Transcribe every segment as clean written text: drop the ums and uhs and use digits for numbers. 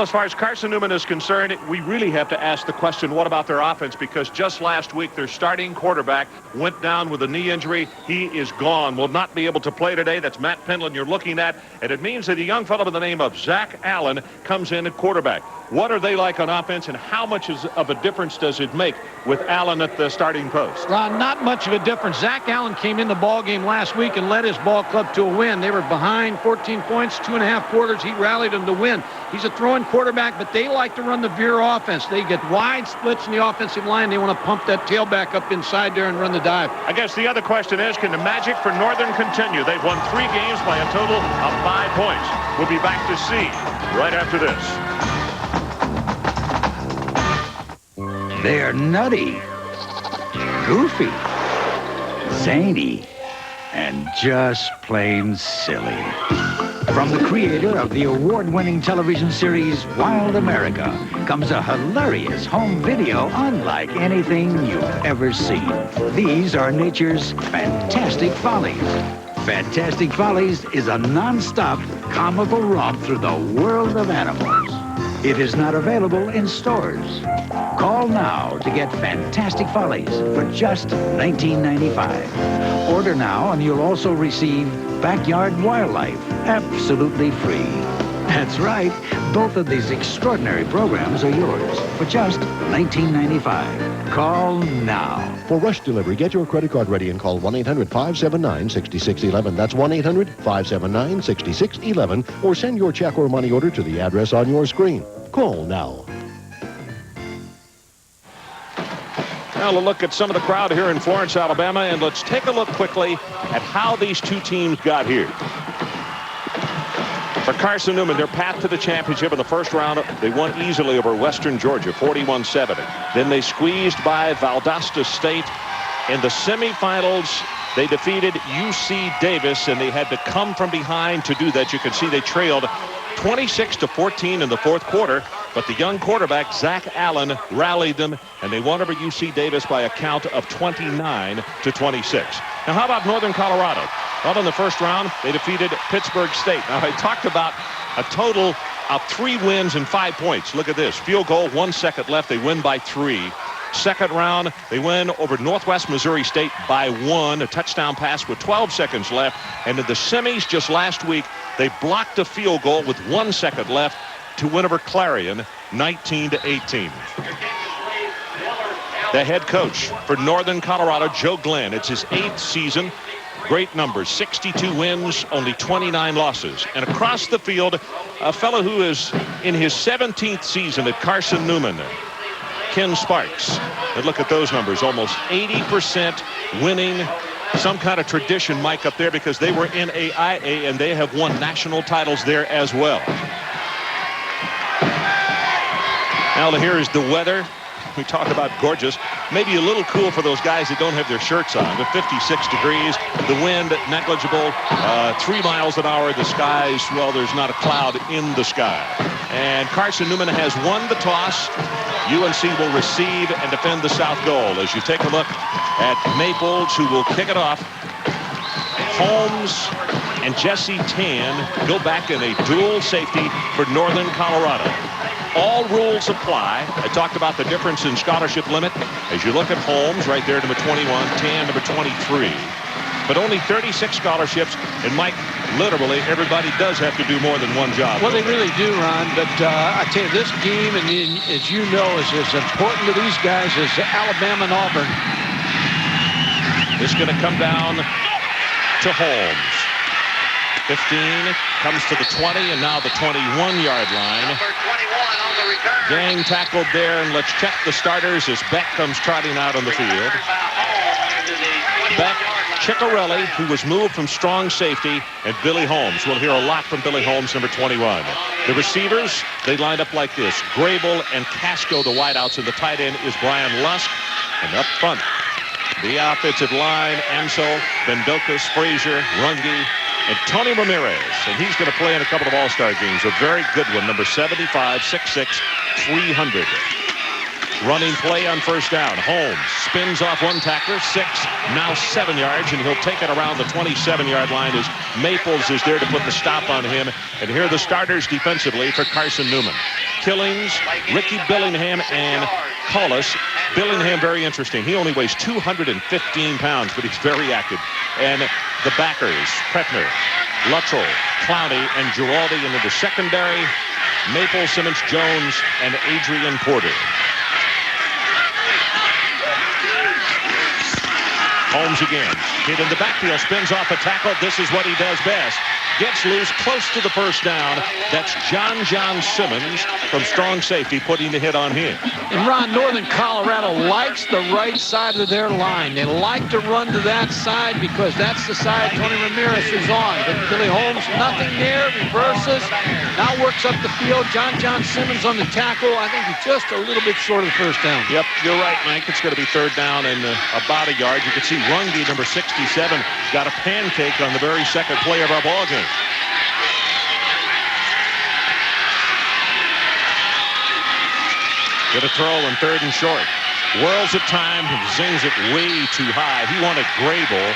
Well, as far as Carson Newman is concerned, we really have to ask the question, what about their offense? Because just last week, their starting quarterback went down with a knee injury. He is gone, will not be able to play today. That's Matt Penland you're looking at. And it means that a young fellow by the name of Zach Allen comes in at quarterback. What are they like on offense, and how much of a difference does it make with Allen at the starting post? Ron, not much of a difference. Zach Allen came in the ball game last week and led his ball club to a win. They were behind 14 points, 2.5 quarters. He rallied them to win. He's a throwing quarterback, but they like to run the veer offense. They get wide splits in the offensive line. They want to pump that tailback up inside there and run the dive. I guess the other question is, can the magic for Northern continue? They've won 3 games by a total of 5 points. We'll be back to see right after this. They're nutty, goofy, zany, and just plain silly. From the creator of the award-winning television series Wild America comes a hilarious home video unlike anything you've ever seen. These are nature's Fantastic Follies. Fantastic Follies is a non-stop comical romp through the world of animals. It is not available in stores. Call now to get Fantastic Follies for just $19.95. Order now and you'll also receive Backyard Wildlife absolutely free. That's right, both of these extraordinary programs are yours for just $19.95. Call now. For rush delivery, get your credit card ready and call 1-800-579-6611. That's 1-800-579-6611. Or send your check or money order to the address on your screen. Call now. Now we'll look at some of the crowd here in Florence, Alabama, and let's take a look quickly at how these two teams got here. For Carson Newman, their path to the championship in the first round, they won easily over Western Georgia, 41-70. Then they squeezed by Valdosta State. In the semifinals, they defeated UC Davis, and they had to come from behind to do that. You can see they trailed 26-14 in the fourth quarter, but the young quarterback, Zach Allen, rallied them, and they won over UC Davis by a count of 29-26. Now, how about Northern Colorado? Well, in the first round, they defeated Pittsburgh State. Now, I talked about a total of 3 wins and 5 points. Look at this. Field goal, 1 second left. They win by 3. Second round, they win over Northwest Missouri State by 1. A touchdown pass with 12 seconds left. And in the semis just last week, they blocked a field goal with 1 second left to win over Clarion, 19-18. The head coach for Northern Colorado, Joe Glenn. It's his 8th season. Great numbers, 62 wins, only 29 losses. And across the field, a fellow who is in his 17th season at Carson Newman, Ken Sparks. And look at those numbers, almost 80% winning. Some kind of tradition, Mike, up there, because they were in AIA and they have won national titles there as well. Now here is the weather. We talk about gorgeous. Maybe a little cool for those guys that don't have their shirts on, but 56 degrees. The wind negligible, 3 miles an hour. The skies, well, there's not a cloud in the sky. And Carson Newman has won the toss. UNC will receive and defend the south goal. As you take a look at Maples, who will kick it off. Holmes and Jesse Tan go back in a dual safety for Northern Colorado. All rules apply. I talked about the difference in scholarship limit. As you look at Holmes, right there, number 21, Tan, number 23. But only 36 scholarships. And, Mike, literally, everybody does have to do more than one job. Well, they really do, Ron. But I tell you, this game, and as you know, is as important to these guys as Alabama and Auburn. It's going to come down to Holmes. 15 comes to the 20, and now the 21-yard line. Gang tackled there, and let's check the starters as Beck comes trotting out on the field. Beck, Ciccarelli, who was moved from strong safety, and Billy Holmes. We'll hear a lot from Billy Holmes, number 21. The receivers, they lined up like this. Grable and Casco, the wideouts, and the tight end is Brian Lusk. And up front, the offensive line, Ansel, Bendokas, Frazier, Runge, and Tony Ramirez. And he's going to play in a couple of all-star games. A very good one, number 75, 6'6", 300. Running play on first down. Holmes spins off one tackler, 6, now 7 yards, and he'll take it around the 27-yard line as Maples is there to put the stop on him. And here are the starters defensively for Carson Newman. Killings, Ricky Billingham, and Collis. Billingham, very interesting. He only weighs 215 pounds, but he's very active. And the backers, Pretner, Luttrell, Clowney, and Giraldi into the secondary. Maple, Simmons, Jones, and Adrian Porter. Holmes again. Hit in the backfield, spins off a tackle. This is what he does best. Gets loose, close to the first down. That's John Simmons from strong safety putting the hit on him. And Ron, Northern Colorado likes the right side of their line. They like to run to that side because that's the side Tony Ramirez is on. But Billy Holmes, nothing there, reverses, now works up the field. John Simmons on the tackle. I think he's just a little bit short of the first down. Yep, you're right, Mike. It's going to be third down and about a yard. You can see Runge, number 67, got a pancake on the very second play of our ball game. Get a throw and third and short. Whirls at time, zings it way too high. He wanted Grable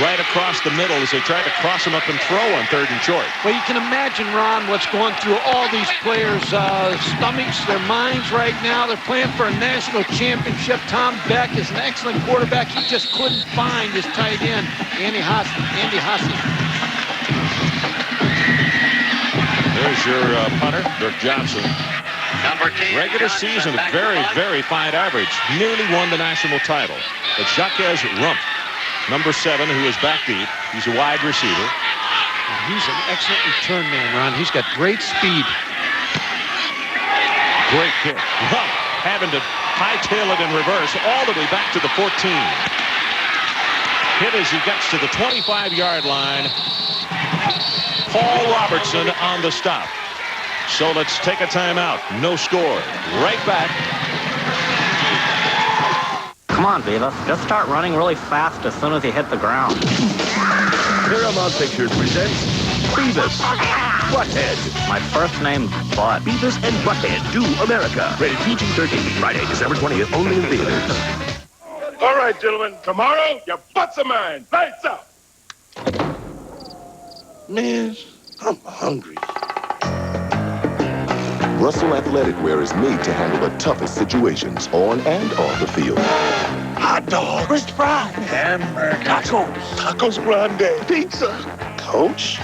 right across the middle as they tried to cross him up and throw on third and short. Well, you can imagine, Ron, what's going through all these players' stomachs, their minds right now. They're playing for a national championship. Tom Beck is an excellent quarterback. He just couldn't find his tight end, Andy Hasse. There's your punter, Dirk Johnson. Regular season, very, very fine average. Nearly won the national title. But Jacques Rump, number 7, who is back deep. He's a wide receiver. And he's an excellent return man, Ron. He's got great speed. Great kick. Rump having to hightail it in reverse all the way back to the 14. Hit as he gets to the 25-yard line. Paul Robertson on the stop. So let's take a timeout. No score. Right back. Come on, Beavis. Just start running really fast as soon as you hit the ground. Paramount Pictures presents Beavis Butthead. My first name's Butt. Beavis and Butthead Do America. Rated PG-13. Friday, December 20th. Only in theaters. All right, gentlemen. Tomorrow, your butts are mine. Lights up. Man, I'm hungry. Russell Athletic Wear is made to handle the toughest situations on and off the field. Hot dog. French fries. Hamburger. Tacos. Tacos grande. Pizza. Coach?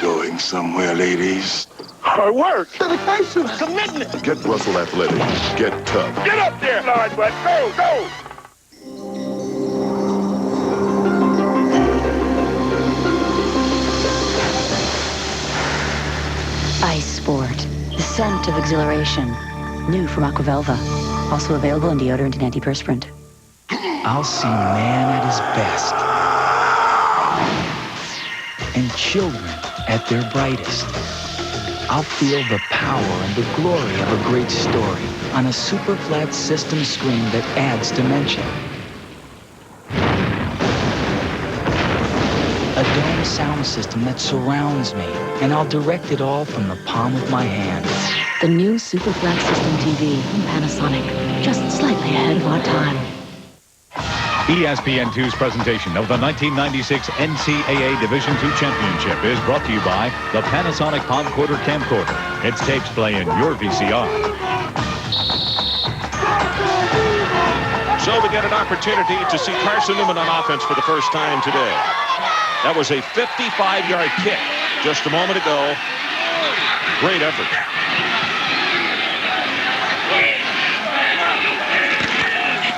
Going somewhere, ladies. Hard work. Dedication. Commitment. Get Russell Athletic. Get tough. Get up there, Lord, but go, go. Ice Sport. The scent of exhilaration. New from Aquavelva. Also available in deodorant and antiperspirant. I'll see man at his best. And children at their brightest. I'll feel the power and the glory of a great story on a super flat system screen that adds dimension. A dome sound system that surrounds me, and I'll direct it all from the palm of my hand. The new Super Flat System TV from Panasonic. Just slightly ahead of our time. ESPN2's presentation of the 1996 NCAA Division II Championship is brought to you by the Panasonic Podcorder Camcorder. Its tapes play in your VCR. So we get an opportunity to see Carson Newman on offense for the first time today. That was a 55-yard kick just a moment ago. Great effort.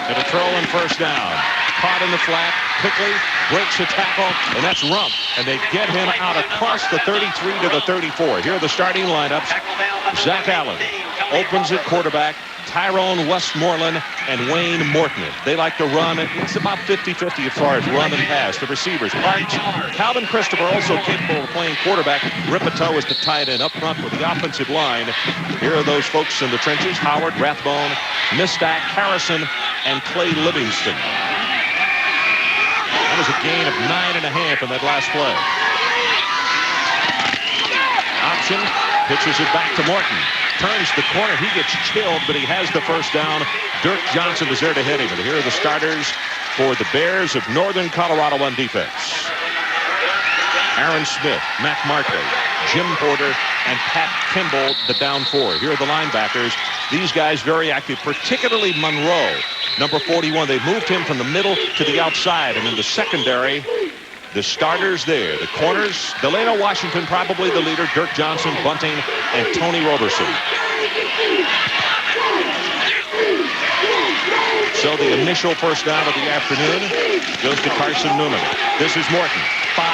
And a throw and first down. Caught in the flat, quickly breaks a tackle, and that's Rump. And they get him out across the 33 to the 34. Here are the starting lineups. Zach Allen opens at quarterback. Tyrone Westmoreland and Wayne Morton. They like to run. It's about 50-50 as far as run and pass. The receivers, Parks, Calvin Christopher, also capable of playing quarterback. Ripito is the tight end up front with the offensive line. Here are those folks in the trenches. Howard, Rathbone, Mistack, Harrison, and Clay Livingston. That was a gain of 9.5 in that last play. Option, pitches it back to Morton. Turns the corner. He gets chilled, but he has the first down. Dirk Johnson is there to hit him. And here are the starters for the Bears of Northern Colorado on defense. Aaron Smith, Matt Markley, Jim Porter, and Pat Kimball, the down 4. Here are the linebackers. These guys very active, particularly Monroe, number 41. They've moved him from the middle to the outside. And in the secondary, the starters there. The corners, Delano Washington, probably the leader, Dirk Johnson, Bunting, and Tony Roberson. So the initial first down of the afternoon goes to Carson Newman. This is Morton. 5,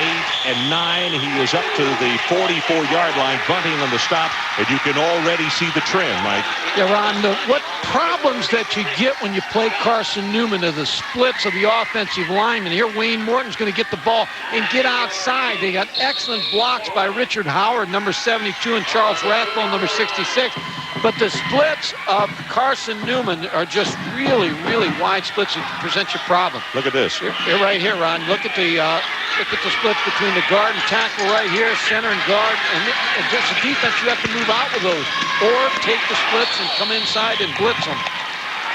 8, and 9. He is up to the 44-yard line, Bunting on the stop, and you can already see the trend, Mike. Yeah, Ron, what problems that you get when you play Carson Newman are the splits of the offensive linemen. Here, Wayne Morton's going to get the ball and get outside. They got excellent blocks by Richard Howard, number 72, and Charles Rathbone, number 66. But the splits of Carson Newman are just really, really wide splits that present you a problem. Look at this. Here, right here, Ron. Look at the splits between the guard and tackle right here, center and guard. And just the defense, you have to move out with those. Or take the splits and come inside and blitz them.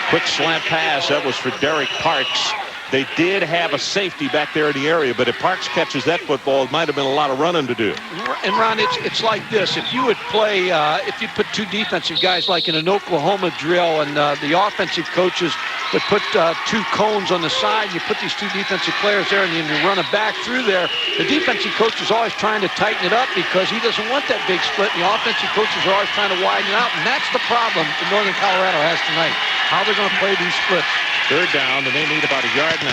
Quick slant pass. That was for Derek Parks. They did have a safety back there in the area, but if Parks catches that football, it might have been a lot of running to do. And Ron, it's like this. If you would play, if you put two defensive guys like in an Oklahoma drill, and the offensive coaches would put two cones on the side, and you put these two defensive players there, and you run a back through there, the defensive coach is always trying to tighten it up because he doesn't want that big split, and the offensive coaches are always trying to widen it out, and that's the problem that Northern Colorado has tonight. How they're going to play these splits. Third down, and they need about 1.5 yards.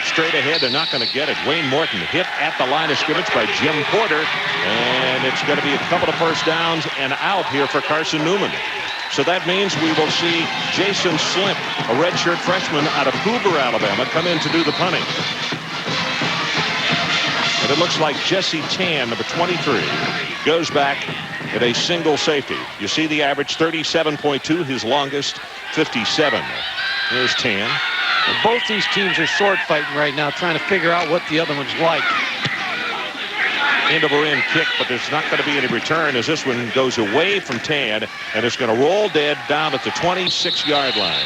Straight ahead, they're not going to get it. Wayne Morton hit at the line of scrimmage by Jim Porter, and it's going to be a couple of first downs and out here for Carson Newman. So that means we will see Jason Slimp, a redshirt freshman out of Hoover, Alabama, come in to do the punting. And it looks like Jesse Tan, number 23, goes back at a single safety. You see the average 37.2, his longest 57. There's Tan. And both these teams are sword fighting right now, trying to figure out what the other one's like. End-over-end kick, but there's not going to be any return as this one goes away from Tan, and it's going to roll dead down at the 26-yard line.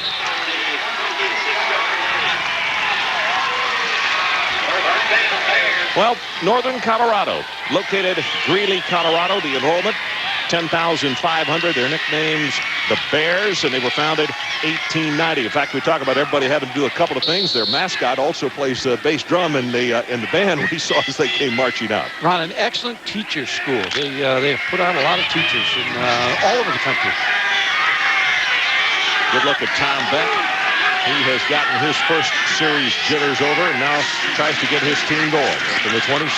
Well, Northern Colorado, located Greeley, Colorado, the enrollment 10,500. Their nicknames the Bears, and they were founded 1890. In fact, we talk about everybody having to do a couple of things. Their mascot also plays bass drum in the band we saw as they came marching out. Ron, an excellent teacher school. They have put out a lot of teachers all over the country. Good look at Tom Beck. He has gotten his first series jitters over and now tries to get his team going from the 26.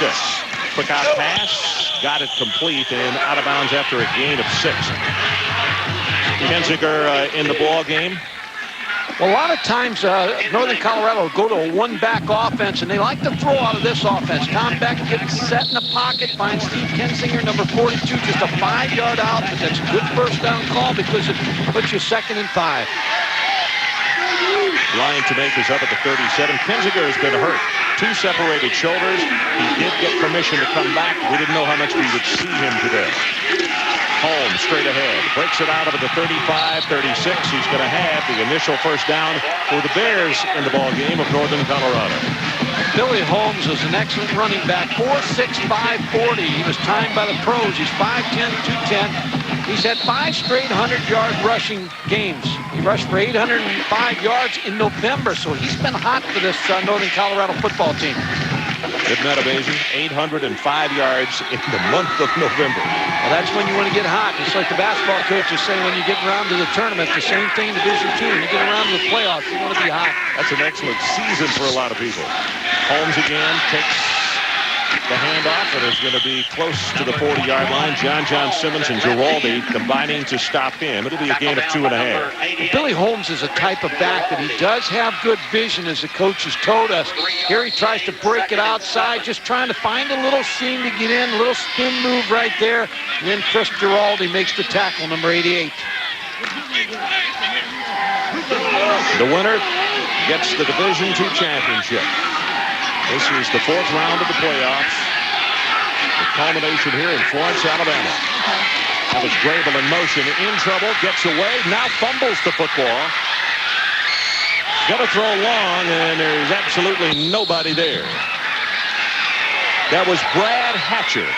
Quick out pass, got it complete and out of bounds after a gain of 6. Kensinger in the ball game. Well, a lot of times Northern Colorado will go to a one-back offense, and they like to throw out of this offense. Tom Beck gets set in the pocket, finds Steve Kensinger, number 42, just a 5-yard out, but that's a good first down call because it puts you 2nd and 5. Line to make is up at the 37. Kensinger has been hurt. 2 separated shoulders. He did get permission to come back. We didn't know how much we would see him today. Holmes straight ahead. Breaks it out of the 35, 36. He's going to have the initial first down for the Bears in the ball game of Northern Colorado. Billy Holmes is an excellent running back. 4'6", 540. He was timed by the pros. He's 5'10", 210. He's had 5 straight 100-yard rushing games. He rushed for 805 yards in November, so he's been hot for this Northern Colorado football team. Isn't that amazing? 805 yards in the month of November. Well, that's when you want to get hot. Just like the basketball coaches say when you get around to the tournament, the same thing in Division II. When you get around to the playoffs, you want to be hot. That's an excellent season for a lot of people. Holmes again takes the handoff, and is going to be close to the 40-yard line. John Simmons and Giraldi combining to stop him. It'll be a gain of 2.5. Billy Holmes is a type of back that he does have good vision, as the coach has told us. Here he tries to break it outside, just trying to find a little seam to get in, a little spin move right there. And then Chris Giraldi makes the tackle, number 88. The winner gets the Division II championship. This is the 4th round of the playoffs. The culmination here in Florence, Alabama. That was Grable in motion, in trouble, gets away, now fumbles the football. Going to throw long, and there's absolutely nobody there. That was Brad Hatcher,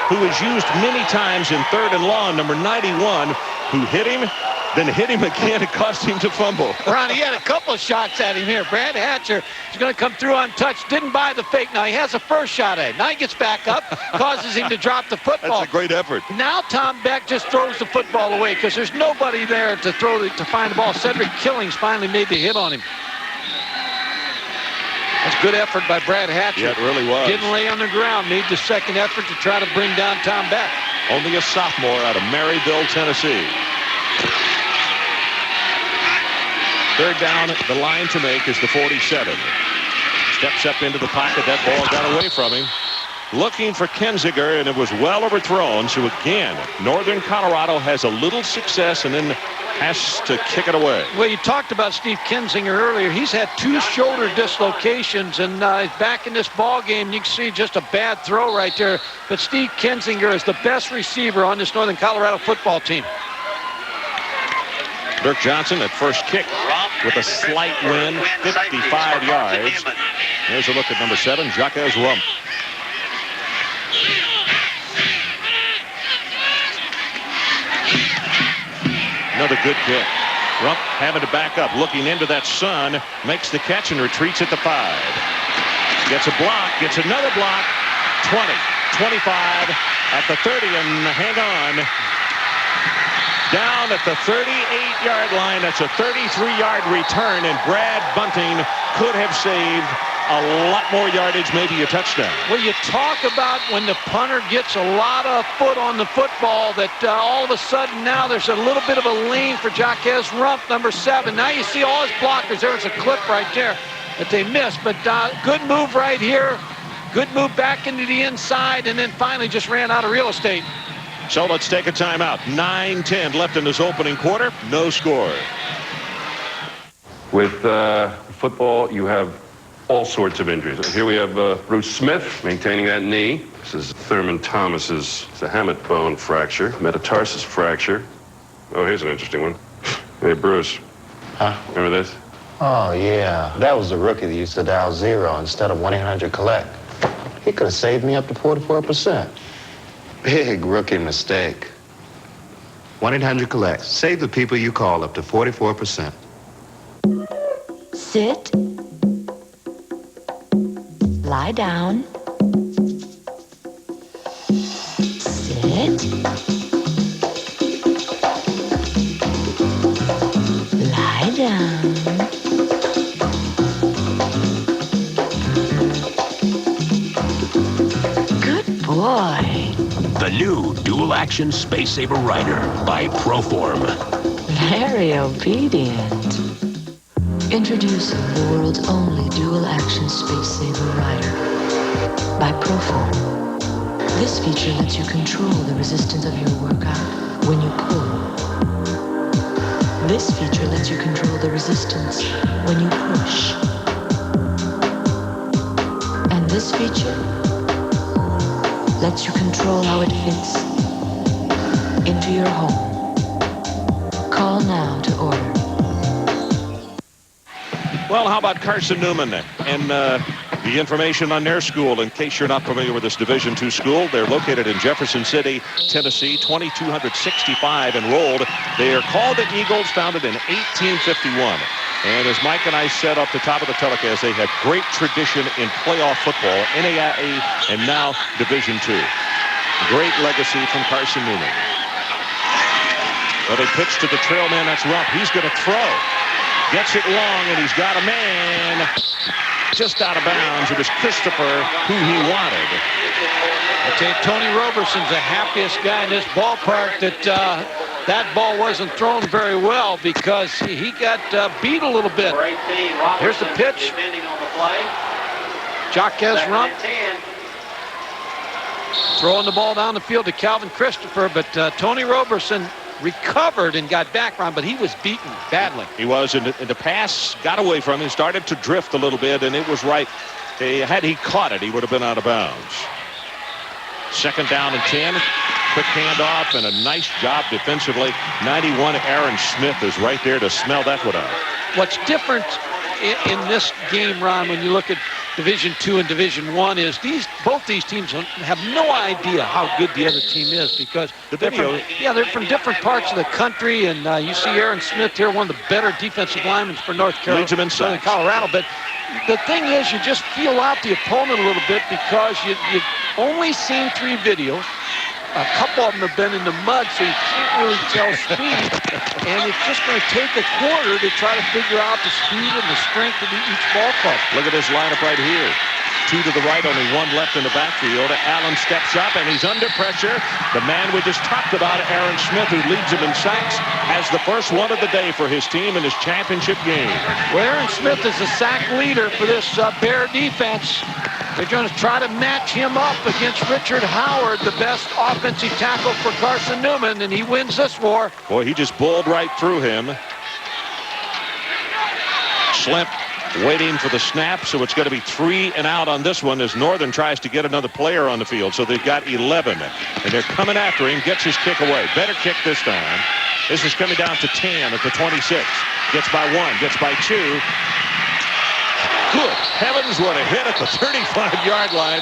who is used many times in 3rd and long, number 91, who hit him, then hit him again and caused him to fumble. Ron, he had a couple of shots at him here. Brad Hatcher is going to come through untouched. Didn't buy the fake. Now he has a first shot at it. Now he gets back up, causes him to drop the football. That's a great effort. Now Tom Beck just throws the football away because there's nobody there to find the ball. Cedric Killings finally made the hit on him. That's good effort by Brad Hatcher. Yeah, it really was. Didn't lay on the ground. Made the second effort to try to bring down Tom Beck. Only a sophomore out of Maryville, Tennessee. 3rd down, the line to make is the 47. Steps up into the pocket. That ball got away from him. Looking for Kinzinger, and it was well overthrown. So again, Northern Colorado has a little success and then has to kick it away. Well, you talked about Steve Kinzinger earlier. He's had 2 shoulder dislocations, and back in this ball game, you can see just a bad throw right there. But Steve Kinzinger is the best receiver on this Northern Colorado football team. Dirk Johnson at first kick with a slight win, 55 yards. There's a look at number 7, Jacques Rump. Another good kick. Rump having to back up, looking into that sun, makes the catch and retreats at the 5. Gets a block, gets another block, 20, 25, at the 30, and hang on. Down at the 38-yard line. That's a 33-yard return, and Brad Bunting could have saved a lot more yardage, maybe a touchdown. Well, you talk about when the punter gets a lot of foot on the football that all of a sudden now there's a little bit of a lane for Jacques Rump, number 7. Now you see all his blockers. There was a clip right there that they missed, but good move right here. Good move back into the inside, and then finally just ran out of real estate. So let's take a timeout. 9-10 left in this opening quarter. No score. With football, you have all sorts of injuries. Here we have Bruce Smith maintaining that knee. This is Thurman Thomas's hamate bone fracture, metatarsus fracture. Oh, here's an interesting one. Hey, Bruce. Huh? Remember this? Oh, yeah. That was the rookie that used to dial 0 instead of 1-800-COLLECT. He could have saved me up to 44%. Big rookie mistake. 1-800-COLLECT. Save the people you call up to 44%. Sit. Lie down. Sit. Lie down. Good boy. The new dual-action Space Saver Rider by Proform. Very obedient. Introducing the world's only dual-action Space Saver Rider by Proform. This feature lets you control the resistance of your workout when you pull. This feature lets you control the resistance when you push. And this feature lets you control how it fits into your home. Call now to order. Well, how about Carson Newman and the information on their school, in case you're not familiar with this Division II school? They're located in Jefferson City, Tennessee, 2,265 enrolled. They are called the Eagles, founded in 1851. And as Mike and I said off the top of the telecast, they have great tradition in playoff football, NAIA, and now Division II. Great legacy from Carson Newman. Well, they pitch to the trail man. That's Rump. He's going to throw. Gets it long, and he's got a man just out of bounds. It was Christopher who he wanted. I tell you, Tony Roberson's the happiest guy in this ballpark that that ball wasn't thrown very well because he got beat a little bit. Here's the pitch. Jacques Rump throwing the ball down the field to Calvin Christopher, but Tony Roberson recovered and got back around, but he was beaten badly. He was, and the pass got away from him, started to drift a little bit, and it was right. Had he caught it, he would have been out of bounds. 2nd down and 10. Quick handoff and a nice job defensively. 91 Aaron Smith is right there to smell that one out. What's different in this game, Ron, when you look at Division II and Division I, is both these teams have no idea how good the other team is because they're from different parts of the country, and you see Aaron Smith here, one of the better defensive linemen for North Carolina, Southern Colorado. But the thing is, you just feel out the opponent a little bit because you've only seen 3 videos. A couple of them have been in the mud, so you can't really tell speed. And it's just going to take a quarter to try to figure out the speed and the strength of each ball club. Look at this lineup right here. 2 to the right, only 1 left in the backfield. Allen steps up, and he's under pressure. The man we just talked about, Aaron Smith, who leads him in sacks, has the first one of the day for his team in his championship game. Well, Aaron Smith is the sack leader for this Bear defense. They're going to try to match him up against Richard Howard, the best offensive tackle for Carson Newman, and he wins this war. Boy, he just bowled right through him. Schlemp waiting for the snap, so it's going to be 3 and out on this one as Northern tries to get another player on the field. So they've got 11, and they're coming after him. Gets his kick away. Better kick this time. This is coming down to 10 at the 26. Gets by 1, gets by 2. Good heavens, what a hit at the 35-yard line.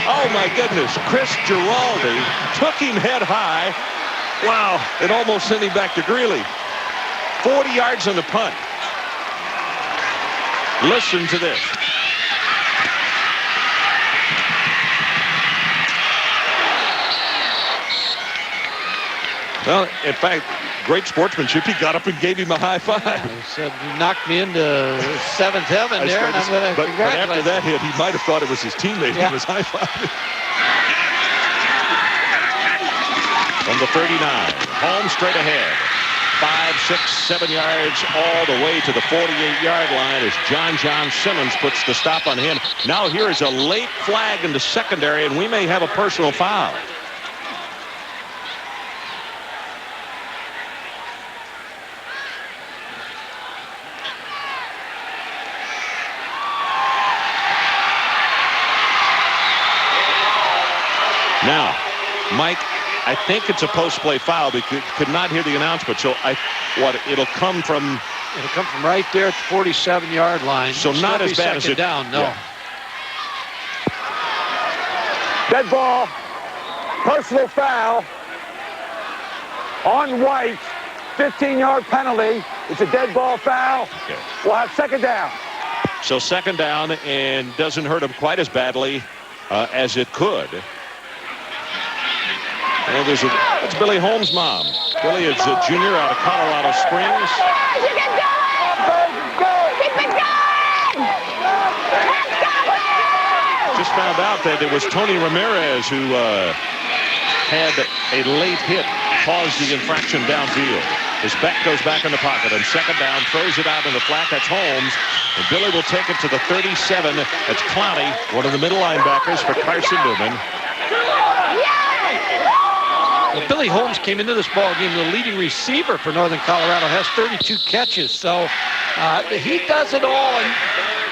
Oh, my goodness. Chris Giraldi took him head high. Wow, it almost sent him back to Greeley. 40 yards on the punt. Listen to this. Well, in fact, great sportsmanship. He got up and gave him a high five. He said, "You knocked me into 7th heaven there, and I'm going to congratulate But after that hit, he might have thought it was his teammate he was high fiving. From the 39, home straight ahead. 5, 6, 7 yards all the way to the 48-yard line as John Simmons puts the stop on him. Now here is a late flag in the secondary, and we may have a personal foul. Now, Mike, I think it's a post-play foul because could not hear the announcement. So it'll come from right there at the 47-yard line. So not as bad as it down. No. Yeah. Dead ball. Personal foul. On White. 15-yard penalty. It's a dead ball foul. Okay. We'll have 2nd down. So 2nd down, and doesn't hurt him quite as badly as it could. And it's Billy Holmes' mom. Billy is a junior out of Colorado Springs. You can do it! Keep it going! Let's go! Just found out that it was Tony Ramirez who had a late hit, caused the infraction downfield. His back goes back in the pocket, and 2nd down, throws it out in the flat. That's Holmes. And Billy will take it to the 37. That's Clowney, one of the middle linebackers for Carson Newman. Well, Billy Holmes came into this ball game the leading receiver for Northern Colorado, has 32 catches. So he does it all. And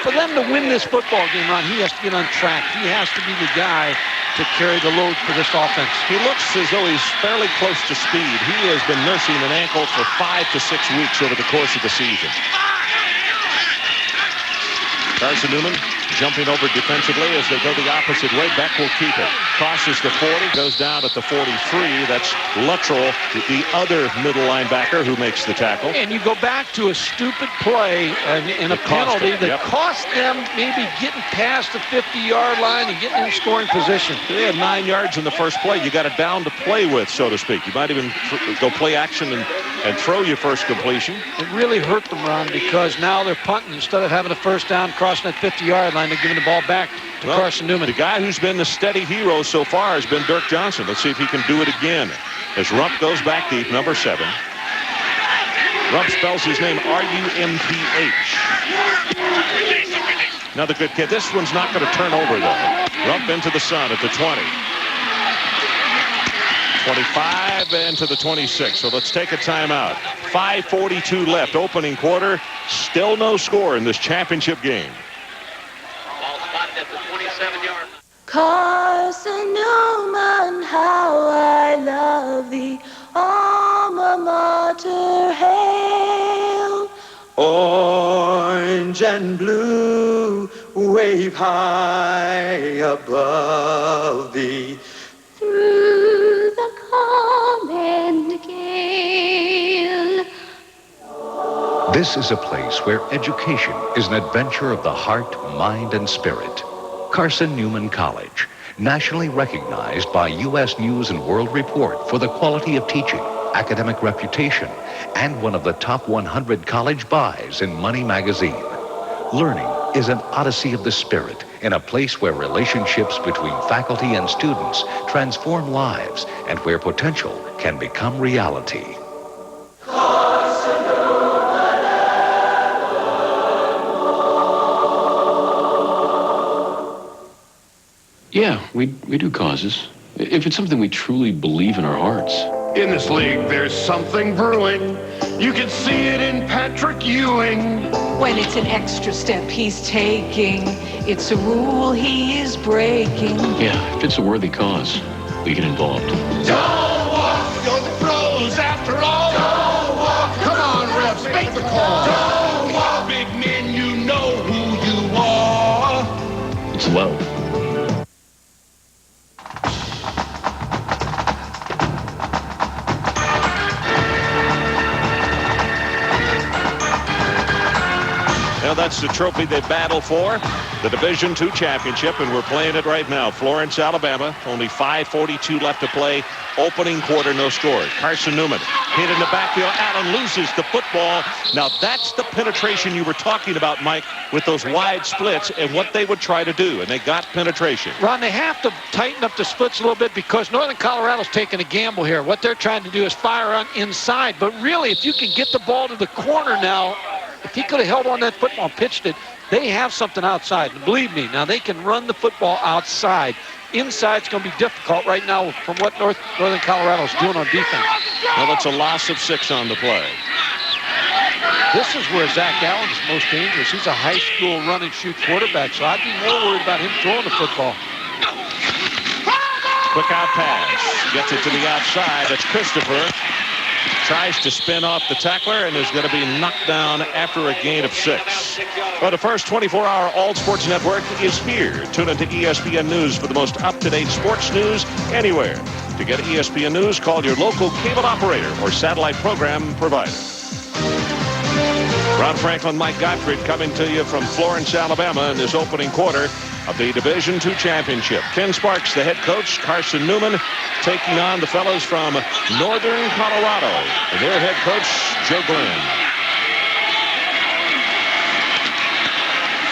for them to win this football game, Ron, he has to get on track. He has to be the guy to carry the load for this offense. He looks as though he's fairly close to speed. He has been nursing an ankle for 5 to 6 weeks over the course of the season. Carson Newman jumping over defensively as they go the opposite way. Beck will keep it. Crosses the 40, goes down at the 43. That's Luttrell, the other middle linebacker who makes the tackle. And you go back to a stupid play and a penalty that cost them maybe getting past the 50-yard line and getting in scoring position. They had 9 yards in the first play. You got it down to play with, so to speak. You might even go play action and throw your first completion. It really hurt them, Ron, because now they're punting. Instead of having a 1st down, crossing that 50-yard line, they're giving the ball back to Carson Newman. The guy who's been the steady hero so far has been Dirk Johnson. Let's see if he can do it again. As Rump goes back deep, number 7. Rump spells his name R-U-M-P-H. Another good kid. This one's not going to turn over, though. Rump into the sun at the 20. 25 and to the 26. So let's take a timeout. 5:42 left. Opening quarter. Still no score in this championship game. Ball spotted at the 27-yard line. Carson Newman, how I love thee, alma mater, hail. Orange orange and blue wave high above thee. Through the calm and gale. This is a place where education is an adventure of the heart, mind, and spirit. Carson Newman College, nationally recognized by U.S. News and World Report for the quality of teaching, academic reputation, and one of the top 100 college buys in Money magazine. Learning is an odyssey of the spirit in a place where relationships between faculty and students transform lives and where potential can become reality. Yeah, we do causes. If it's something we truly believe in our hearts. In this league, there's something brewing. You can see it in Patrick Ewing. When it's an extra step he's taking, it's a rule he is breaking. Yeah, if it's a worthy cause, we get involved. Don't walk, you're the pros after all. Don't walk, come on, refs, make the call. Don't walk, big men, you know who you are. It's low. Well, that's the trophy they battle for, the Division II championship, and we're playing it right now. Florence, Alabama, only 5:42 left to play. Opening quarter, no score. Carson Newman hit in the backfield. Allen loses the football. Now, that's the penetration you were talking about, Mike, with those wide splits and what they would try to do, and they got penetration. Ron, they have to tighten up the splits a little bit because Northern Colorado's taking a gamble here. What they're trying to do is fire on inside, but really, if you can get the ball to the corner now, if he could have held on that football and pitched it, they have something outside. And believe me, now they can run the football outside. Inside's going to be difficult right now from what Northern Colorado's doing on defense. Well, that's a loss of 6 on the play. This is where Zach Allen's most dangerous. He's a high school run and shoot quarterback, so I'd be more worried about him throwing the football. Quick out pass. Gets it to the outside. That's Christopher. Tries to spin off the tackler and is going to be knocked down after a gain of 6. Well, the first 24-hour All Sports Network is here. Tune into ESPN News for the most up-to-date sports news anywhere. To get ESPN News, call your local cable operator or satellite program provider. Ron Franklin, Mike Gottfried coming to you from Florence, Alabama in this opening quarter of the Division II championship. Ken Sparks, the head coach. Carson Newman taking on the fellows from Northern Colorado and their head coach, Joe Glenn.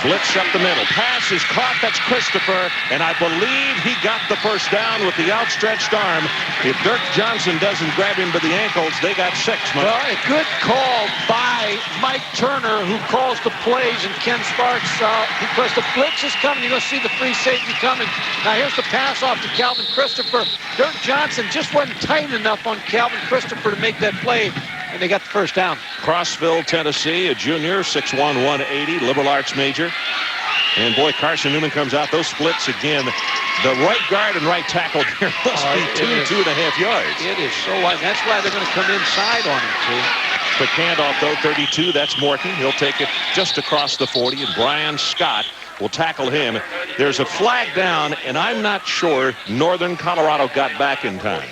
Blitz up the middle. Pass is caught. That's Christopher. And I believe he got the first down with the outstretched arm. If Dirk Johnson doesn't grab him by the ankles, they got 6. Mike. Well, a good call by Mike Turner, who calls the plays, and Ken Sparks, because the blitz is coming. You're going to see the free safety coming. Now here's the pass off to Calvin Christopher. Dirk Johnson just wasn't tight enough on Calvin Christopher to make that play. And they got the first down. Crossville, Tennessee, a junior, 6'1", 180, liberal arts major. And boy, Carson Newman comes out. Those splits again. The right guard and right tackle there must be 2.5 yards. It is so wide. That's why they're going to come inside on him, see? Quick handoff, though, 32. That's Morton. He'll take it just across the 40. And Brian Scott will tackle him. There's a flag down, and I'm not sure Northern Colorado got back in time.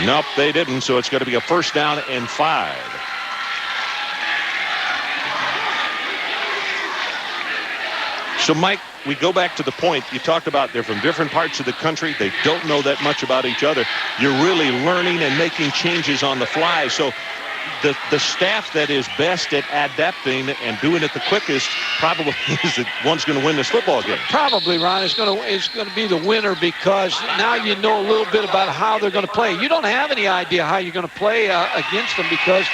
Nope, they didn't, so it's going to be a first down and 5. So, Mike, we go back to the point you talked about. They're from different parts of the country. They don't know that much about each other. You're really learning and making changes on the fly. So the staff that is best at adapting and doing it the quickest probably is the one's going to win this football game. Probably, Ron. It's going to be the winner because now you know a little bit about how they're going to play. You don't have any idea how you're going to play against them because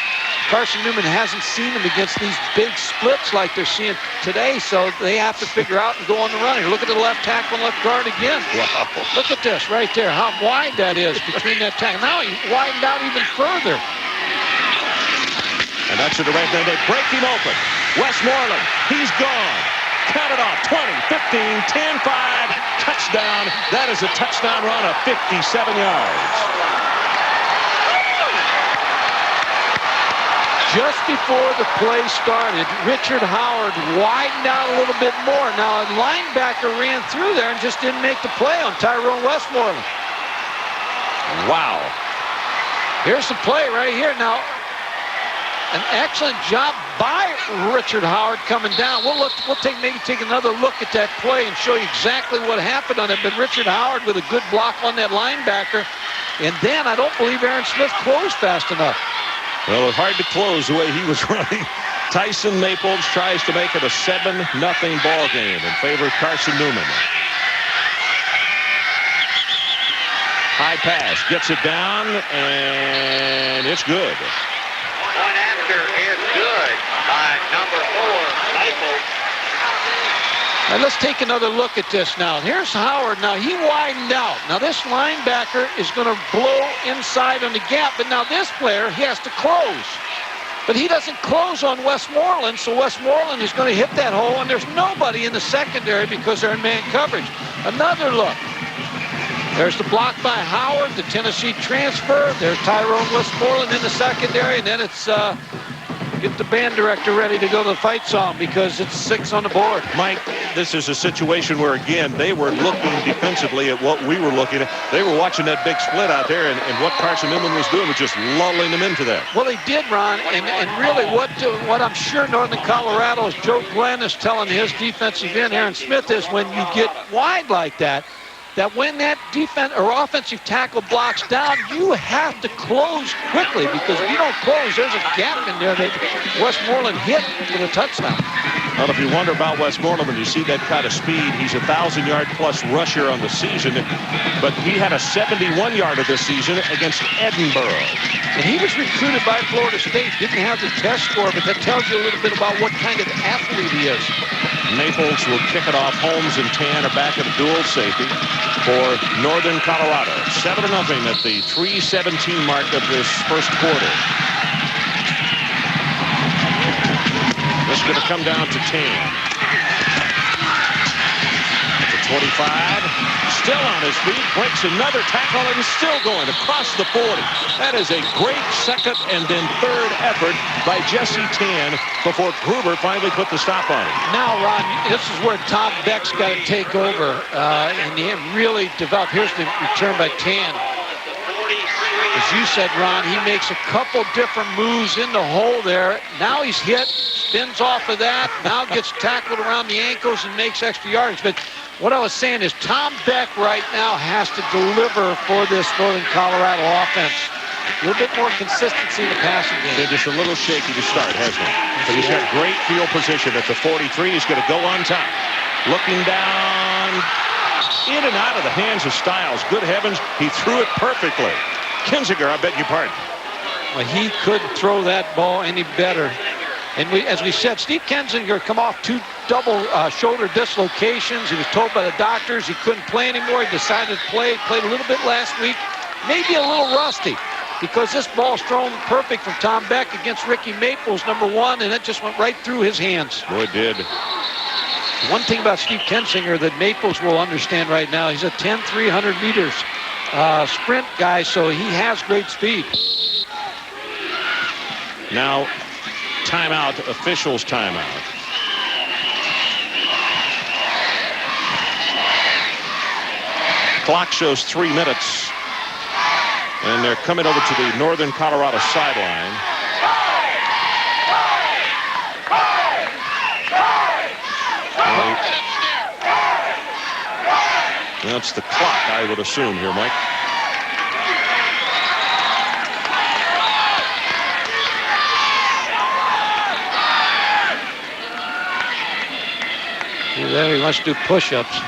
Carson Newman hasn't seen them against these big splits like they're seeing today, so they have to figure out and go on the run here. Look at the left tackle and left guard again. Wow. Look at this right there, how wide that is between that tackle. Now he widened out even further. And that's to the right there. They break him open. Westmoreland, he's gone. Count it off. 20, 15, 10, 5. Touchdown. That is a touchdown run of 57 yards. just before the play started, Richard Howard widened out a little bit more. Now, a linebacker ran through there and just didn't make the play on Tyrone Westmoreland. Wow. Here's the play right here. Now, an excellent job by Richard Howard coming down. We'll maybe take another look at that play and show you exactly what happened on it. But Richard Howard with a good block on that linebacker. And then I don't believe Aaron Smith closed fast enough. Well, it's hard to close the way he was running. Tyson Maples tries to make it a 7-0 ball game in favor of Carson Newman. High pass, gets it down, and it's good. Point after is good by number 4, Maples. Now let's take another look at this now. Here's Howard. Now he widened out. Now this linebacker is going to blow inside on the gap, but now this player, he has to close. But he doesn't close on Westmoreland, so Westmoreland is going to hit that hole, and there's nobody in the secondary because they're in man coverage. Another look. There's the block by Howard, the Tennessee transfer. There's Tyrone Westmoreland in the secondary, and then it's get the band director ready to go to the fight song because it's 6 on the board. Mike, this is a situation where, again, they were looking defensively at what we were looking at. They were watching that big split out there, and what Carson Newman was doing was just lulling them into that. Well, he did, Ron, and really what I'm sure Northern Colorado's Joe Glenn is telling his defensive end, Aaron Smith, is when you get wide like that when that defense or offensive tackle blocks down, you have to close quickly because if you don't close, there's a gap in there that Westmoreland hit for the touchdown. Well, if you wonder about Westmoreland, when you see that kind of speed, he's a 1,000-yard-plus rusher on the season, but he had a 71-yarder this season against Edinburgh. And he was recruited by Florida State, didn't have the test score, but that tells you a little bit about what kind of athlete he is. Maples will kick it off. Holmes and Tan are back at a dual safety for Northern Colorado. 7-0 at the 3:17 mark of this first quarter. This is going to come down to Tan. The 25. Still on his feet, breaks another tackle and is still going across the 40. That is a great second and then third effort by Jesse Tan before Gruber finally put the stop on him. Now, Ron, this is where Tom Beck's got to take over and he really develop. Here's the return by Tan. As you said, Ron, he makes a couple different moves in the hole there. Now he's hit, spins off of that, now gets tackled around the ankles and makes extra yardage. But what I was saying is Tom Beck right now has to deliver for this Northern Colorado offense. A little bit more consistency in the passing game. They're just a little shaky to start, hasn't he? But he's got great field position at the 43. He's going to go on top. Looking down, in and out of the hands of Styles. Good heavens, he threw it perfectly. Kinzinger, I beg your pardon. Well, he couldn't throw that ball any better. And as we said, Steve Kinzinger come off 2 double shoulder dislocations. He was told by the doctors he couldn't play anymore. He decided to play. Played a little bit last week. Maybe a little rusty because this ball's thrown perfect from Tom Beck against Ricky Maples, number 1, and it just went right through his hands. Boy, it did. One thing about Steve Kinzinger that Maples will understand right now, he's a 10, 300 meters sprint guy, so he has great speed. Now, timeout, officials timeout. Clock shows 3 minutes, and they're coming over to the Northern Colorado sideline. That's the clock, I would assume here, Mike. There he wants to do push-ups.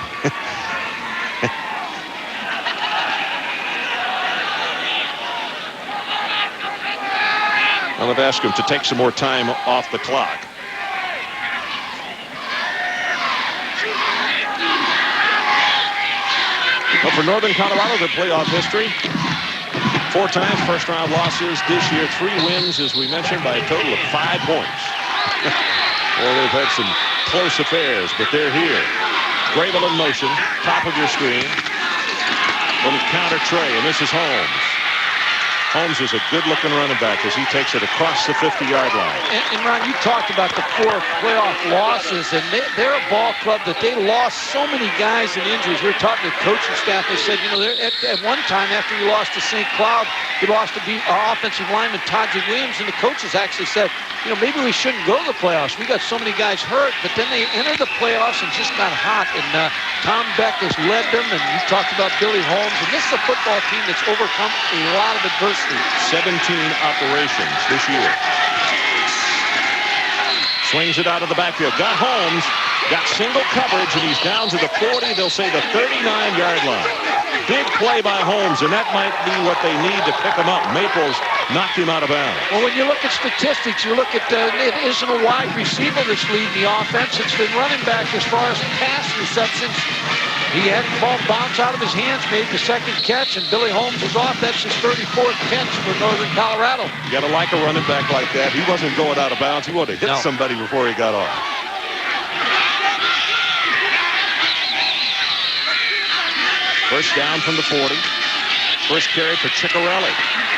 I'm going to ask him to take some more time off the clock. Well, for Northern Colorado, their playoff history, 4 times first-round losses this year, 3 wins, as we mentioned, by a total of 5 points. Well, they've had some close affairs, but they're here. Grable in motion, top of your screen. Little counter tray, and this is Holmes. Holmes is a good-looking running back as he takes it across the 50-yard line. And Ron, you talked about the 4 playoff losses, and they're a ball club that they lost so many guys in injuries. We were talking to the coaching staff. They said, you know, at one time after you lost to St. Cloud, you lost to our offensive lineman, Tajay Williams, and the coaches actually said, you know, maybe we shouldn't go to the playoffs. We got so many guys hurt, but then they entered the playoffs and just got hot. And Tom Beck has led them, and you talked about Billy Holmes, and this is a football team that's overcome a lot of adversity. 17 operations this year. Swings it out of the backfield. Got Holmes. Got single coverage, and he's down to the 40. They'll say the 39-yard line. Big play by Holmes, and that might be what they need to pick him up. Maples knocked him out of bounds. Well, when you look at statistics, you look at it isn't a wide receiver that's leading the offense. It's the running back as far as pass receptions. He had the ball bounce out of his hands, made the second catch, and Billy Holmes was off. That's his 34th catch for Northern Colorado. You got to like a running back like that. He wasn't going out of bounds. He wanted to hit somebody before he got off. First down from the 40. First carry for Ciccarelli.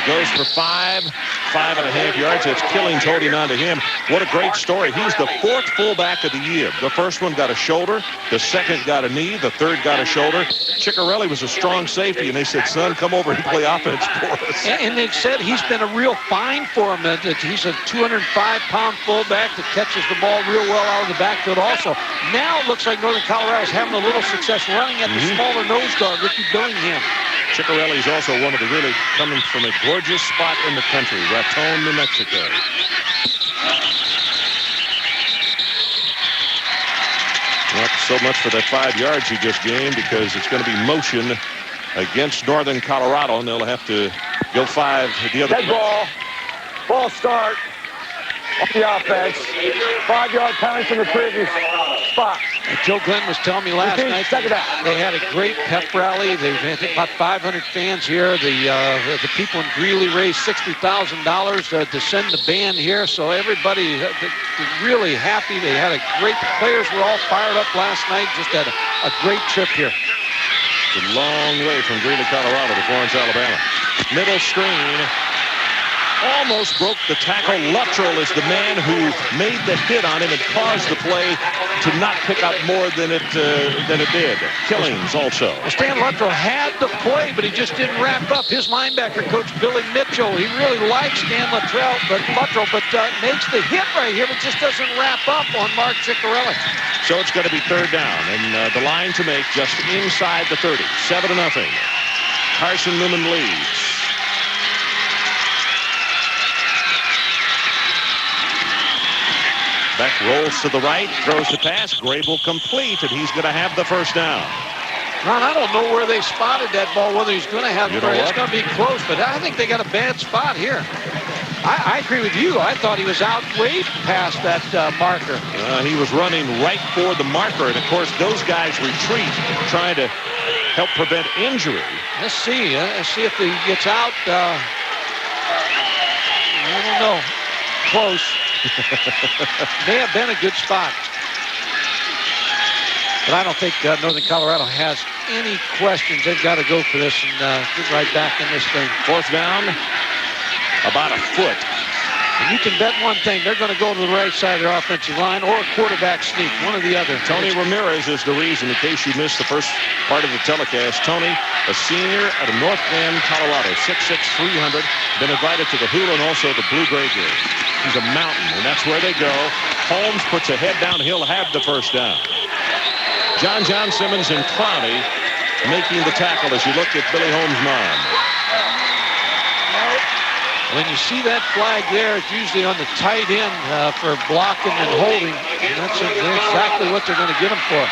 Goes for 5.5 yards. It's Killings holding on to him. What a great story. He's the 4th fullback of the year. The first one got a shoulder. The second got a knee. The third got a shoulder. Ciccarelli was a strong safety, and they said, son, come over and play offense for us. And they said he's been a real find for him. He's a 205-pound fullback that catches the ball real well out of the backfield also. Now it looks like Northern Colorado is having a little success running at the smaller nose guard, Ricky Billingham. Ciccarelli is also one of the really coming from a gorgeous spot in the country, Raton, New Mexico. Not so much for that 5 yards he just gained, because it's going to be motion against Northern Colorado, and they'll have to go 5 the other way. Dead ball start on the offense. 5-yard penalty from the previous spot. Joe Glenn was telling me last night they had a great pep rally. They've had about 500 fans here. The people in Greeley raised $60,000 to send the band here, so everybody is really happy. They had a great, players were all fired up last night. Just had a great trip here. It's a long way from Greeley, Colorado to Florence, Alabama. Middle screen. Almost broke the tackle. Luttrell is the man who made the hit on him and caused the play to not pick up more than it did. Killings also. Stan Luttrell had the play, but he just didn't wrap up. His linebacker coach, Billy Mitchell, he really likes Stan Luttrell, but makes the hit right here, but just doesn't wrap up on Mark Ciccarelli. So it's going to be 3rd down, and the line to make just inside the 30. 7-0. Carson Newman leads. Beck rolls to the right, throws the pass. Grable complete, and he's going to have the first down. Ron, I don't know where they spotted that ball, whether he's going to have it or it's going to be close, but I think they got a bad spot here. I agree with you. I thought he was out way past that marker. He was running right for the marker, and of course those guys retreat, trying to help prevent injury. Let's see. Let's see if he gets out. I don't know. Close. May have been a good spot. But I don't think Northern Colorado has any questions. They've got to go for this and get right back in this thing. 4th down, about a foot. And you can bet one thing. They're going to go to the right side of their offensive line or a quarterback sneak, one or the other. Tony Ramirez is the reason, in case you missed the first part of the telecast. Tony, a senior out of North Bend, Colorado, 6'6", 300. Been invited to the Hula and also the Blue-Gray game. He's a mountain, and that's where they go. Holmes puts a head down. He'll have the first down. John Simmons and Clowney making the tackle as you look at Billy Holmes' mom. When you see that flag there, it's usually on the tight end for blocking and holding. And that's exactly what they're going to get him for.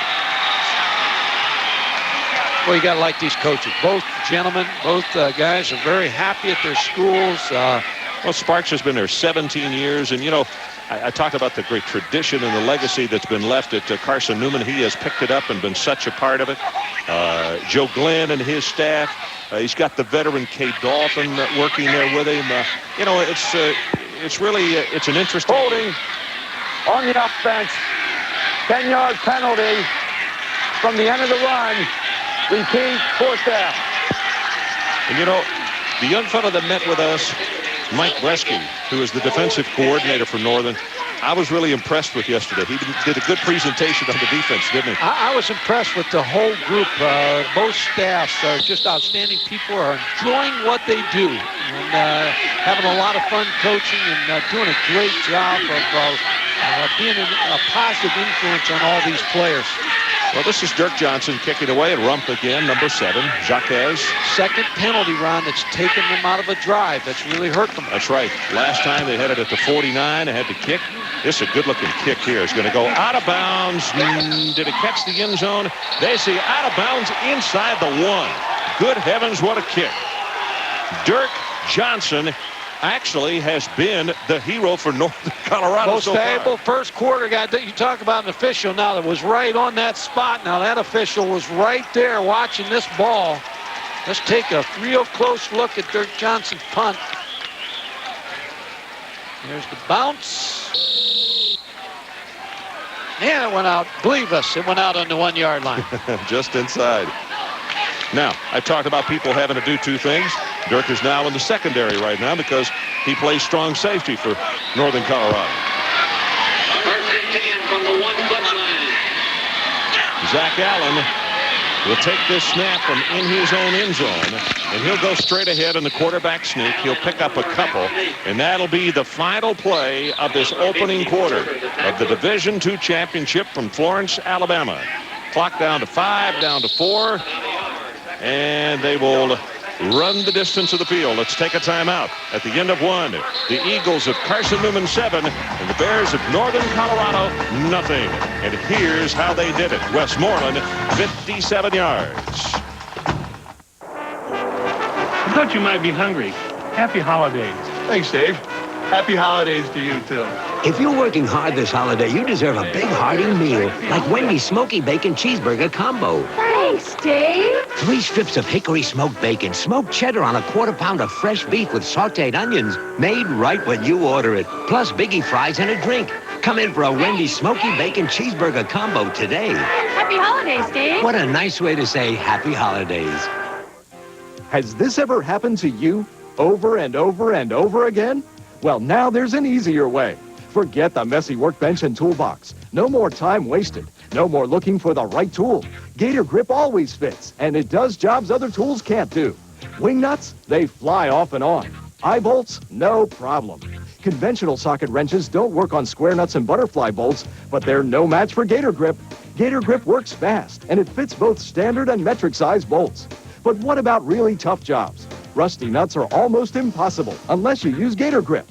Well, you got to like these coaches. Both gentlemen, both guys are very happy at their schools. Well, Sparks has been there 17 years, and, you know, I talk about the great tradition and the legacy that's been left at Carson Newman. He has picked it up and been such a part of it. Joe Glenn and his staff. He's got the veteran Kay Dolphin working there with him. You know, it's really it's an interesting. Holding on the offense. 10-yard penalty from the end of the run. Repeat, 4th down. And, you know, The young fellow that met with us, Mike Bresky, who is the defensive coordinator for Northern, I was really impressed with yesterday. He did a good presentation on the defense, didn't he? I was impressed with the whole group. Both staffs are just outstanding people, are enjoying what they do, and having a lot of fun coaching and doing a great job of being a positive influence on all these players. Well, this is Dirk Johnson kicking away, and Rump again, number 7, Jaquez. Second penalty, Ron, that's taken them out of a drive. That's really hurt them. That's right. Last time they had it at the 49. They had to kick. This is a good-looking kick here. It's going to go out of bounds. Did it catch the end zone? They see out of bounds inside the 1. Good heavens, what a kick. Dirk Johnson actually has been the hero for Northern Colorado Most so far. valuable first quarter guy. You talk about an official now that was right on that spot. Now that official was right there watching this ball. Let's take a real close look at Dirk Johnson's punt. There's the bounce. Yeah, it went out. Believe us, it went out on the 1-yard line. Just inside. Now, I talked about people having to do two things. Dirk is now in the secondary right now because he plays strong safety for Northern Colorado. First and 10 from the 1-foot line. Zach Allen will take this snap from in his own end zone, and he'll go straight ahead in the quarterback sneak. He'll pick up a couple, and that'll be the final play of this opening quarter of the Division II championship from Florence, Alabama. Clock down to 5, down to 4. And they will run the distance of the field. Let's take a timeout. At the end of 1, the Eagles of Carson Newman 7 and the Bears of Northern Colorado nothing. And here's how they did it. Westmoreland, 57 yards. I thought you might be hungry. Happy holidays. Thanks, Dave. Happy holidays to you, too. If you're working hard this holiday, you deserve a big hearty meal, like Wendy's Smoky Bacon Cheeseburger Combo. Thanks, Dave. 3 strips of hickory smoked bacon, smoked cheddar on a quarter-pound of fresh beef with sautéed onions, made right when you order it, plus biggie fries and a drink. Come in for a Wendy's Smoky Bacon Cheeseburger Combo today. Happy holidays, Dave. What a nice way to say happy holidays. Has this ever happened to you over and over and over again? Well, now there's an easier way. Forget the messy workbench and toolbox. No more time wasted. No more looking for the right tool. Gator Grip always fits, and it does jobs other tools can't do. Wing nuts, they fly off and on. Eye bolts, no problem. Conventional socket wrenches don't work on square nuts and butterfly bolts, but they're no match for Gator Grip. Gator Grip works fast, and it fits both standard and metric size bolts. But what about really tough jobs? Rusty nuts are almost impossible unless you use Gator Grip.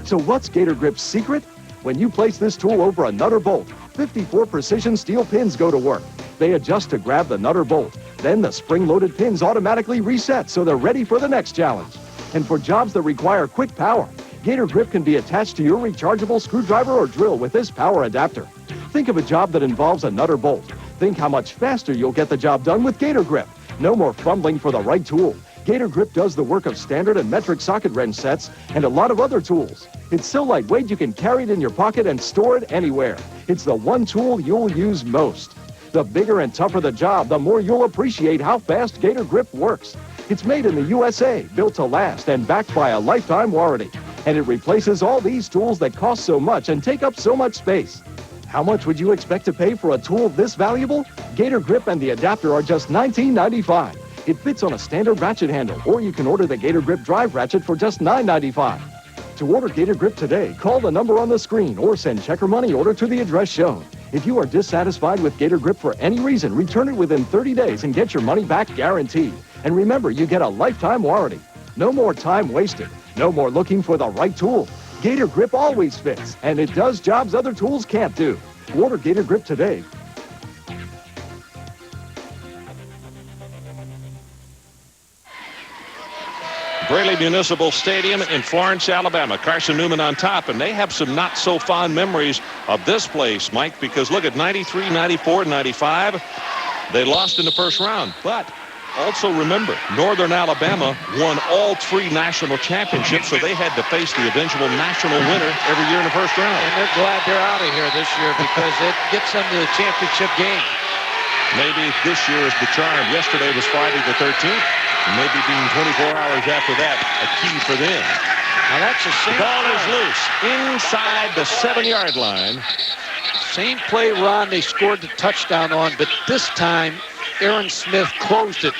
So what's Gator Grip's secret? When you place this tool over a nut or bolt, 54 precision steel pins go to work. They adjust to grab the nut or bolt. Then the spring-loaded pins automatically reset so they're ready for the next challenge. And for jobs that require quick power, Gator Grip can be attached to your rechargeable screwdriver or drill with this power adapter. Think of a job that involves a nut or bolt. Think how much faster you'll get the job done with Gator Grip. No more fumbling for the right tool. Gator Grip does the work of standard and metric socket wrench sets and a lot of other tools. It's so lightweight you can carry it in your pocket and store it anywhere. It's the one tool you'll use most. The bigger and tougher the job, the more you'll appreciate how fast Gator Grip works. It's made in the USA, built to last, and backed by a lifetime warranty. And it replaces all these tools that cost so much and take up so much space. How much would you expect to pay for a tool this valuable? Gator Grip and the adapter are just $19.95. It fits on a standard ratchet handle, or you can order the Gator Grip drive ratchet for just $9.95. To order Gator Grip today, call the number on the screen or send check or money order to the address shown. If you are dissatisfied with Gator Grip for any reason, return it within 30 days and get your money back guaranteed. And remember, you get a lifetime warranty. No more time wasted. No more looking for the right tool. Gator Grip always fits, and it does jobs other tools can't do. Order Gator Grip today. Braley Municipal Stadium in Florence, Alabama. Carson Newman on top, and they have some not-so-fond memories of this place, Mike, because look at 93, 94, 95. They lost in the first round, but also remember, Northern Alabama won all 3 national championships, so they had to face the eventual national winner every year in the first round. And they're glad they're out of here this year because it gets them to the championship game. Maybe this year is the charm. Yesterday was Friday the 13th. And maybe being 24 hours after that, a key for them. Now that's the same. The ball is loose inside the 7-yard line. Same play, Ron, they scored the touchdown on, but this time Aaron Smith closed it.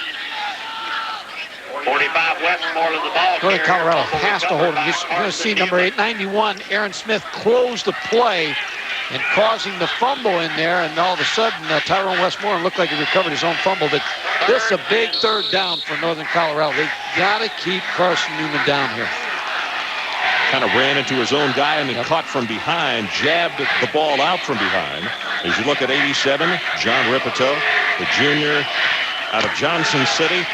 45 Westmoreland, the ball. Northern Colorado has to hold him. You're going to see number 891, Aaron Smith, close the play and causing the fumble in there, and all of a sudden Tyrone Westmoreland looked like he recovered his own fumble, but this is a big third down for Northern Colorado. They got to keep Carson Newman down here. Kind of ran into his own guy and then caught from behind, jabbed the ball out from behind. As you look at 87, John Ripito, the junior out of Johnson City.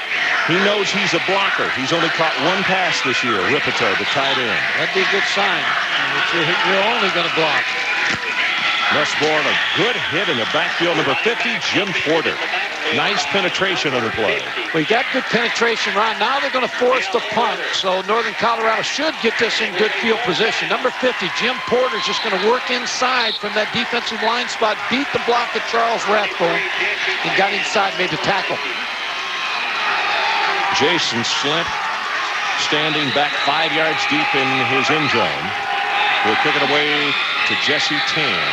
He knows he's a blocker. He's only caught one pass this year, Ripito, the tight end. That'd be a good sign. You're only going to block. Westmoreland, a good hit in the backfield. Number 50, Jim Porter. Nice penetration on the play. We got good penetration, Ron. Now they're going to force the punt, so Northern Colorado should get this in good field position. Number 50, Jim Porter, is just going to work inside from that defensive line spot, beat the block of Charles Rathbone, and got inside, made the tackle. Jason Slint standing back 5 yards deep in his end zone. We'll kick it away to Jesse Tan.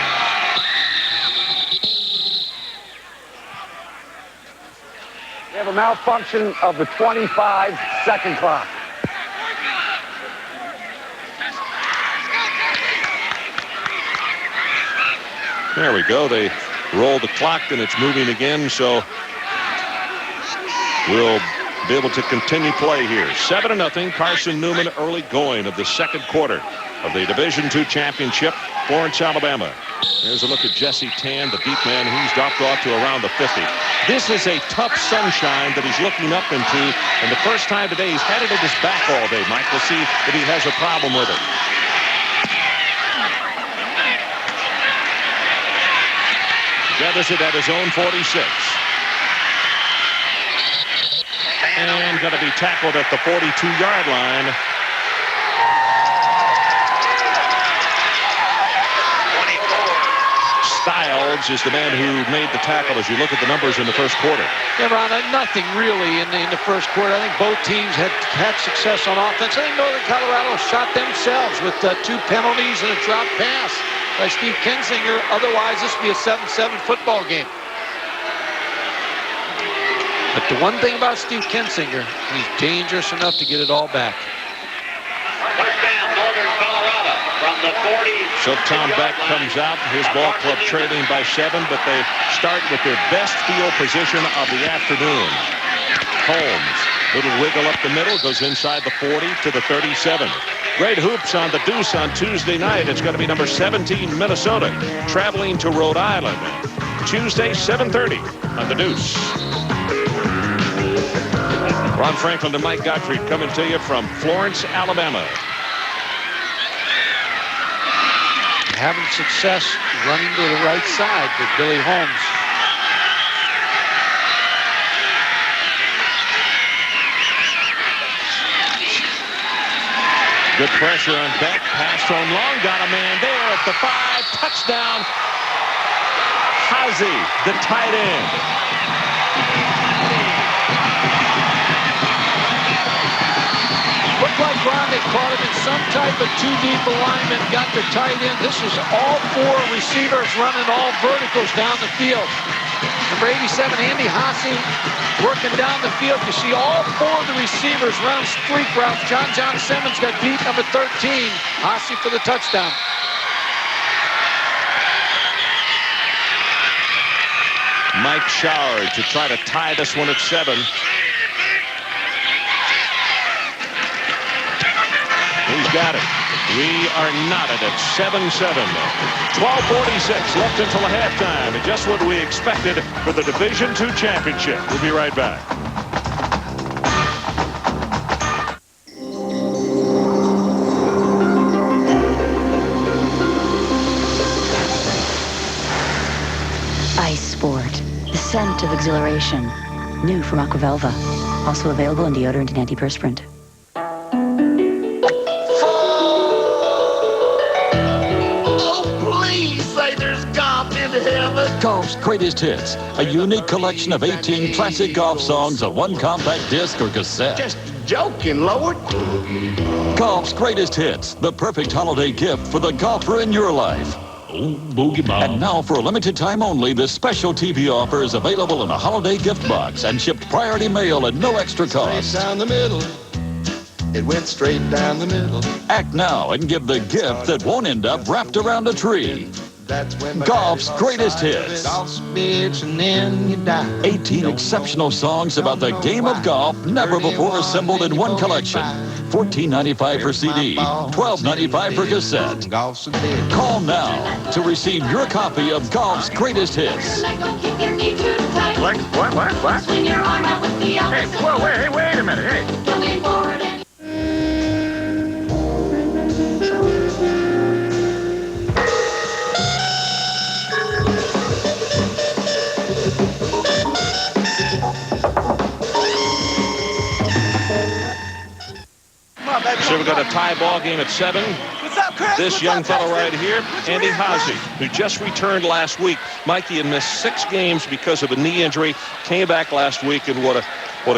We have a malfunction of the 25-second clock. There we go. They roll the clock and it's moving again, so we'll be able to continue play here. 7-0. Carson Newman early going of the second quarter of the Division II championship, Florence, Alabama. There's a look at Jesse Tan, the deep man. He's dropped off to around the 50. This is a tough sunshine that he's looking up into, and the first time today he's had it at his back all day. Mike, we'll see if he has a problem with it. Gathers it at his own 46. And going to be tackled at the 42-yard line. Stiles is the man who made the tackle as you look at the numbers in the first quarter. Yeah, Ron, nothing really in the first quarter. I think both teams had success on offense. I think Northern Colorado shot themselves with 2 penalties and a drop pass by Steve Kensinger. Otherwise, this would be a 7-7 football game. But the one thing about Steve Kensinger, he's dangerous enough to get it all back. First down, Northern Colorado from the 40. So Tom Beck comes out, his ball club trailing by 7, but they start with their best field position of the afternoon. Holmes, little wiggle up the middle, goes inside the 40 to the 37. Great hoops on the Deuce on Tuesday night. It's going to be number 17, Minnesota, traveling to Rhode Island. Tuesday, 7:30 on the Deuce. Ron Franklin and Mike Gottfried coming to you from Florence, Alabama. Having success running to the right side with Billy Holmes. Good pressure on Beck. Pass thrown long. Got a man there at the 5. Touchdown. Hazy, the tight end. Looked like Ron, they caught him in some type of 2-deep alignment, got the tight end. This is all 4 receivers running all verticals down the field. Number 87, Andy Hasse, working down the field. You see all 4 of the receivers running streak routes. John Simmons got beat, number 13. Hasse for the touchdown. Mike Shower to try to tie this one at 7. He's got it. We are knotted at 7-7. 12:46 left until halftime. And just what we expected for the Division II championship. We'll be right back. Ice Sport. The scent of exhilaration. New from Aquavelva. Also available in deodorant and antiperspirant. Please say there's golf in heaven. Golf's Greatest Hits, a unique collection of 18 classic golf songs on one compact disc or cassette. Just joking, Lord. Golf's Greatest Hits, the perfect holiday gift for the golfer in your life. Oh, boogie ball. And now, for a limited time only, this special TV offer is available in a holiday gift box and shipped priority mail at no extra cost. Straight down the middle. It went straight down the middle. Act now and give the gift that won't end up wrapped around a tree. That's when Golf's Greatest Hits. Golf's bitch and then you die. 18 exceptional songs about the game of golf, never before assembled in one collection. $14.95 for CD, $12.95 for cassette. Call now to receive your copy of Golf's Greatest Hits. What? Hey, whoa, wait a minute, hey. So we've got a tie ball game at 7. What's up, Chris? This young fellow right here, Andy Haase, who just returned last week. Mikey had missed 6 games because of a knee injury. Came back last week, and what a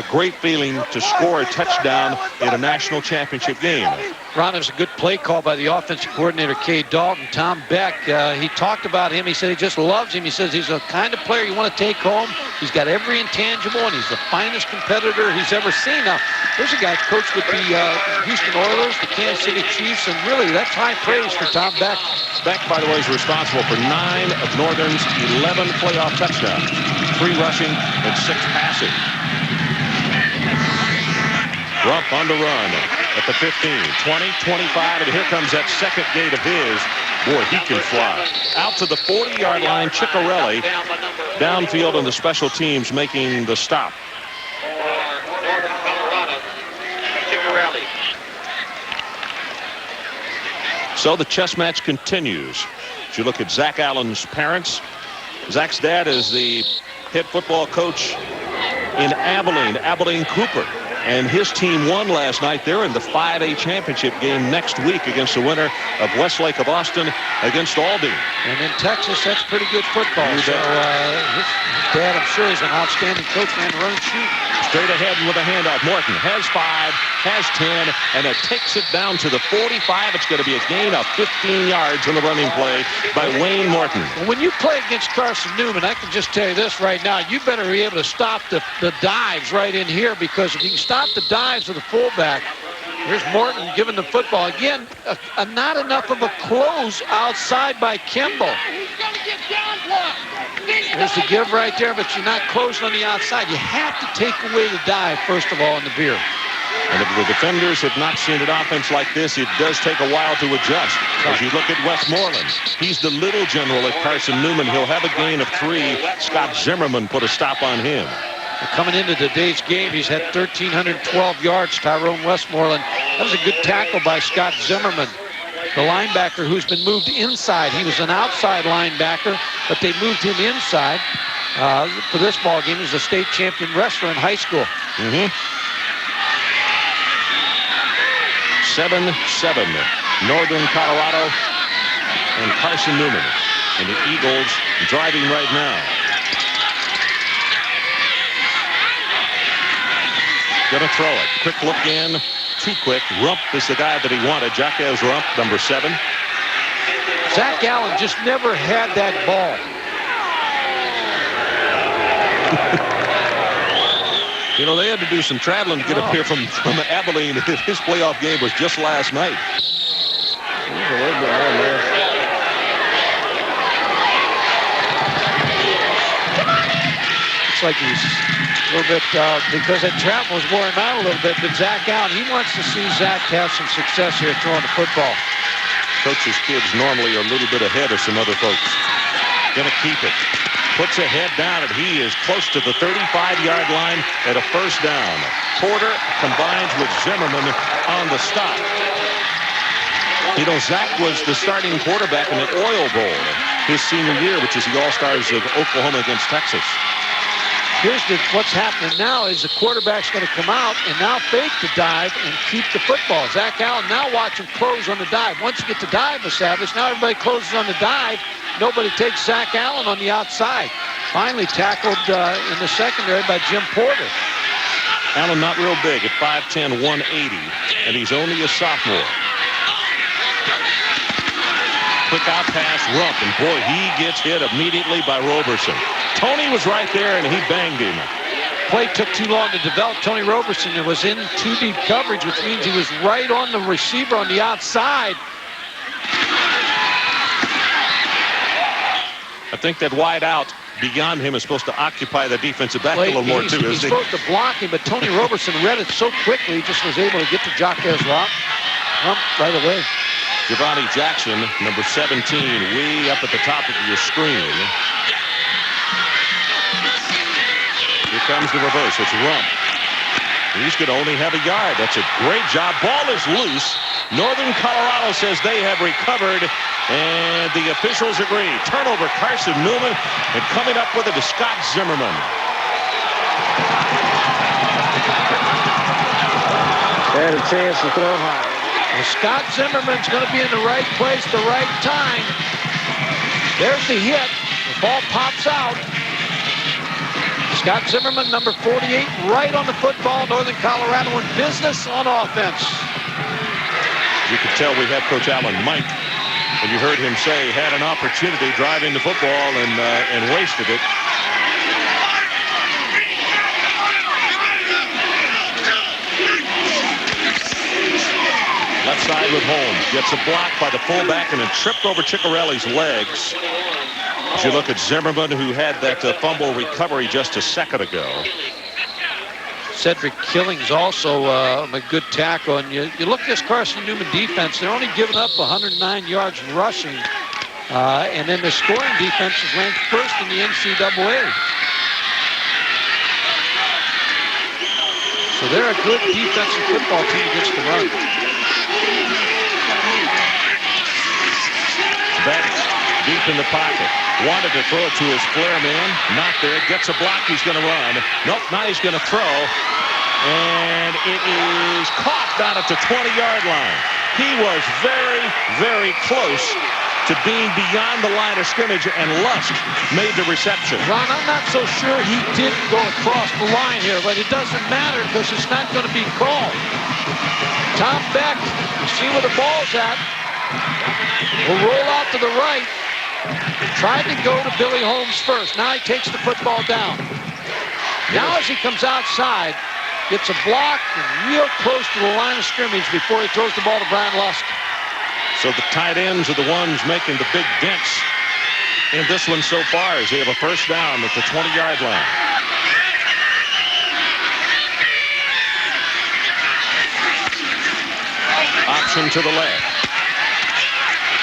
great feeling to score a touchdown in a national championship game. Ron, it was a good play call by the offensive coordinator, Kay Dalton. Tom Beck, he talked about him. He said he just loves him. He says he's the kind of player you want to take home. He's got every intangible, and he's the finest competitor he's ever seen. Now, there's a guy coached with the Houston Oilers, the Kansas City Chiefs, and really, that's high praise for Tom Beck. Beck, by the way, is responsible for 9 of Northern's 11 playoff touchdowns, 3 rushing and 6 passing. Rump on the run at the 15, 20, 25, and here comes that second gate of his. Boy, he can fly. Out to the 40-yard line, Ciccarelli. Downfield on the special teams making the stop. So the chess match continues. As you look at Zach Allen's parents, Zach's dad is the head football coach in Abilene Cooper. And his team won last night. They're in the 5A championship game next week against the winner of Westlake of Austin against Aldine. And in Texas, that's pretty good football. So his dad, I'm sure, is an outstanding coach, man, to run and shoot. Straight ahead with a handoff. Morton has 5, has 10, and it takes it down to the 45. It's going to be a gain of 15 yards on the running play by Wayne Morton. Well, when you play against Carson Newman, I can just tell you this right now. You better be able to stop the dives right in here, because if you can stop the dives of the fullback, here's Morton giving the football. Again, not enough of a close outside by Kimball. There's the give right there, but you're not closing on the outside. You have to take away the dive, first of all, in the veer. And if the defenders have not seen an offense like this, it does take a while to adjust. As you look at Westmoreland, he's the little general at Carson Newman. He'll have a gain of 3. Scott Zimmerman put a stop on him. Coming into today's game, he's had 1,312 yards, Tyrone Westmoreland. That was a good tackle by Scott Zimmerman, the linebacker who's been moved inside. He was an outside linebacker, but they moved him inside for this ball game. He was a state champion wrestler in high school. 7-7, Northern Colorado and Carson Newman. And the Eagles driving right now. Gonna throw it. Quick look in. Too quick. Rump is the guy that he wanted. Jacques Rump, number 7. Zach Allen just never had that ball. You know, they had to do some traveling to get up here from Abilene. His playoff game was just last night. Looks like he's a little bit, because that travel was wearing out a little bit, but Zach Allen, he wants to see Zach have some success here throwing the football. Coach's kids normally are a little bit ahead of some other folks. Gonna keep it. Puts a head down, and he is close to the 35-yard line at a first down. Porter combines with Zimmerman on the stop. You know, Zach was the starting quarterback in the Oil Bowl his senior year, which is the All-Stars of Oklahoma against Texas. what's happening now is the quarterback's going to come out and now fake the dive and keep the football. Zach Allen now watch him close on the dive. Once you get the dive established, now everybody closes on the dive. Nobody takes Zach Allen on the outside. Finally tackled in the secondary by Jim Porter. Allen not real big at 5'10", 180, and he's only a sophomore. Quick out pass, Rump, and boy, he gets hit immediately by Roberson. Tony was right there, and he banged him. Play took too long to develop. Tony Roberson was in too deep coverage, which means he was right on the receiver on the outside. I think that wide out beyond him is supposed to occupy the defensive back a little more, too, He's supposed to block him, but Tony Roberson read it so quickly, he just was able to get to Jaquez Rump right away. Giovanni Jackson, number 17, way up at the top of your screen. Here comes the reverse. It's Rump. He's going to only have a yard. That's a great job. Ball is loose. Northern Colorado says they have recovered, and the officials agree. Turnover, Carson Newman, and coming up with it is Scott Zimmerman. They had a chance to throw high. Well, Scott Zimmerman's going to be in the right place, the right time. There's the hit. The ball pops out. Scott Zimmerman, number 48, right on the football. Northern Colorado in business on offense. You could tell we had Coach Alan Mike, and you heard him say had an opportunity driving the football and wasted it. Left side with Holmes. Gets a block by the fullback and then tripped over Ciccarelli's legs. As you look at Zimmerman, who had that fumble recovery just a second ago. Cedric Killings also a good tackle. And you look at this Carson Newman defense, they're only giving up 109 yards rushing. And then the scoring defense is ranked first in the NCAA. So they're a good defensive football team against the run. Beck deep in the pocket. Wanted to throw it to his flare man. Not there. Gets a block. He's going to run. Nope. Now he's going to throw. And it is caught down at the 20-yard line. He was very, very close to being beyond the line of scrimmage, and Lusk made the reception. Ron, I'm not so sure he didn't go across the line here, but it doesn't matter because it's not going to be called. Tom Beck, you see where the ball's at, will roll out to the right. Tried to go to Billy Holmes first. Now he takes the football down. Now as he comes outside, gets a block and real close to the line of scrimmage before he throws the ball to Brian Lusk. So the tight ends are the ones making the big dents in this one so far as they have a first down at the 20-yard line. Option to the left.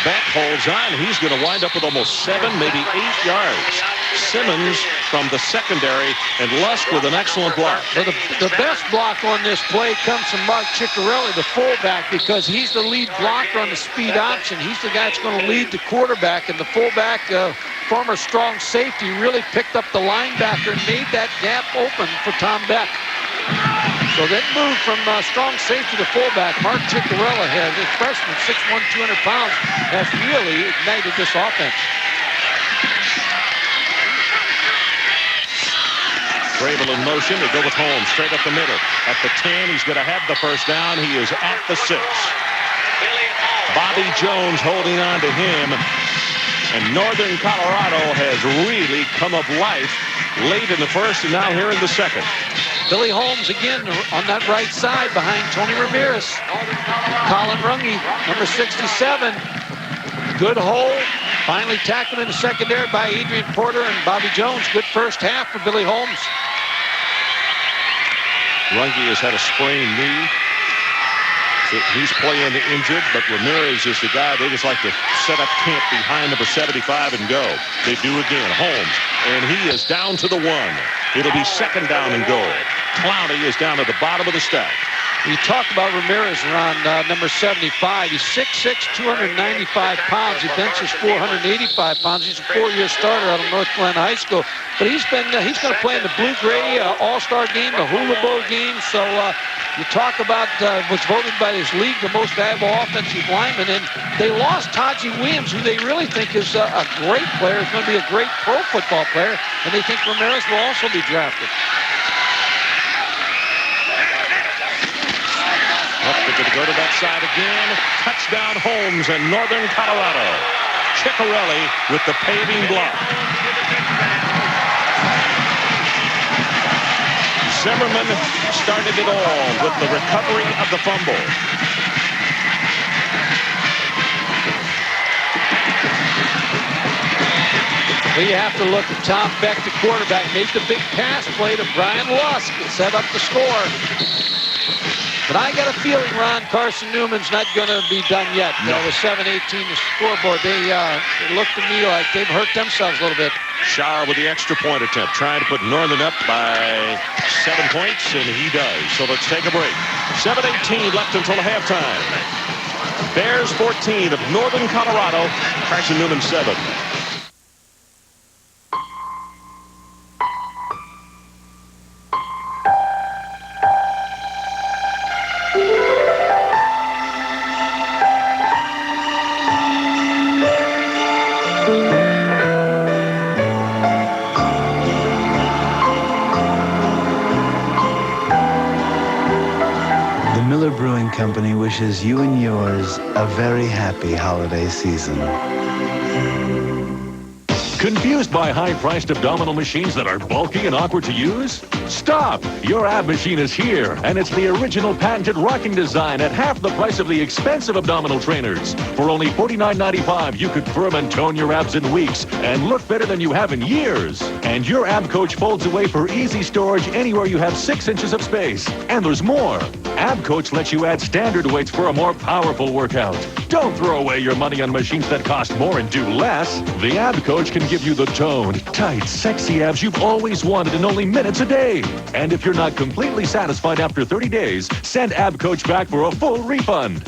Beck holds on. He's going to wind up with almost 7, maybe 8 yards. Simmons from the secondary, and Lusk with an excellent block. Well, the best block on this play comes from Mark Ciccarelli, the fullback, because he's the lead blocker on the speed option. He's the guy that's going to lead the quarterback, and the fullback, former strong safety, really picked up the linebacker and made that gap open for Tom Beck. So that move from strong safety to fullback, Mark Ciccarelli has, his freshman, 6'1", 200 pounds, has really ignited this offense. Vrabel in motion. They go with Holmes straight up the middle. At the 10, he's going to have the first down. He is at the 6. Bobby Jones holding on to him. And Northern Colorado has really come up life late in the first and now here in the second. Billy Holmes again on that right side behind Tony Ramirez. Colin Runge, number 67. Good hole. Finally tackled in the secondary by Adrian Porter and Bobby Jones. Good first half for Billy Holmes. Runge has had a sprained knee. So he's playing injured, but Ramirez is the guy. They just like to set up camp behind number 75 and go. They do again. Holmes, and he is down to the 1. It'll be second down and goal. Clowney is down at the bottom of the stack. We talked about Ramirez, Ron, number 75. He's 6'6", 295 pounds. He benches 485 pounds. He's a 4-year starter out of North Carolina High School. But he's going to play in the Blue-Gray All-Star game, the Hula Bowl game. So you talk about was voted by this league the most valuable offensive lineman. And they lost Taji Williams, who they really think is a great player. He's going to be a great pro football player. And they think Ramirez will also be drafted. They're going to go to that side again. Touchdown Holmes in Northern Colorado. Ciccarelli with the paving block. Zimmerman started it all with the recovery of the fumble. Well, you have to look at Tom Beck, the quarterback, made the big pass play to Brian Lusk and set up the score. But I got a feeling, Ron, Carson Newman's not going to be done yet. No. With 7-18 the scoreboard, they look to me like they've hurt themselves a little bit. Schauer with the extra point attempt, trying to put Northern up by 7 points, and he does. So let's take a break. 7:18 left until halftime. Bears 14 of Northern Colorado. Carson Newman 7. Company wishes you and yours a very happy holiday season. Confused by high-priced abdominal machines that are bulky and awkward to use? Stop! Your ab machine is here, and it's the original patented rocking design at half the price of the expensive abdominal trainers. For only $49.95, you could firm and tone your abs in weeks and look better than you have in years. And your ab coach folds away for easy storage anywhere you have 6 inches of space. And there's more. Ab Coach lets you add standard weights for a more powerful workout. Don't throw away your money on machines that cost more and do less. The Ab Coach can give you the toned, tight, sexy abs you've always wanted in only minutes a day. And if you're not completely satisfied after 30 days, send Ab Coach back for a full refund.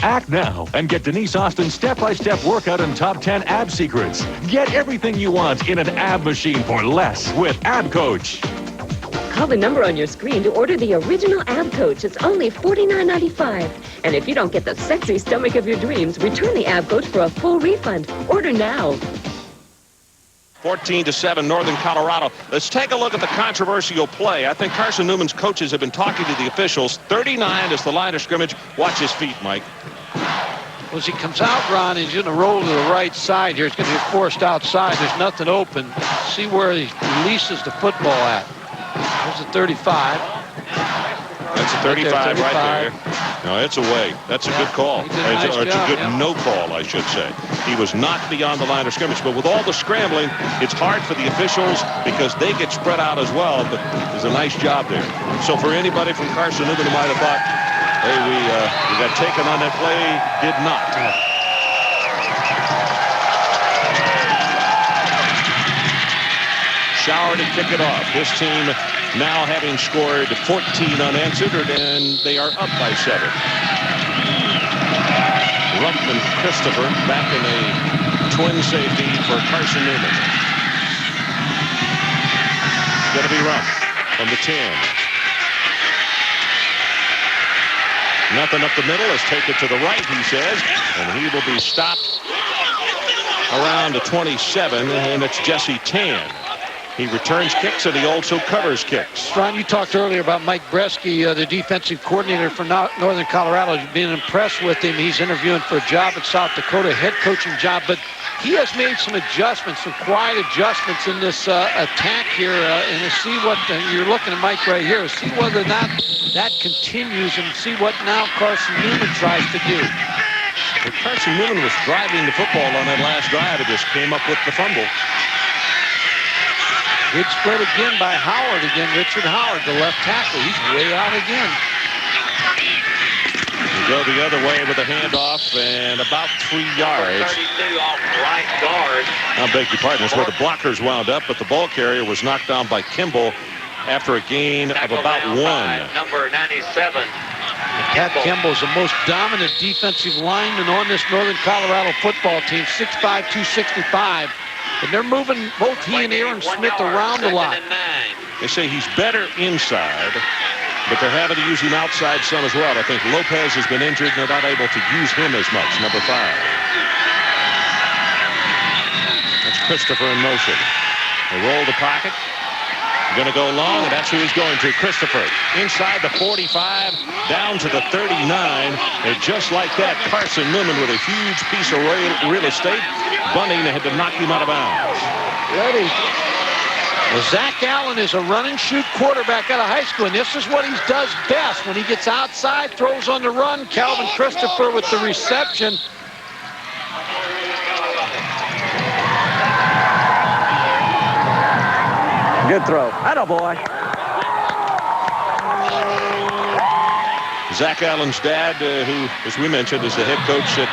Act now and get Denise Austin's step-by-step workout and top 10 ab secrets. Get everything you want in an ab machine for less with Ab Coach. Call the number on your screen to order the original Ab Coach. It's only $49.95. And if you don't get the sexy stomach of your dreams, return the Ab Coach for a full refund. Order now. 14-7, Northern Colorado. Let's take a look at the controversial play. I think Carson Newman's coaches have been talking to the officials. 39 is the line of scrimmage. Watch his feet, Mike. Well, as he comes out, Ron, he's going to roll to the right side here. He's going to get forced outside. There's nothing open. See where he releases the football at. There's a 35. That's a 35 right there. No, it's away. That's a good call. It's a good no call, I should say. He was not beyond the line of scrimmage, but with all the scrambling, it's hard for the officials because they get spread out as well, but there's a nice job there. So for anybody from Carson Newman who might have thought, hey, we got taken on that play, did not. Schauer to kick it off. His team now having scored 14 unanswered, and they are up by 7. Rupp and Christopher back in a twin safety for Carson Newman. Going to be Rupp from the 10. Nothing up the middle. Let's take it to the right, he says, and he will be stopped around the 27, and it's Jesse Tan. He returns kicks, and he also covers kicks. Ron, you talked earlier about Mike Bresky, the defensive coordinator for Northern Colorado. You've been impressed with him. He's interviewing for a job at South Dakota, head coaching job. But he has made some adjustments, some quiet adjustments in this attack here. And to see what you're looking at Mike right here, see whether or not that continues and see what now Carson Newman tries to do. Well, Carson Newman was driving the football on that last drive. It just came up with the fumble. Good spread again by Howard again. Richard Howard, the left tackle. He's way out again. We go the other way with a handoff and about 3 yards. 32 off right guard. I beg your pardon. That's where the blockers wound up, but the ball carrier was knocked down by Kimball after a gain of about 1. Number 97. Pat Kimball is the most dominant defensive lineman on this Northern Colorado football team, 6'5", 265. And they're moving both he and Aaron Smith around a lot. They say he's better inside, but they're having to use him outside some as well. I think Lopez has been injured, and they're not able to use him as much, number 5. That's Christopher in motion. They roll the pocket. Going to go long, and that's who he's going to. Christopher inside the 45, down to the 39. And just like that, Carson Newman with a huge piece of real estate. Bunting had to knock him out of bounds. Ready. Well, Zach Allen is a run-and-shoot quarterback out of high school, and this is what he does best. When he gets outside, throws on the run. Calvin Christopher with the reception. Good throw. Atta boy. Zach Allen's dad, who, as we mentioned, is the head coach at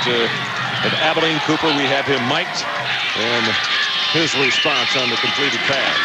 Abilene Cooper. We have him mic'd, and his response on the completed pass.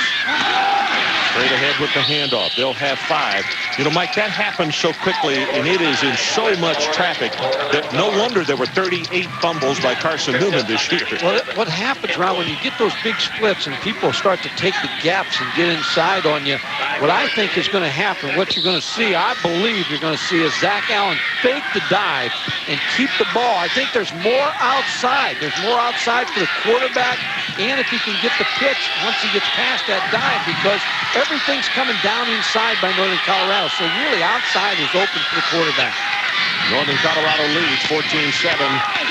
Straight ahead with the handoff. They'll have 5. You know, Mike, that happens so quickly, and it is in so much traffic that no wonder there were 38 fumbles by Carson Newman this year. Well, what happens, Ron, when you get those big splits and people start to take the gaps and get inside on you, what I think is going to happen, what you're going to see, I believe you're going to see, is Zach Allen fake the dive and keep the ball. I think there's more outside. There's more outside for the quarterback, and if he can get the pitch once he gets past that dive, because everything's coming down inside by Northern Colorado. So really outside is open for the quarterback. Northern Colorado leads 14-7,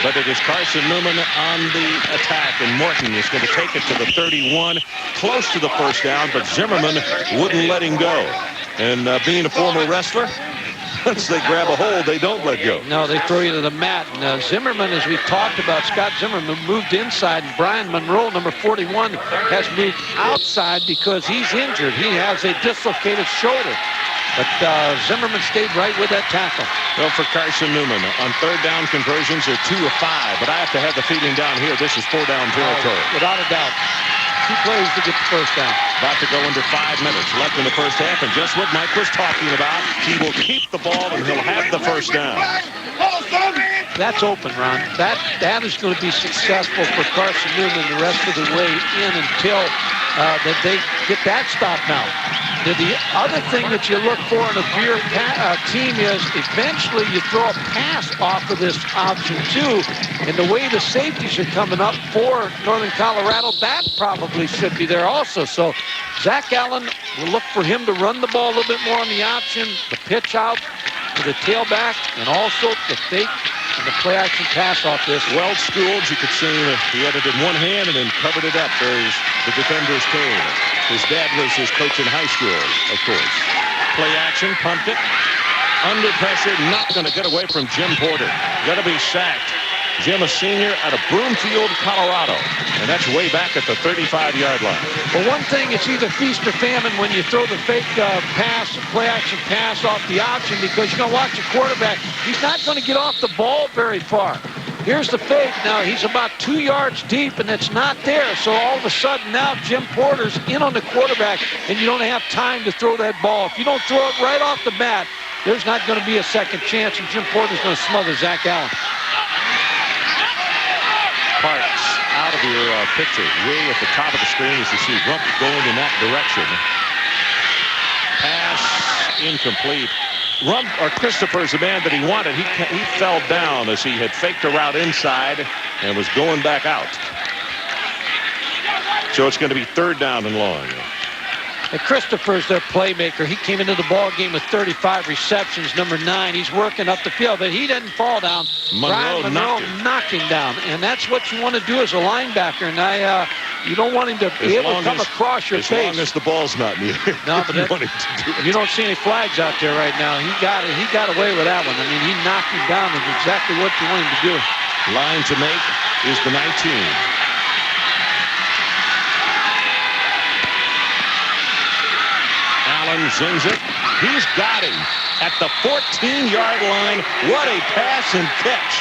but it is Carson Newman on the attack, and Morton is going to take it to the 31, close to the first down, but Zimmerman wouldn't let him go. And being a former wrestler, once they grab a hold, they don't let go. No, they throw you to the mat. And Zimmerman, as we talked about, Scott Zimmerman moved inside, and Brian Monroe, number 41, has moved outside because he's injured. He has a dislocated shoulder. But Zimmerman stayed right with that tackle. Well, for Carson Newman, on third down conversions, they're 2 of 5. But I have to have the feeling down here. This is 4-down territory. Without a doubt. 2 plays to get the first down. About to go under 5 minutes left in the first half. And just what Mike was talking about, he will keep the ball and he'll have the first down. That's open, Ron. That is going to be successful for Carson Newman the rest of the way in until that they get that stop now. The other thing that you look for in a Veer team is eventually you throw a pass off of this option too. And the way the safeties are coming up for Northern Colorado, that probably should be there also. So Zach Allen, will look for him to run the ball a little bit more on the option, the pitch out to the tailback, and also the fake and the play-action pass off this. Well-schooled, you could see he had it in one hand and then covered it up as the defenders came. His dad was his coach in high school, of course. Play action, pumped it. Under pressure, not going to get away from Jim Porter. Got to be sacked. Jim, a senior out of Broomfield, Colorado. And that's way back at the 35-yard line. Well, one thing, it's either feast or famine when you throw the fake pass, play-action pass off the option, because you're going to watch the quarterback. He's not going to get off the ball very far. Here's the fake. Now, he's about 2 yards deep, and it's not there. So all of a sudden, now Jim Porter's in on the quarterback, and you don't have time to throw that ball. If you don't throw it right off the bat, there's not going to be a second chance, and Jim Porter's going to smother Zach Allen. Parks out of your picture, way at the top of the screen as you see Rump going in that direction. Pass incomplete. Rump, or Christopher's the man that he wanted. He fell down as he had faked a route inside and was going back out. So it's going to be third down and long. And Christopher's their playmaker. He came into the ball game with 35 receptions, number 9. He's working up the field, but he didn't fall down. Monroe knocked him down, and that's what you want to do as a linebacker. And you don't want him to be able to come across your face. As long as the ball's not in the air. No, but you don't see any flags out there right now. He got away with that one. I mean, he knocked him down, and exactly what you want him to do. Line to make is the 19. Allen zings it. He's got him at the 14-yard line. What a pass and catch.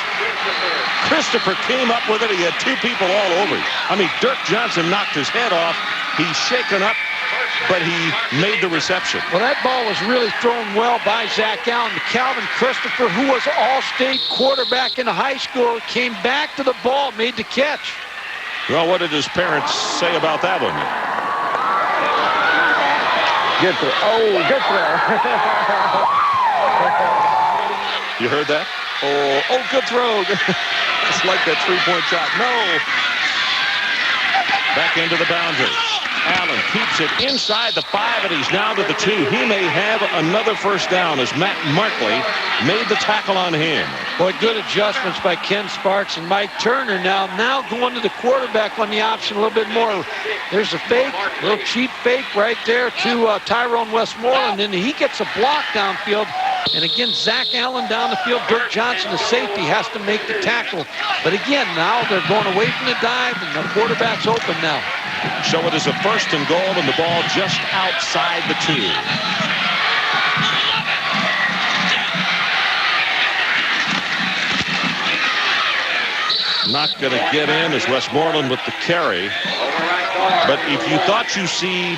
Christopher came up with it. He had 2 people all over him. I mean, Dirk Johnson knocked his head off. He's shaken up. but he made the reception. Well, that ball was really thrown well by Zach Allen. Calvin Christopher, who was All-State quarterback in high school, came back to the ball, made the catch. Well, what did his parents say about that one? Good throw. Oh, good throw. You heard that? Oh, good throw. Just like that three-point shot. No. Back into the boundary. Allen keeps it inside the 5, and he's now to the 2. He may have another first down as Matt Markley made the tackle on him. Boy, good adjustments by Ken Sparks and Mike Turner. Now going to the quarterback on the option a little bit more. There's a fake, little cheap fake right there to Tyrone Westmoreland, and he gets a block downfield. And again, Zach Allen down the field. Dirk Johnson, the safety, has to make the tackle. But again, now they're going away from the dive, and the quarterback's open now. So it is a 1st and goal, and the ball just outside the 2. Not going to get in as Westmoreland with the carry. But if you thought you see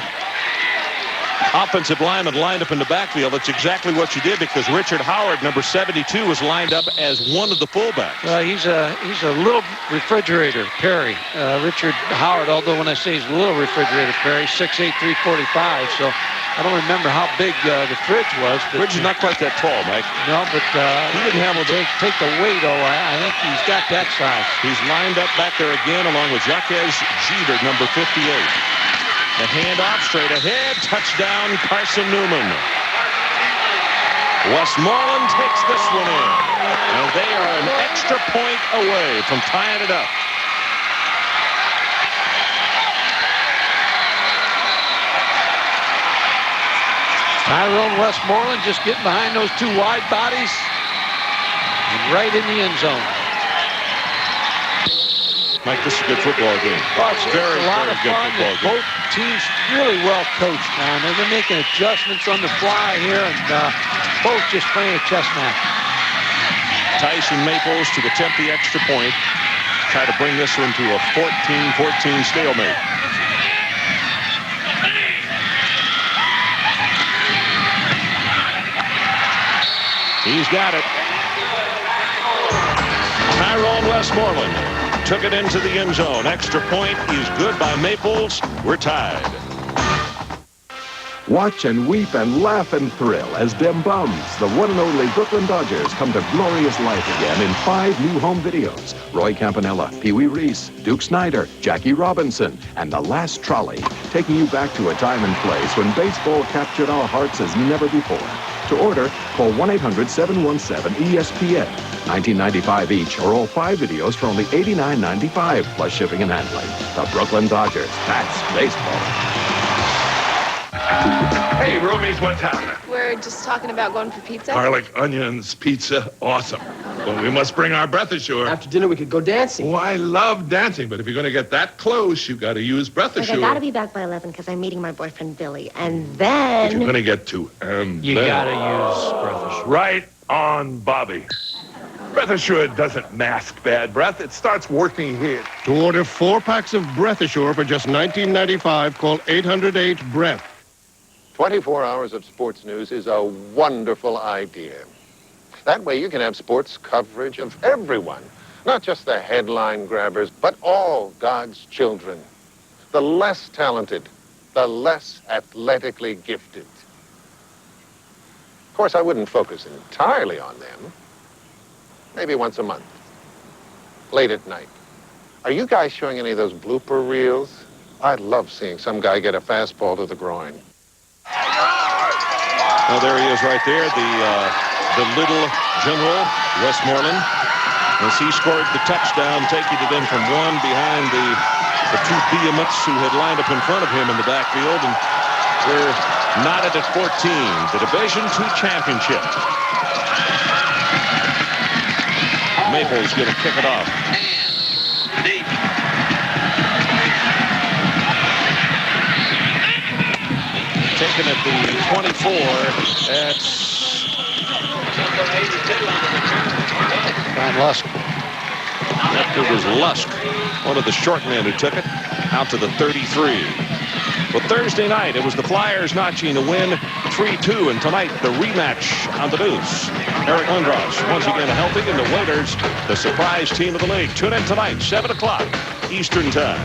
offensive lineman lined up in the backfield, that's exactly what you did, because Richard Howard, number 72, was lined up as one of the fullbacks. He's a little refrigerator, Perry. Richard Howard, although when I say he's a little refrigerator, Perry, 6'8", 345, so I don't remember how big the fridge was. Fridge is not quite that tall, Mike. No, but he didn't have to take the weight, I think he's got that size. He's lined up back there again along with Jacques Jeter, number 58. The handoff straight ahead. Touchdown, Carson Newman. Westmoreland takes this one in. And they are an extra point away from tying it up. Tyrone Westmoreland just getting behind those 2 wide bodies and right in the end zone. Mike, this is a good football game. Well, it's a lot of fun. Both teams really well coached now. They've been making adjustments on the fly here, and both just playing a chess match. Tyson Maples to attempt the extra point. Try to bring this one to a 14-14 stalemate. He's got it. Tyrone Westmoreland took it into the end zone. Extra point is good by Maples. We're tied. Watch and weep and laugh and thrill as them bums, the one and only Brooklyn Dodgers, come to glorious life again in 5 new home videos. Roy Campanella, Pee Wee Reese, Duke Snyder, Jackie Robinson, and The Last Trolley, taking you back to a time and place when baseball captured our hearts as never before. To order, call 1-800-717-ESPN. $19.95 each, or all 5 videos for only $89.95, plus shipping and handling. The Brooklyn Dodgers, that's baseball. Hey, Roomies, what's happening? We're just talking about going for pizza. Garlic, onions, pizza, awesome. Well, we must bring our breath ashore. After dinner, we could go dancing. Oh, I love dancing, but if you're going to get that close, you've got to use breath ashore. I got to be back by 11 because I'm meeting my boyfriend, Billy. And then... But you're going to get to, You got to use breath ashore. Right on, Bobby. Breath Assure doesn't mask bad breath. It starts working here. To order 4 packs of Breath Assure for just $19.95, call 808-BREATH. 24 hours of sports news is a wonderful idea. That way you can have sports coverage of everyone, not just the headline grabbers, but all God's children. The less talented, the less athletically gifted. Of course, I wouldn't focus entirely on them. Maybe once a month, late at night. Are you guys showing any of those blooper reels? I'd love seeing some guy get a fastball to the groin. Well, there he is right there, the little general, Westmoreland. As he scored the touchdown, taking it in from 1 behind the 2 behemoths who had lined up in front of him in the backfield. And we're knotted at 14, the Division II championship. Maples going to kick it off. Deep. Taken at the 24. That's Brian Lusk. It was Lusk, one of the short men who took it, out to the 33. Well, Thursday night, it was the Flyers notching a win 3-2, and tonight the rematch on the Deuce. Eric Lindros once again healthy, and the Waiters, the surprise team of the league. Tune in tonight, 7 o'clock Eastern Time.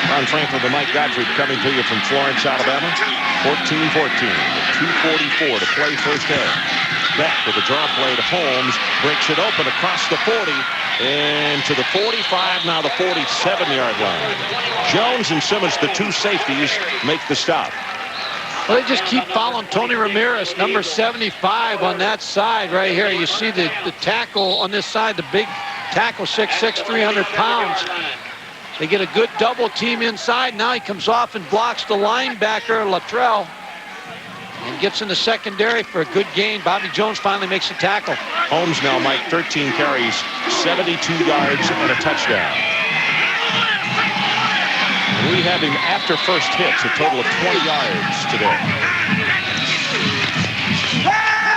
Ron Franklin and Mike Godfrey coming to you from Florence, Alabama. 14-14, 2:44 to play first half. Beck with a draw play to Holmes, breaks it open across the 40 and to the 45, now the 47-yard line. Jones and Simmons, the two safeties, make the stop. Well, they just keep following Tony Ramirez, number 75 on that side right here. You see the tackle on this side, the big tackle, 6'6", 300 pounds. They get a good double team inside. Now he comes off and blocks the linebacker, Luttrell, and gets in the secondary for a good gain. Bobby Jones finally makes a tackle. Holmes now, Mike, 13 carries, 72 yards, and a touchdown. And we have him after first hits, a total of 20 yards today.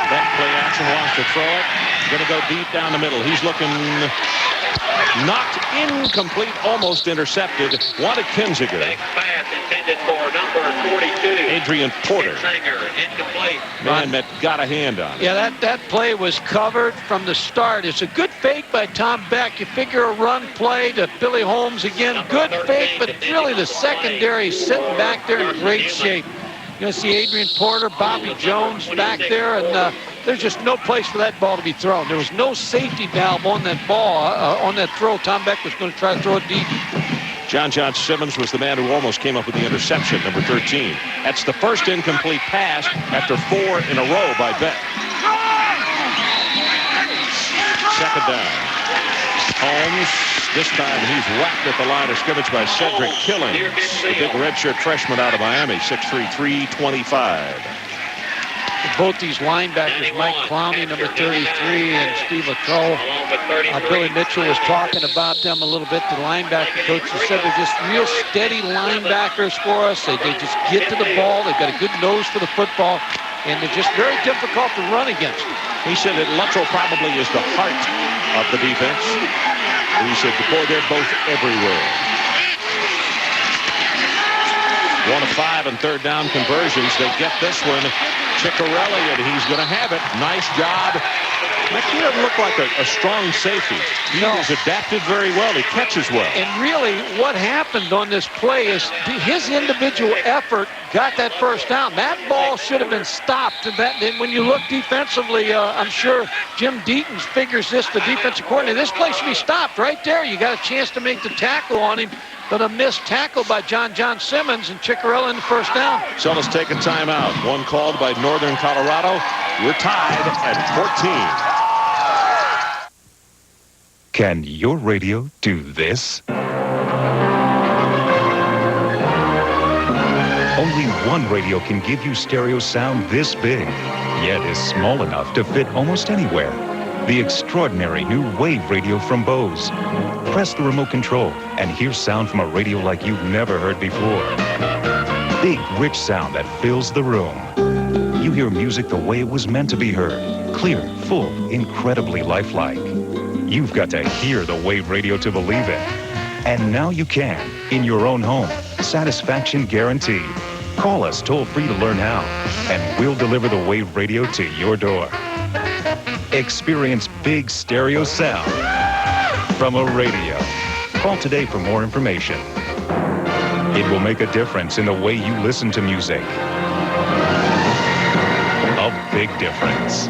That play action wants to throw it. Going to go deep down the middle. He's looking knocked incomplete, almost intercepted. Wanted Kinziger. Next pass intended for number 42. Adrian Porter. Incomplete. Man that got a hand on it. Yeah, that play was covered from the start. It's a good fake by Tom Beck. You figure a run play to Billy Holmes again. Good fake, but really the secondary is sitting back there in great shape. You're going to see Adrian Porter, Bobby Jones back there, and there's just no place for that ball to be thrown. There was no safety valve on that ball, on that throw. Tom Beck was going to try to throw it deep. John Simmons was the man who almost came up with the interception, number 13. That's the first incomplete pass after 4 in a row by Beck. Second down. Holmes, this time he's whacked at the line of scrimmage by Cedric Killings, the big redshirt freshman out of Miami, 6'3", 325. Both these linebackers, Mike Clowney, number 33, and Steve Luttrell. Billy Mitchell was talking about them a little bit. The linebacker coach said they're just real steady linebackers for us. They just get to the ball. They've got a good nose for the football, and they're just very difficult to run against. He said that Luttrell probably is the heart of the defense. And he said, boy, they're both everywhere. 1 of 5 and third down conversions. They get this one. Ciccarelli, and he's going to have it. Nice job. He doesn't look like a strong safety. He has adapted very well. He catches well. And really, what happened on this play is his individual effort got that first down. That ball should have been stopped. And when you look defensively, I'm sure Jim Deaton figures this, the defensive coordinator. This play should be stopped right there. You got a chance to make the tackle on him. But a missed tackle by John Simmons, and Ciccarelli in the first down. So let's take a timeout. One called by Northern Colorado. We're tied at 14. Can your radio do this? Only one radio can give you stereo sound this big, yet is small enough to fit almost anywhere. The extraordinary new Wave radio from Bose. Press the remote control and hear sound from a radio like you've never heard before. Big, rich sound that fills the room. You hear music the way it was meant to be heard. Clear, full, incredibly lifelike. You've got to hear the Wave radio to believe it. And now you can, in your own home. Satisfaction guaranteed. Call us toll-free to learn how, and we'll deliver the Wave radio to your door. Experience big stereo sound from a radio. Call today for more information. It will make a difference in the way you listen to music. A big difference.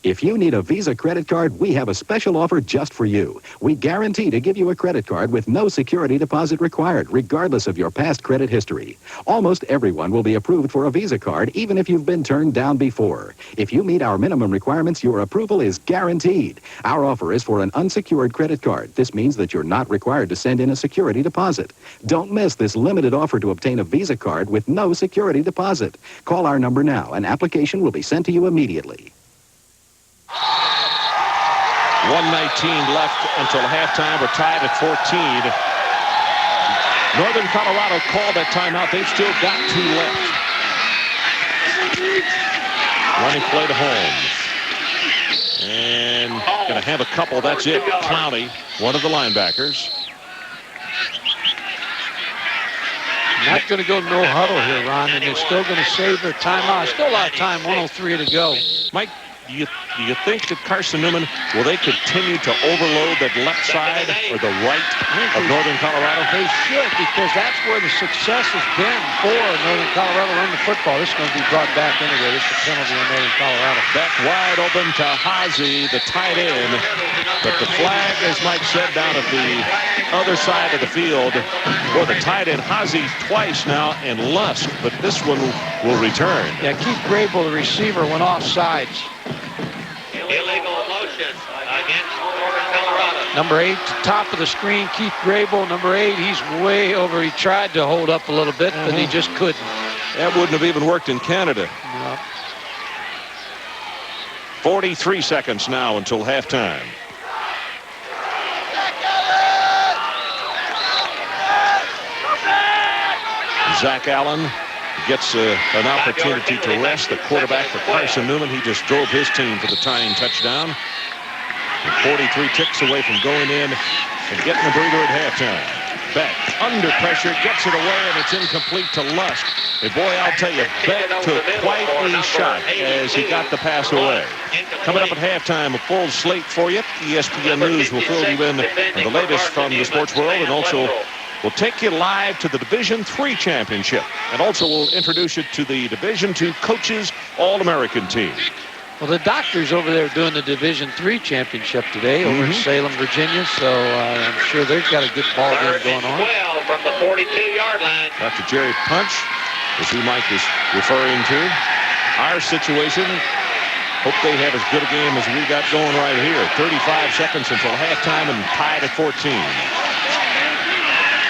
If you need a Visa credit card, we have a special offer just for you. We guarantee to give you a credit card with no security deposit required, regardless of your past credit history. Almost everyone will be approved for a Visa card, even if you've been turned down before. If you meet our minimum requirements, your approval is guaranteed. Our offer is for an unsecured credit card. This means that you're not required to send in a security deposit. Don't miss this limited offer to obtain a Visa card with no security deposit. Call our number now. An application will be sent to you immediately. 1:19 left until halftime. We're tied at 14. Northern Colorado called that timeout. They've still got 2 left. Running play to Holmes. And going to have a couple. That's it. Clowney, one of the linebackers. Not going to go no huddle here, Ron, and they're still going to save their timeout. Still a lot of time, 1:03 to go. Mike, do you think that Carson Newman, will they continue to overload that left side or the right of Northern Colorado? They should, because that's where the success has been for Northern Colorado running the football. This is going to be brought back anyway. This is a penalty on Northern Colorado. Back wide open to Hazy, the tight end. But the flag, as Mike said, down at the other side of the field for the tight end, Hazy twice now, and Lusk. But this one will return. Yeah, Keith Grable, the receiver, went off sides. Illegal motion against Northern Colorado. Number 8, top of the screen, Keith Grable. Number 8, he's way over. He tried to hold up a little bit, but he just couldn't. That wouldn't have even worked in Canada. No. 43 seconds now until halftime. Zach Allen gets an opportunity to rest. The quarterback for Carson Newman. He just drove his team for the tying touchdown. And 43 ticks away from going in and getting a breather at halftime. Beck under pressure, gets it away, and it's incomplete to Lusk. And boy, I'll tell you, Beck took quite a shot as he got the pass away. Coming up at halftime, a full slate for you. ESPN News will fill you in on the latest from the sports world, and also we'll take you live to the Division III Championship, and also we'll introduce you to the Division II Coaches All-American team. Well, the Doctors over there doing the Division III Championship today over in Salem, Virginia, so I'm sure they've got a good ball game going on. 12 from the 42-yard line. Dr. Jerry Punch is who Mike is referring to. Our situation, hope they have as good a game as we got going right here. 35 seconds until halftime and tied at 14.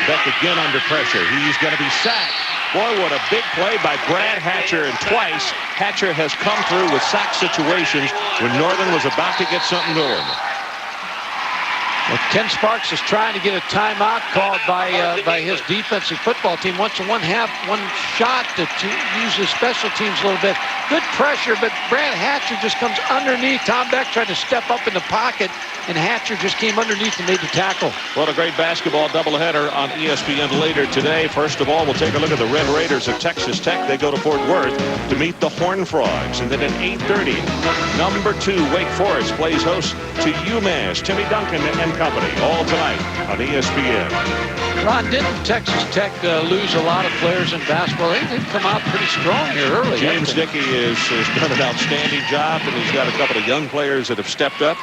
Beck again under pressure. He's going to be sacked. Boy, what a big play by Brad Hatcher, and twice Hatcher has come through with sack situations when Northern was about to get something going. Well, Ken Sparks is trying to get a timeout called by his defensive football team. One shot to use his special teams a little bit. Good pressure, but Brad Hatcher just comes underneath. Tom Beck tried to step up in the pocket, and Hatcher just came underneath and made the tackle. What a great basketball doubleheader on ESPN later today. First of all, we'll take a look at the Red Raiders of Texas Tech. They go to Fort Worth to meet the Horned Frogs. And then at 8:30, number 2, Wake Forest plays host to UMass. Timmy Duncan and company, all tonight on ESPN. Ron, didn't Texas Tech lose a lot of players in basketball? They've come out pretty strong here early. James Dickey has done an outstanding job, and he's got a couple of young players that have stepped up.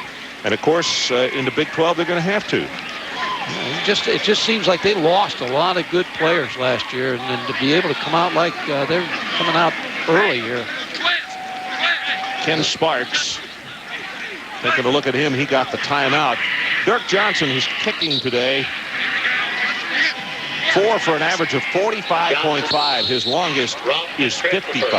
And, of course, in the Big 12, they're going to have to. It just seems like they lost a lot of good players last year, and then to be able to come out like they're coming out early here. Ken Sparks, taking a look at him, he got the timeout. Dirk Johnson, who's kicking today, 4 for an average of 45.5. His longest is 55.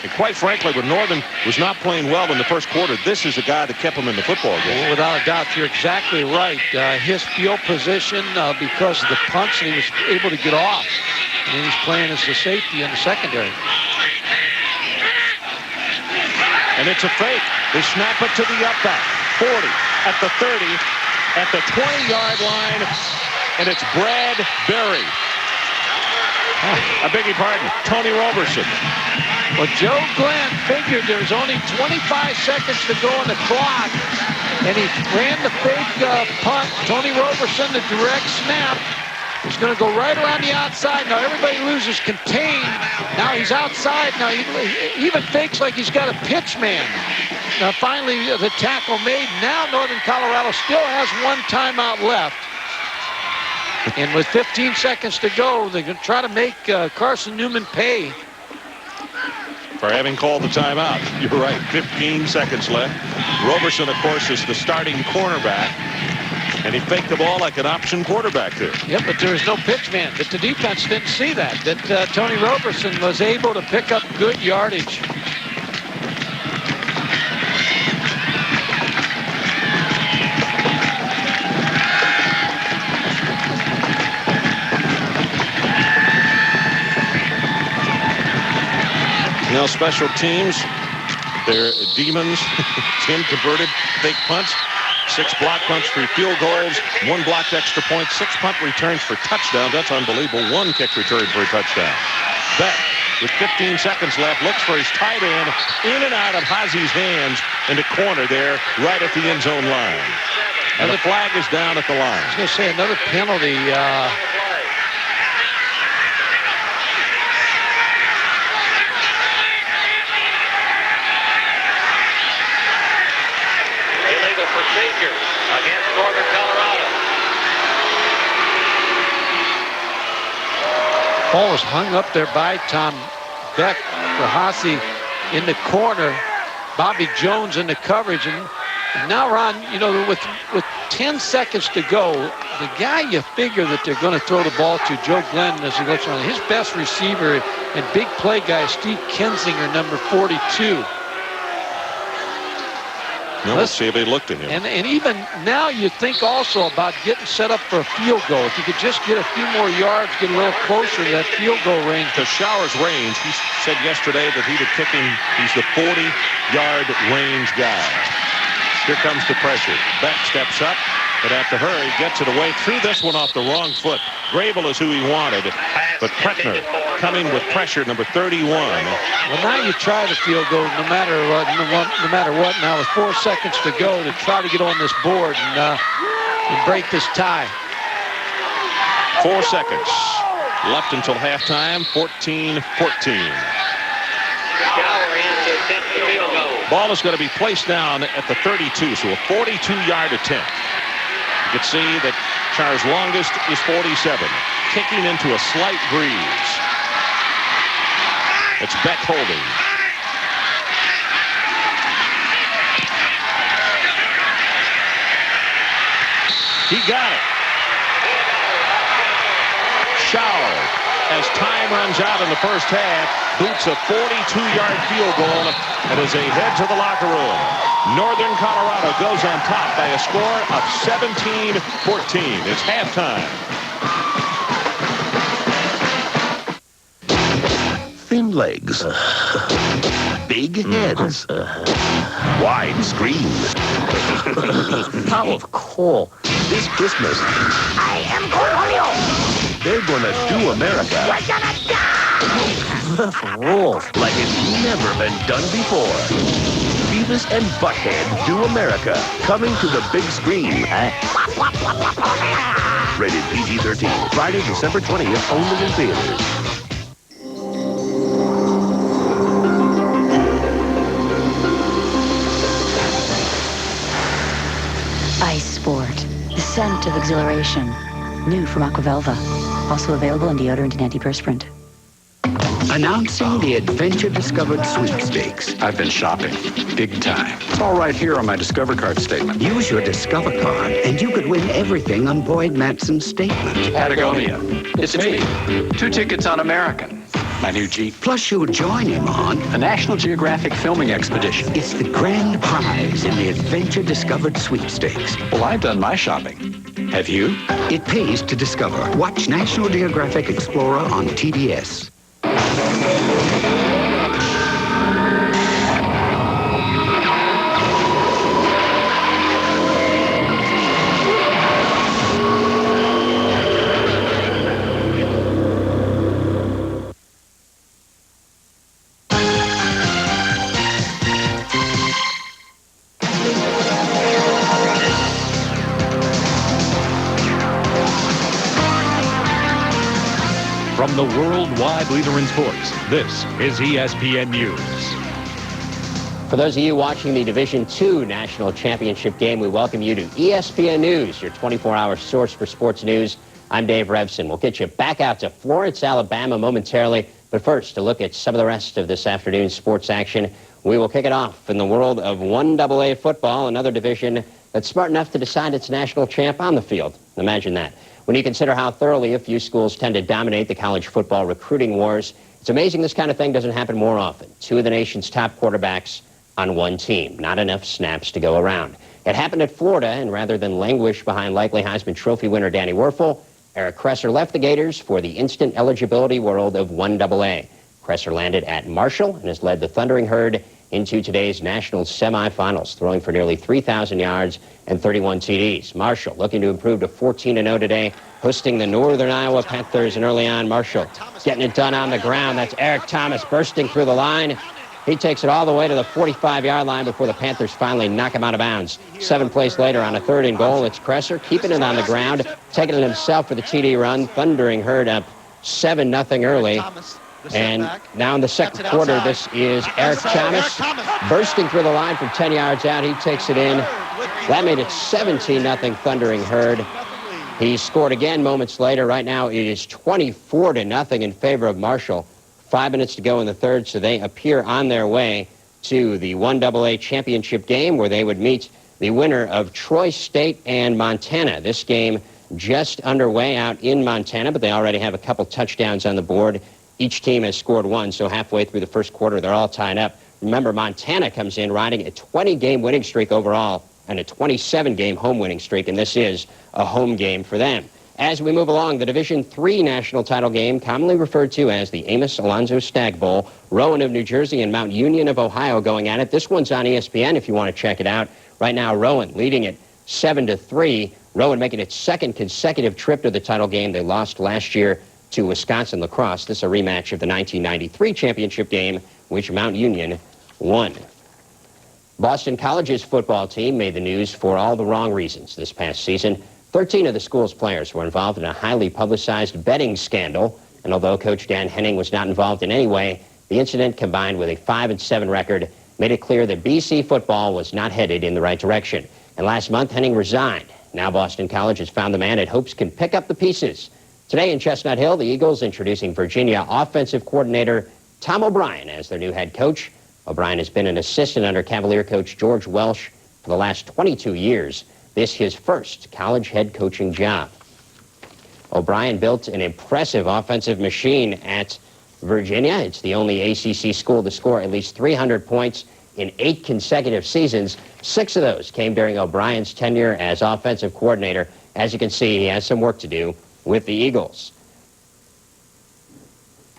And quite frankly, when Northern was not playing well in the first quarter, this is the guy that kept him in the football game. Well, without a doubt, you're exactly right. His field position, because of the punch, he was able to get off. And he's playing as the safety in the secondary. And it's a fake. They snap it to the up back. 40, at the 30, at the 20-yard line. And it's Brad Berry. I beg your pardon, Tony Roberson. Well, Joe Glenn figured there was only 25 seconds to go on the clock, and he ran the fake punt. Tony Roberson, the direct snap, is going to go right around the outside. Now everybody loses contain. Now he's outside. Now he even fakes like he's got a pitch man. Now finally the tackle made. Now Northern Colorado still has one timeout left. And with 15 seconds to go, they're going to try to make Carson Newman pay. For having called the timeout. You're right, 15 seconds left. Roberson, of course, is the starting cornerback. And he faked the ball like an option quarterback there. Yep, but there was no pitch man. But the defense didn't see that Tony Roberson was able to pick up good yardage. Now special teams, their demons. 10 converted fake punts, 6 block punts, 3 field goals, 1 blocked extra point, 6 punt returns for touchdowns. That's unbelievable. 1 kick return for a touchdown. Beck, with 15 seconds left, looks for his tight end in and out of Hazi's hands in the corner there, right at the end zone line. And the flag is down at the line. I was going to say another penalty. Illegal procedure against Northern Colorado. Ball was hung up there by Tom Beck for Hazi in the corner. Bobby Jones in the coverage. And now, Ron, you know, with 10 seconds to go, the guy you figure that they're going to throw the ball to, Joe Glenn, as he looks around, his best receiver and big play guy, Steve Kinzinger, number 42. No, let's see if they looked at him. And even now you think also about getting set up for a field goal. If you could just get a few more yards, get a little closer to that field goal range. The Showers range, he said yesterday that he would kick him. He's the 40-yard range guy. Here comes the pressure. Beck steps up, but have to hurry, gets it away. Threw this one off the wrong foot. Grable is who he wanted, but Pretner coming with pressure, number 31. Well, now you try the field goal no matter what. Now with 4 seconds to go to try to get on this board and break this tie. 4 seconds left until halftime. 14-14. Ball is going to be placed down at the 32, so a 42-yard attempt. You can see that Showers' longest is 47, kicking into a slight breeze. It's Beck holding. He got it. Shower, as time runs out in the first half, boots a 42-yard field goal and is ahead to the locker room. Northern Colorado goes on top by a score of 17-14. It's halftime. Thin legs. Big heads. Wide screens. Pile of coal. This Christmas, I am Cornholio. they're gonna do America. We're gonna die. Rules like it's never been done before. Beavis and Butthead do America. Coming to the big screen. Rated PG-13. Friday, December 20th, only in theaters. Ice Sport, the scent of exhilaration. New from Aquavelva. Also available in deodorant and antiperspirant. Announcing the Adventure Discovered Sweepstakes. I've been shopping. Big time. It's all right here on my Discover card statement. Use your Discover card, and you could win everything on Boyd Matson's statement. Patagonia. It's me. 2 tickets on American. My new Jeep. Plus, you'll join him on a National Geographic filming expedition. It's the grand prize in the Adventure Discovered Sweepstakes. Well, I've done my shopping. Have you? It pays to discover. Watch National Geographic Explorer on TBS. From the worldwide leader in sports, this is ESPN News. For those of you watching the Division II National Championship game, we welcome you to ESPN News, your 24-hour source for sports news. I'm Dave Revson. We'll get you back out to Florence, Alabama momentarily. But first, to look at some of the rest of this afternoon's sports action, we will kick it off in the world of 1AA football, another division that's smart enough to decide its national champ on the field. Imagine that. When you consider how thoroughly a few schools tend to dominate the college football recruiting wars, it's amazing this kind of thing doesn't happen more often. 2 of the nation's top quarterbacks on one team. Not enough snaps to go around. It happened at Florida, and rather than languish behind likely Heisman Trophy winner Danny Werfel, Eric Kresser left the Gators for the instant eligibility world of 1AA. Kresser landed at Marshall and has led the Thundering Herd into today's national semifinals, throwing for nearly 3,000 yards and 31 TDs. Marshall looking to improve to 14-0 today, hosting the Northern Iowa Panthers. And early on, Marshall getting it done on the ground. That's Eric Thomas bursting through the line. He takes it all the way to the 45-yard line before the Panthers finally knock him out of bounds. 7 plays later on a 3rd and goal, it's Kresser keeping it on the ground, taking it himself for the TD run. Thundering Herd up 7-0 early. And now in the second quarter, this is Eric Thomas bursting through the line from 10 yards out. He takes it in. That made it 17-0 Thundering Herd. He scored again moments later. Right now it is 24-0 in favor of Marshall. 5 minutes to go in the third, so they appear on their way to the 1AA championship game where they would meet the winner of Troy State and Montana. This game just underway out in Montana, but they already have a couple touchdowns on the board. Each team has scored 1, so halfway through the first quarter, they're all tied up. Remember, Montana comes in riding a 20-game winning streak overall and a 27-game home winning streak, and this is a home game for them. As we move along, the Division III national title game, commonly referred to as the Amos Alonzo Stagg Bowl, Rowan of New Jersey and Mount Union of Ohio going at it. This one's on ESPN if you want to check it out. Right now, Rowan leading it 7-3. Rowan making its 2nd consecutive trip to the title game. They lost last year to Wisconsin lacrosse. This is a rematch of the 1993 championship game, which Mount Union won. Boston College's football team made the news for all the wrong reasons this past season. 13 of the school's players were involved in a highly publicized betting scandal, and although Coach Dan Henning was not involved in any way, the incident, combined with a 5-7 record, made it clear that BC football was not headed in the right direction. And last month, Henning resigned. Now Boston College has found the man it hopes can pick up the pieces. Today in Chestnut Hill, the Eagles introducing Virginia offensive coordinator Tom O'Brien as their new head coach. O'Brien has been an assistant under Cavalier coach George Welsh for the last 22 years. This his first college head coaching job. O'Brien built an impressive offensive machine at Virginia. It's the only ACC school to score at least 300 points in 8 consecutive seasons. 6 of those came during O'Brien's tenure as offensive coordinator. As you can see, he has some work to do with the Eagles.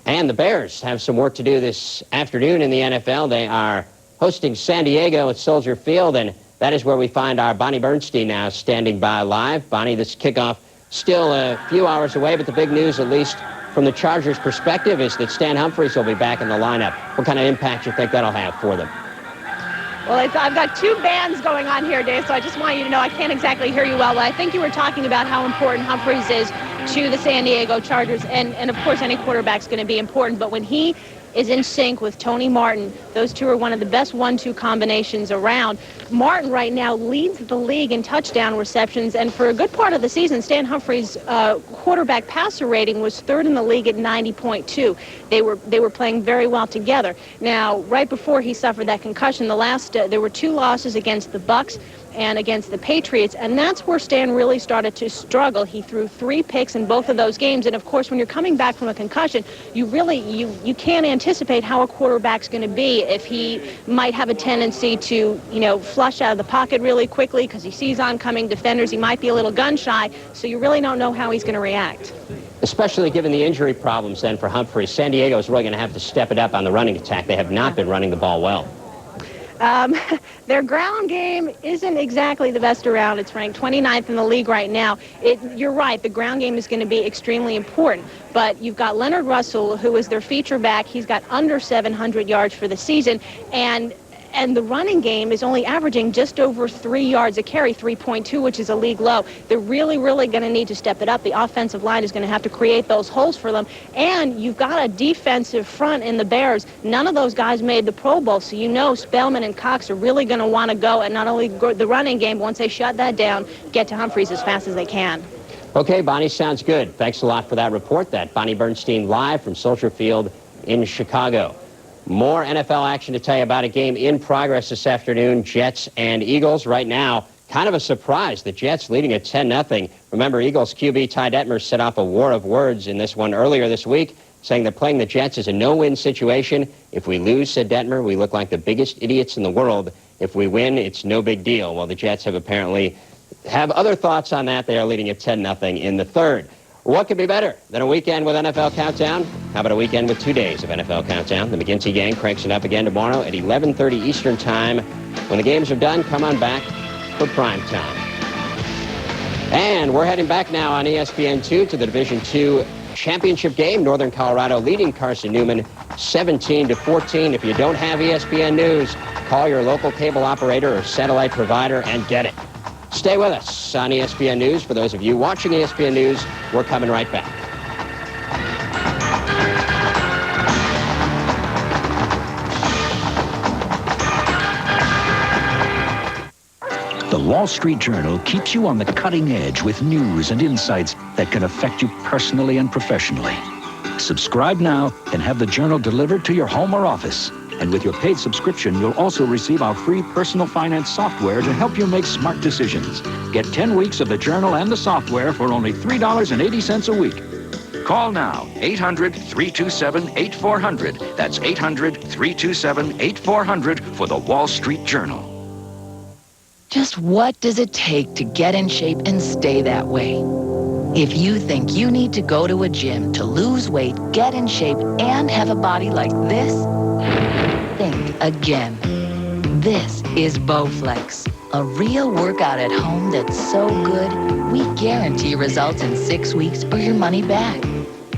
And the Bears have some work to do this afternoon in the NFL. They are hosting San Diego at Soldier Field, and that is where we find our Bonnie Bernstein now standing by live. Bonnie, this kickoff still a few hours away, but the big news, at least from the Chargers' perspective, is that Stan Humphries will be back in the lineup. What kind of impact do you think that'll have for them? Well, I've got 2 bands going on here, Dave, so I just want you to know I can't exactly hear you well, but I think you were talking about how important Humphries is to the San Diego Chargers, and of course any quarterback's going to be important, but when he is in sync with Tony Martin, those two are one of the best 1-2 combinations around. Martin right now leads the league in touchdown receptions, and for a good part of the season, Stan Humphries' quarterback passer rating was 3rd in the league at 90.2. They were playing very well together. Now, right before he suffered that concussion, there were 2 losses against the Bucs and against the Patriots, and that's where Stan really started to struggle. He threw 3 picks in both of those games, and of course when you're coming back from a concussion, you can't anticipate how a quarterback's going to be. If he might have a tendency to flush out of the pocket really quickly because he sees oncoming defenders, he might be a little gun shy, so you really don't know how he's going to react. Especially given the injury problems then for Humphries, San Diego is really going to have to step it up on the running attack. They have not been running the ball well. Their ground game isn't exactly the best around. It's ranked 29th in the league right now. You're right, the ground game is going to be extremely important. But you've got Leonard Russell, who is their feature back. He's got under 700 yards for the season. And the running game is only averaging just over 3 yards a carry, 3.2, which is a league low. They're really, really going to need to step it up. The offensive line is going to have to create those holes for them. And you've got a defensive front in the Bears. None of those guys made the Pro Bowl, so you know Spellman and Cox are really going to want to go and not only the running game, but once they shut that down, get to Humphries as fast as they can. Okay, Bonnie, sounds good. Thanks a lot for that report. That Bonnie Bernstein live from Soldier Field in Chicago. More NFL action to tell you about. A game in progress this afternoon, Jets and Eagles. Right now, kind of a surprise. The Jets leading at 10-0. Remember, Eagles QB Ty Detmer set off a war of words in this one earlier this week, saying that playing the Jets is a no-win situation. If we lose, said Detmer, we look like the biggest idiots in the world. If we win, it's no big deal. Well, the Jets have apparently other thoughts on that. They are leading at 10-0 in the third. What could be better than a weekend with NFL Countdown? How about a weekend with 2 days of NFL Countdown? The McGinty Gang cranks it up again tomorrow at 11:30 Eastern Time. When the games are done, come on back for prime time. And we're heading back now on ESPN2 to the Division II championship game. Northern Colorado leading Carson Newman 17-14. If you don't have ESPN News, call your local cable operator or satellite provider and get it. Stay with us on ESPN News. For those of you watching ESPN News, we're coming right back. The Wall Street Journal keeps you on the cutting edge with news and insights that can affect you personally and professionally. Subscribe now and have the Journal delivered to your home or office. And with your paid subscription, you'll also receive our free personal finance software to help you make smart decisions. Get 10 weeks of the Journal and the software for only $3.80 a week. Call now, 800-327-8400. That's 800-327-8400 for the Wall Street Journal. Just what does it take to get in shape and stay that way? If you think you need to go to a gym to lose weight, get in shape, and have a body like this, think again. This is Bowflex, a real workout at home that's so good, we guarantee results in 6 weeks or your money back.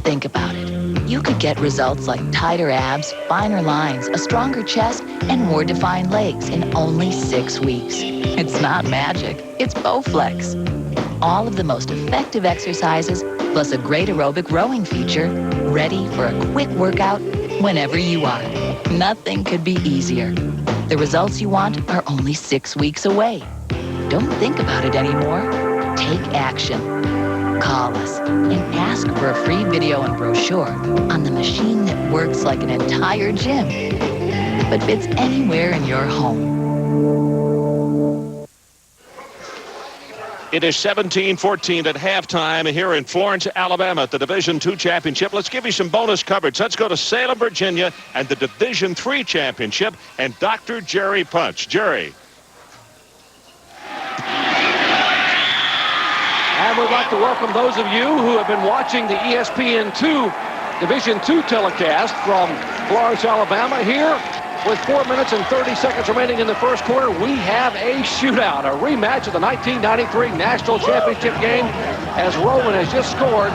Think about it. You could get results like tighter abs, finer lines, a stronger chest, and more defined legs in only 6 weeks. It's not magic, it's Bowflex. All of the most effective exercises, plus a great aerobic rowing feature, ready for a quick workout whenever you are. Nothing could be easier. The results you want are only 6 weeks away. Don't think about it anymore. Take action. Call us and ask for a free video and brochure on the machine that works like an entire gym, but fits anywhere in your home. It is 17-14 at halftime here in Florence, Alabama at the Division II championship. Let's give you some bonus coverage. Let's go to Salem, Virginia and the Division III championship and Dr. Jerry Punch. Jerry. And we'd like to welcome those of you who have been watching the ESPN2 Division II telecast from Florence, Alabama. Here, with 4 minutes and 30 seconds remaining in the first quarter, we have a shootout, a rematch of the 1993 National Championship game, as Rowan has just scored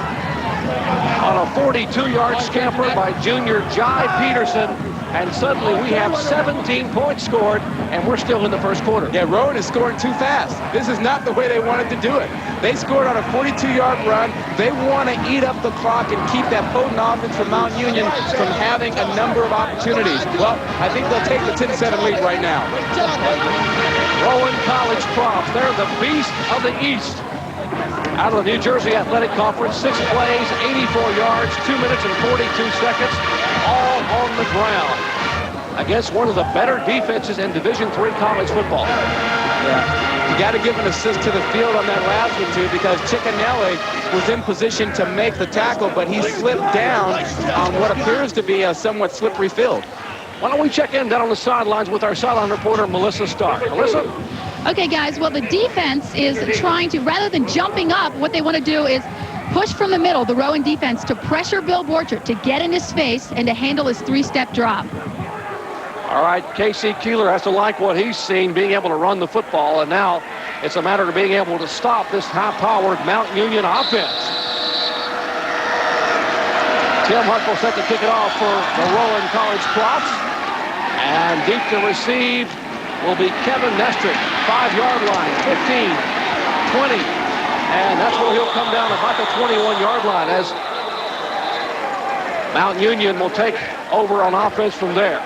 on a 42-yard scamper by junior Jai Peterson. And suddenly we have 17 points scored, and we're still in the first quarter. Yeah, Rowan is scoring too fast. This is not the way they wanted to do it. They scored on a 42-yard run. They want to eat up the clock and keep that potent offense from Mount Union from having a number of opportunities. Well, I think they'll take the 10-7 lead right now. Rowan College props. They're the beast of the East. Out of the New Jersey Athletic Conference, 6 plays, 84 yards, 2 minutes and 42 seconds, all on the ground against one of the better defenses in Division III college football. Yeah. You got to give an assist to the field on that last one, too, because Ciccanelli was in position to make the tackle, but he slipped down on what appears to be a somewhat slippery field. Why don't we check in down on the sidelines with our sideline reporter, Melissa Stark. Melissa? Okay, guys, well, the defense is trying to, rather than jumping up, what they want to do is push from the middle, the Rowan defense, to pressure Bill Borchert, to get in his face and to handle his 3-step drop. All right, Casey Keeler has to like what he's seen, being able to run the football, and now it's a matter of being able to stop this high-powered Mount Union offense. Tim Hunt will set to kick it off for the Rowan College props, and deep to receive will be Kevin Nestrick, 5-yard line, 15, 20, and that's where he'll come down about the 21-yard line as Mount Union will take over on offense from there.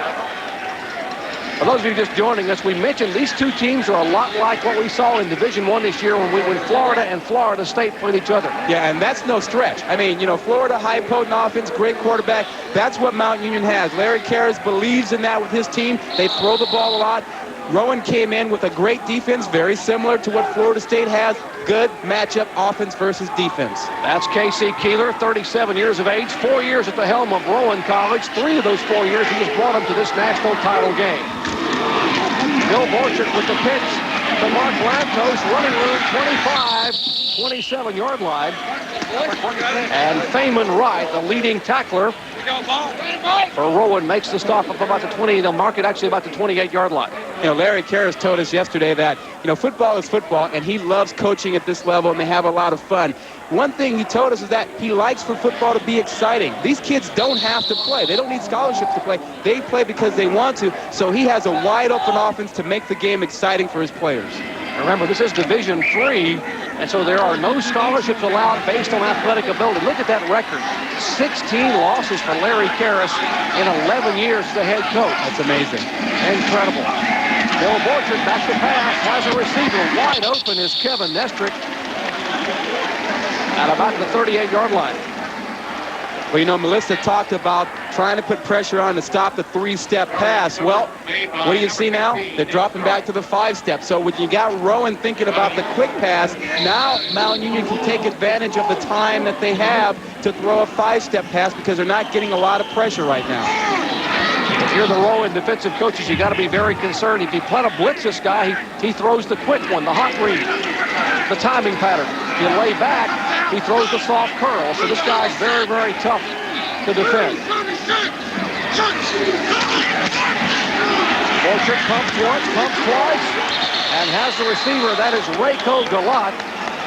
For those of you just joining us, we mentioned these two teams are a lot like what we saw in Division I this year when Florida and Florida State played each other. Yeah, and that's no stretch. I mean, you know, Florida, high potent offense, great quarterback. That's what Mount Union has. Larry Karras believes in that with his team. They throw the ball a lot. Rowan came in with a great defense, very similar to what Florida State has. Good matchup, offense versus defense. That's Casey Keeler, 37 years of age, 4 years at the helm of Rowan College. 3 of those 4 years, he has brought them to this national title game. Bill Borchert with the pitch to Mark Lantos, running room, 25, 27-yard line. And Feynman Wright, the leading tackler Rowan makes the stop up about the 20. They'll mark it actually about the 28-yard line. You know, Larry Karras told us yesterday that, you know, football is football, and he loves coaching at this level, and they have a lot of fun. One thing he told us is that he likes for football to be exciting. These kids don't have to play. They don't need scholarships to play. They play because they want to, so he has a wide-open offense to make the game exciting for his players. Remember, this is Division III, and so there are no scholarships allowed based on athletic ability. Look at that record. 16 losses for Larry Karras in 11 years as the head coach. That's amazing. Incredible. Bill Borchert back to pass, has a receiver. Wide open is Kevin Nestrick at about the 38-yard line. Well, you know, Melissa talked about trying to put pressure on to stop the three-step pass. Well, what do you see now? They're dropping back to the five-step. So when you got Rowan thinking about the quick pass, now Mount Union can take advantage of the time that they have to throw a five-step pass because they're not getting a lot of pressure right now. If you're the Rowan defensive coaches, you got to be very concerned. If you plan to blitz this guy, he throws the quick one, the hot read, the timing pattern. You lay back, he throws the soft curl. So this guy's very, very tough to defend. Borchert pumps once, pumps twice, and has the receiver. That is Rayco Galat,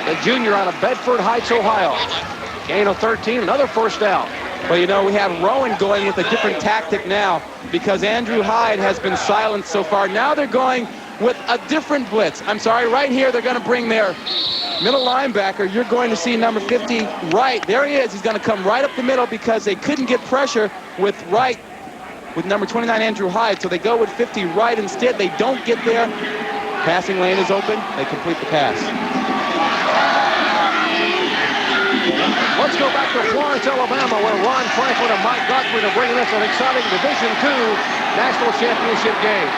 the junior out of Bedford Heights, Ohio. Gain of 13, another first down. Well, you know, we have Rowan going with a different tactic now because Andrew Hyde has been silenced so far. Now they're going with a different blitz. I'm sorry, right here they're going to bring their middle linebacker. You're going to see number 50 Wright. There he is. He's going to come right up the middle because they couldn't get pressure with Wright, with number 29 Andrew Hyde. So they go with 50 Wright instead. They don't get there. Passing lane is open. They complete the pass. Let's go back to Florence, Alabama, where Ron Franklin and Mike Godwin are bringing us an exciting Division II National Championship game.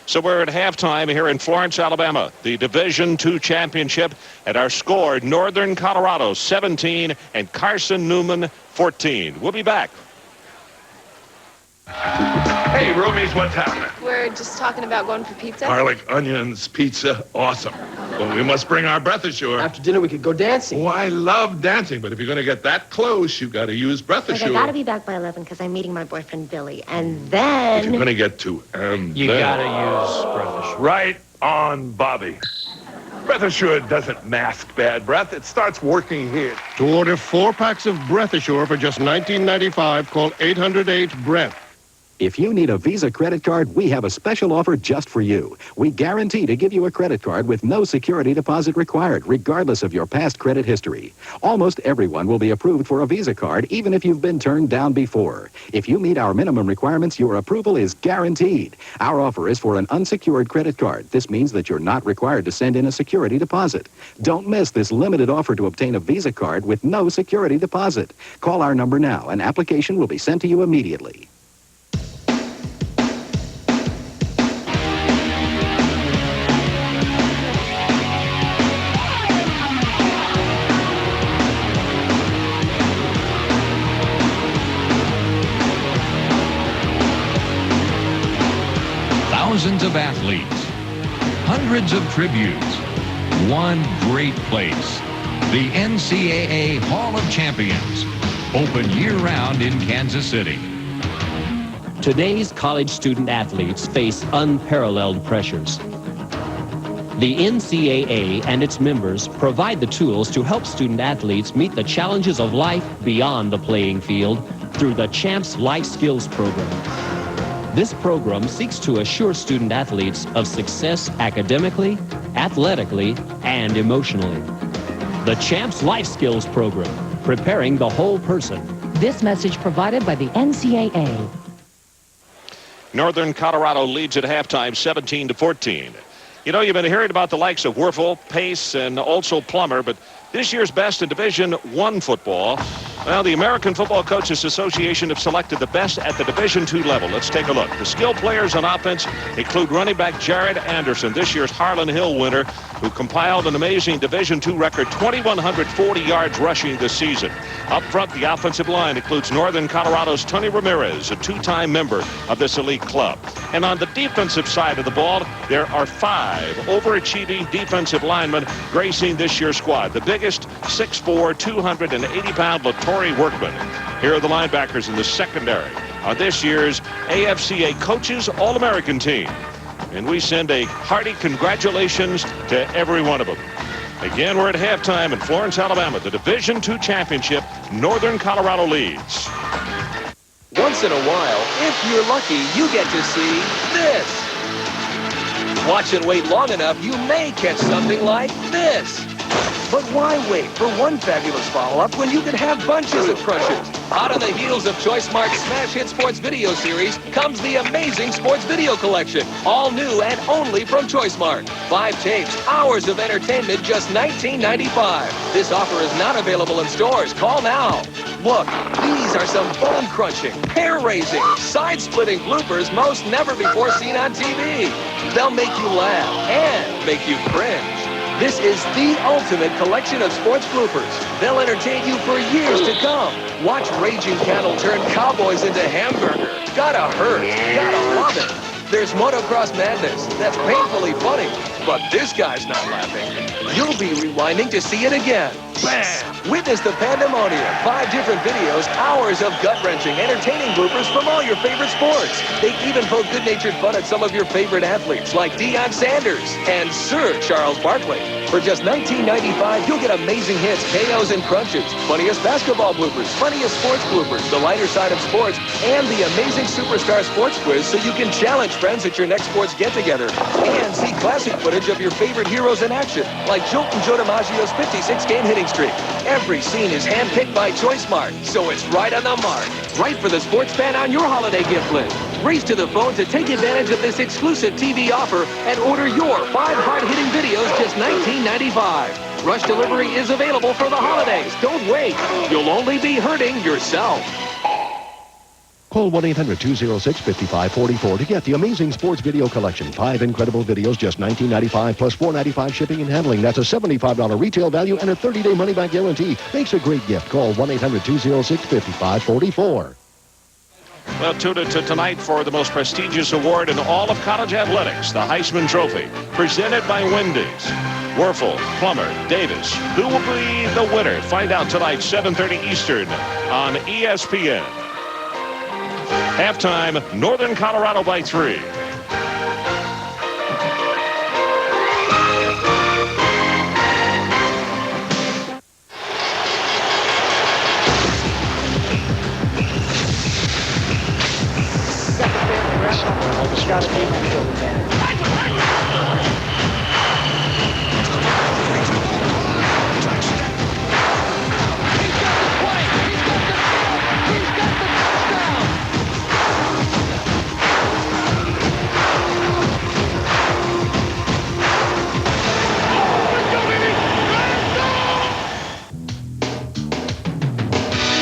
So we're at halftime here in Florence, Alabama, the Division II championship, and our score, Northern Colorado 17 and Carson Newman 14. We'll be back. Hey, roomies, what's happening? We're just talking about going for pizza. Garlic, onions, pizza, awesome. Well, we must bring our breath ashore. After dinner, we could go dancing. Oh, I love dancing, but if you're going to get that close, you've got to use breath Like, I ashore. gotta be back by 11 because I'm meeting my boyfriend Billy, and then If you're going to get to you gotta use breath ashore. Right on, Bobby. Breath Assure doesn't mask bad breath. It starts working here. To order 4 packs of Breath Assure for just $19.95, call 808-BREATH. If you need a Visa credit card, we have a special offer just for you. We guarantee to give you a credit card with no security deposit required, regardless of your past credit history. Almost everyone will be approved for a Visa card, even if you've been turned down before. If you meet our minimum requirements, your approval is guaranteed. Our offer is for an unsecured credit card. This means that you're not required to send in a security deposit. Don't miss this limited offer to obtain a Visa card with no security deposit. Call our number now. An application will be sent to you immediately. Thousands of athletes, hundreds of tributes, one great place. The NCAA Hall of Champions, open year-round in Kansas City. Today's college student athletes face unparalleled pressures. The NCAA and its members provide the tools to help student athletes meet the challenges of life beyond the playing field through the Champs Life Skills Program. This program seeks to assure student athletes of success academically, athletically, and emotionally. The Champs Life Skills Program, preparing the whole person. This message provided by the NCAA. Northern Colorado leads at halftime 17-14. You know, you've been hearing about the likes of Werfel, Pace, and also Plummer, but this year's best in Division I football Well, the American Football Coaches Association have selected the best at the Division II level. Let's take a look. The skilled players on offense include running back Jared Anderson, this year's Harlan Hill winner, who compiled an amazing Division II record, 2,140 yards rushing this season. Up front, the offensive line includes Northern Colorado's Tony Ramirez, a two-time member of this elite club. And on the defensive side of the ball, there are 5 overachieving defensive linemen gracing this year's squad. The biggest, 6'4", 280-pound Latori Workman. Here are the linebackers in the secondary on this year's AFCA Coaches All-American team. And we send a hearty congratulations to every one of them. Again, we're at halftime in Florence, Alabama. The Division II championship, Northern Colorado leads. Once in a while, if you're lucky, you get to see this. Watch and wait long enough, you may catch something like this. But why wait for one fabulous follow-up when you can have bunches of crunches? Hot on the heels of Choice Smart's Smash Hit Sports Video Series comes the amazing Sports Video Collection. All new and only from Choice Smart. 5 tapes, hours of entertainment, just $19.95. This offer is not available in stores. Call now. Look, these are some bone-crunching, hair-raising, side-splitting bloopers most never before seen on TV. They'll make you laugh and make you cringe. This is the ultimate collection of sports bloopers. They'll entertain you for years to come. Watch raging cattle turn cowboys into hamburger. Gotta hurt. Gotta love it. There's motocross madness. That's painfully funny. But this guy's not laughing. You'll be rewinding to see it again. Bam! Witness the pandemonium. 5 different videos, hours of gut-wrenching, entertaining bloopers from all your favorite sports. They even poke good-natured fun at some of your favorite athletes, like Deion Sanders and Sir Charles Barkley. For just $19.95, you'll get amazing hits, KOs, and crunches, funniest basketball bloopers, funniest sports bloopers, the lighter side of sports, and the amazing Superstar Sports Quiz so you can challenge friends at your next sports get-together and see classic footage of your favorite heroes in action, like Jolton Joe DiMaggio's 56-game hitting streak. Every scene is handpicked by Choice Smart, so it's right on the mark. Right for the sports fan on your holiday gift list. Race to the phone to take advantage of this exclusive TV offer and order your 5 hard-hitting videos, just $19.95. Rush delivery is available for the holidays. Don't wait. You'll only be hurting yourself. Call 1-800-206-5544 to get the amazing sports video collection. 5 incredible videos, just $19.95 plus $4.95 shipping and handling. That's a $75 retail value and a 30-day money-back guarantee. Makes a great gift. Call 1-800-206-5544. Well, tune in to tonight for the most prestigious award in all of college athletics, the Heisman Trophy, presented by Wendy's. Werfel, Plummer, Davis. Who will be the winner? Find out tonight, 7:30 Eastern on ESPN. Halftime, Northern Colorado by 3.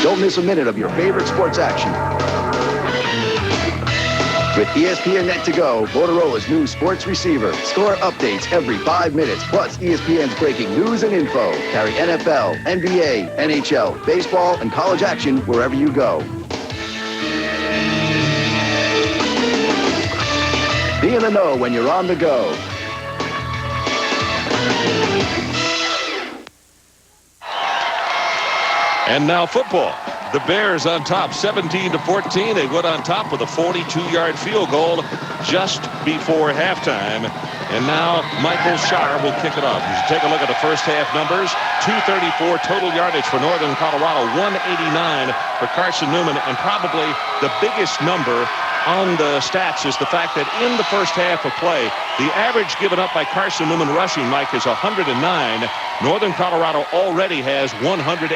Don't miss a minute of your favorite sports action. With ESPN Net to Go, Motorola's new sports receiver. Score updates every 5 minutes, plus ESPN's breaking news and info. Carry NFL, NBA, NHL, baseball, and college action wherever you go. Be in the know when you're on the go. And now football. The Bears on top, 17-14. They went on top with a 42-yard field goal just before halftime. And now Michael Scharr will kick it off. You should take a look at the first half numbers. 234 total yardage for Northern Colorado, 189 for Carson Newman, and probably the biggest number on the stats is the fact that in the first half of play, the average given up by Carson Newman rushing, Mike, is 109. Northern Colorado already has 112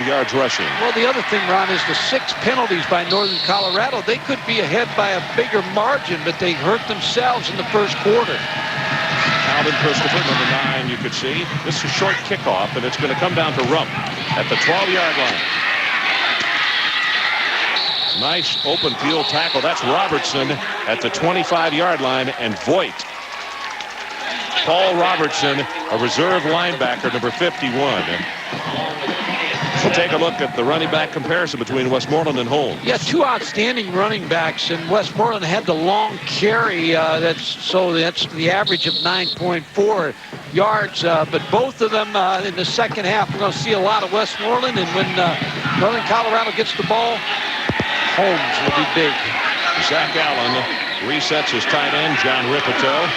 yards rushing. Well, the other thing, Ron, is the 6 penalties by Northern Colorado. They could be ahead by a bigger margin, but they hurt themselves in the first quarter. Alvin Christopher, number 9, you could see. This is a short kickoff, and it's going to come down to Rump at the 12-yard line. Nice open field tackle. That's Robertson at the 25-yard line, and Voigt. Paul Robertson, a reserve linebacker, number 51. We'll take a look at the running back comparison between Westmoreland and Holmes. Yeah, two outstanding running backs, and Westmoreland had the long carry. That's the average of 9.4 yards. But both of them in the second half, we're going to see a lot of Westmoreland. And when Northern Colorado gets the ball, Holmes will be big. Zach Allen resets his tight end, John Ripito.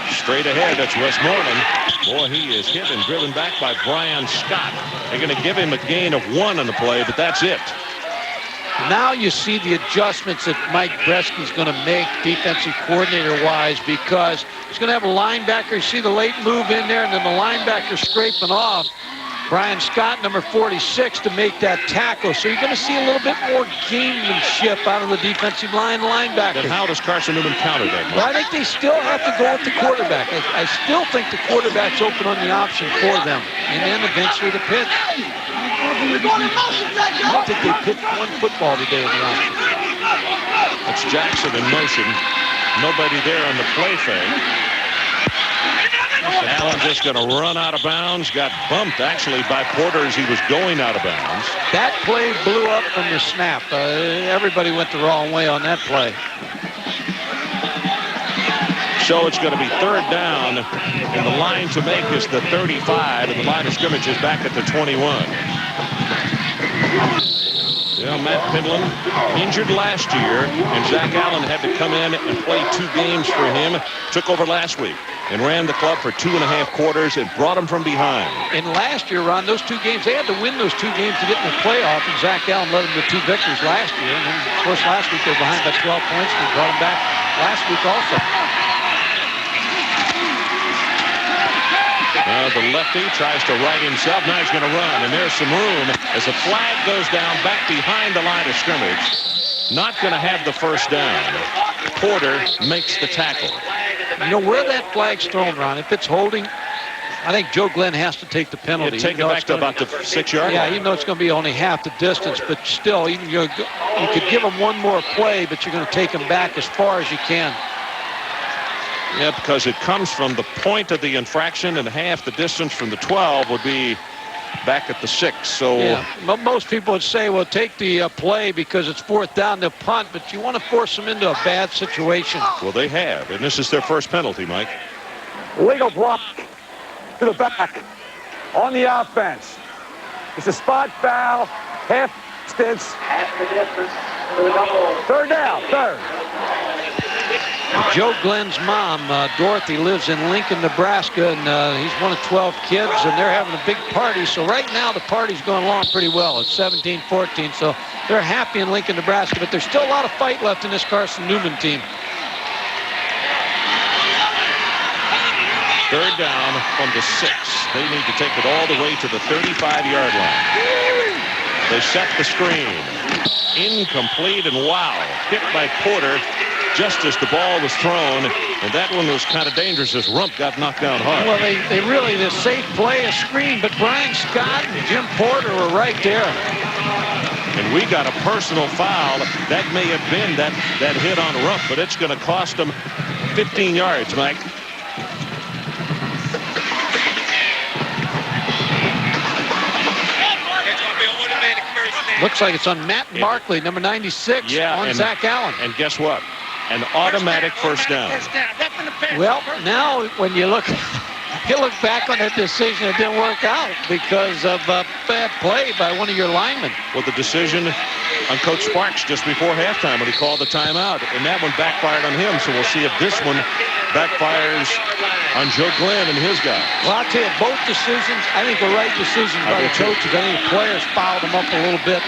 Straight ahead, that's Westmoreland. Boy, he is hit and driven back by Brian Scott. They're going to give him a gain of 1 on the play, but that's it. Now you see the adjustments that Mike Bresky's going to make defensive coordinator-wise, because he's going to have a linebacker. You see the late move in there, and then the linebacker scraping off Brian Scott, number 46, to make that tackle. So you're going to see a little bit more gamemanship out of the defensive line linebacker. Then how does Carson Newman counter that? Well, I think they still have to go with the quarterback. I still think the quarterback's open on the option for them. And then eventually the pitch. I don't think they pitched one football today in the option. That's Jackson in motion. Nobody there on the play fake. Allen just going to run out of bounds. Got bumped, actually, by Porter as he was going out of bounds. That play blew up from the snap. Everybody went the wrong way on that play. So it's going to be third down, and the line to make is the 35, and the line of scrimmage is back at the 21. Yeah, Matt Pindlin injured last year, and Zach Allen had to come in and play 2 games for him. Took over last week and ran the club for 2.5 quarters and brought him from behind. And last year, Ron, those 2 games, they had to win those 2 games to get in the playoff, and Zach Allen led them to 2 victories last year. And then, of course, last week they were behind by 12 points, and they brought them back last week also. The lefty tries to right himself. Now he's going to run, and there's some room as a flag goes down back behind the line of scrimmage. Not going to have the first down. Porter makes the tackle. You know where that flag's thrown, Ron? If it's holding, I think Joe Glenn has to take the penalty. Take it back to about the 6-yard line. Yeah, even though it's going to be only half the distance, but still, you could give him one more play, but you're going to take him back as far as you can. Yeah, because it comes from the point of the infraction, and half the distance from the 12 would be back at the 6. So yeah, most people would say, well, take the play because it's 4th down, they'll punt, but you want to force them into a bad situation. Well, they have, and this is their first penalty, Mike. Legal block to the back on the offense. It's a spot foul, half distance. Half the distance for the double. Third down, third. Joe Glenn's mom, Dorothy, lives in Lincoln, Nebraska, and he's one of 12 kids, and they're having a big party. So right now the party's going along pretty well. It's 17-14, so they're happy in Lincoln, Nebraska, but there's still a lot of fight left in this Carson Newman team. Third down from the 6. They need to take it all the way to the 35-yard line. They set the screen. Incomplete, and wow, hit by Porter just as the ball was thrown, and that one was kind of dangerous as Rump got knocked down hard. Well, they really, the safe play, a screen, but Brian Scott and Jim Porter were right there. And we got a personal foul. That may have been that hit on Rump, but it's going to cost them 15 yards, Mike. Looks like it's on Matt Markley, number 96, on Zach Allen. And guess what? An automatic first down. Well, now when you look back on that decision, it didn't work out because of a bad play by one of your linemen. Well, the decision on Coach Sparks just before halftime when he called the timeout, and that one backfired on him. So we'll see if this one backfires on Joe Glenn and his guys. Well, I'll tell you, both decisions, I think the right decisions by the coaches. I think the players fouled them up a little bit,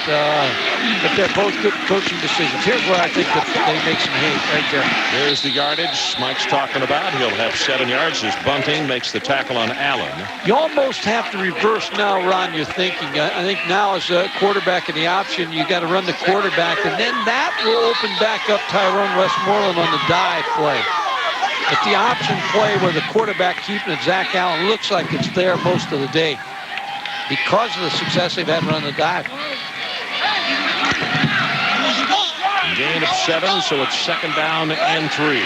but they're both good coaching decisions. Here's where I think that they make some hate right there. There's the yardage Mike's talking about. He'll have 7 yards as Bunting makes the tackle on Allen. You almost have to reverse now, Ron, your thinking. I think now as a quarterback in the option, you got to run the quarterback, and then that will open back up Tyrone Westmoreland on the dive play. But the option play where the quarterback keeping it, Zach Allen, looks like it's there most of the day. because of the success they've had running the dive. Gain of 7, so it's 2nd down and 3.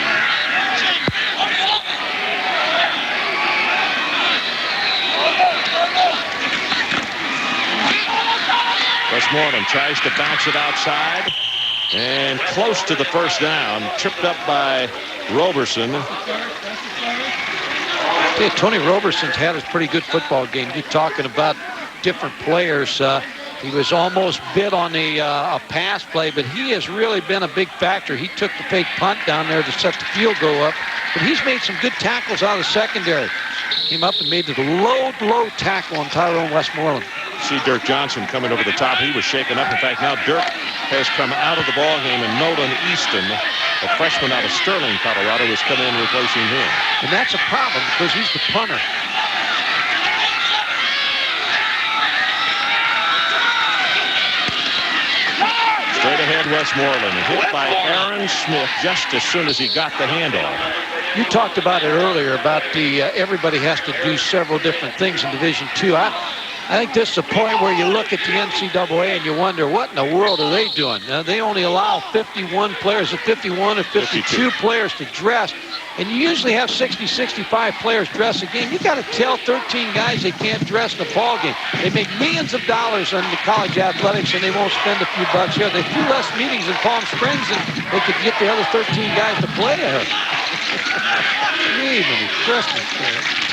Westmoreland tries to bounce it outside and close to the 1st down. Tripped up by Roberson. Okay, Tony Roberson's had a pretty good football game. You're talking about different players. He was almost bit on a pass play, but he has really been a big factor. He took the fake punt down there to set the field goal up, but he's made some good tackles out of the secondary. Came up and made the low tackle on Tyrone Westmoreland. See Dirk Johnson coming over the top. He was shaken up. In fact, now Dirk has come out of the ball game, and Nolan Easton, a freshman out of Sterling, Colorado, has come in replacing him. And that's a problem because he's the punter. Straight ahead, Westmoreland, hit by Aaron Smith just as soon as he got the handoff. You talked about it earlier about the everybody has to do several different things in Division II. I think this is a point where you look at the NCAA and you wonder, what in the world are they doing? They only allow 51 players, 51 or 52 players to dress, and you usually have 60, 65 players dress a game. You got to tell 13 guys they can't dress in a ball game. They make millions of dollars on the college athletics, and they won't spend a few bucks here. They do less meetings in Palm Springs, and they could get the other 13 guys to play here. Even Christmas,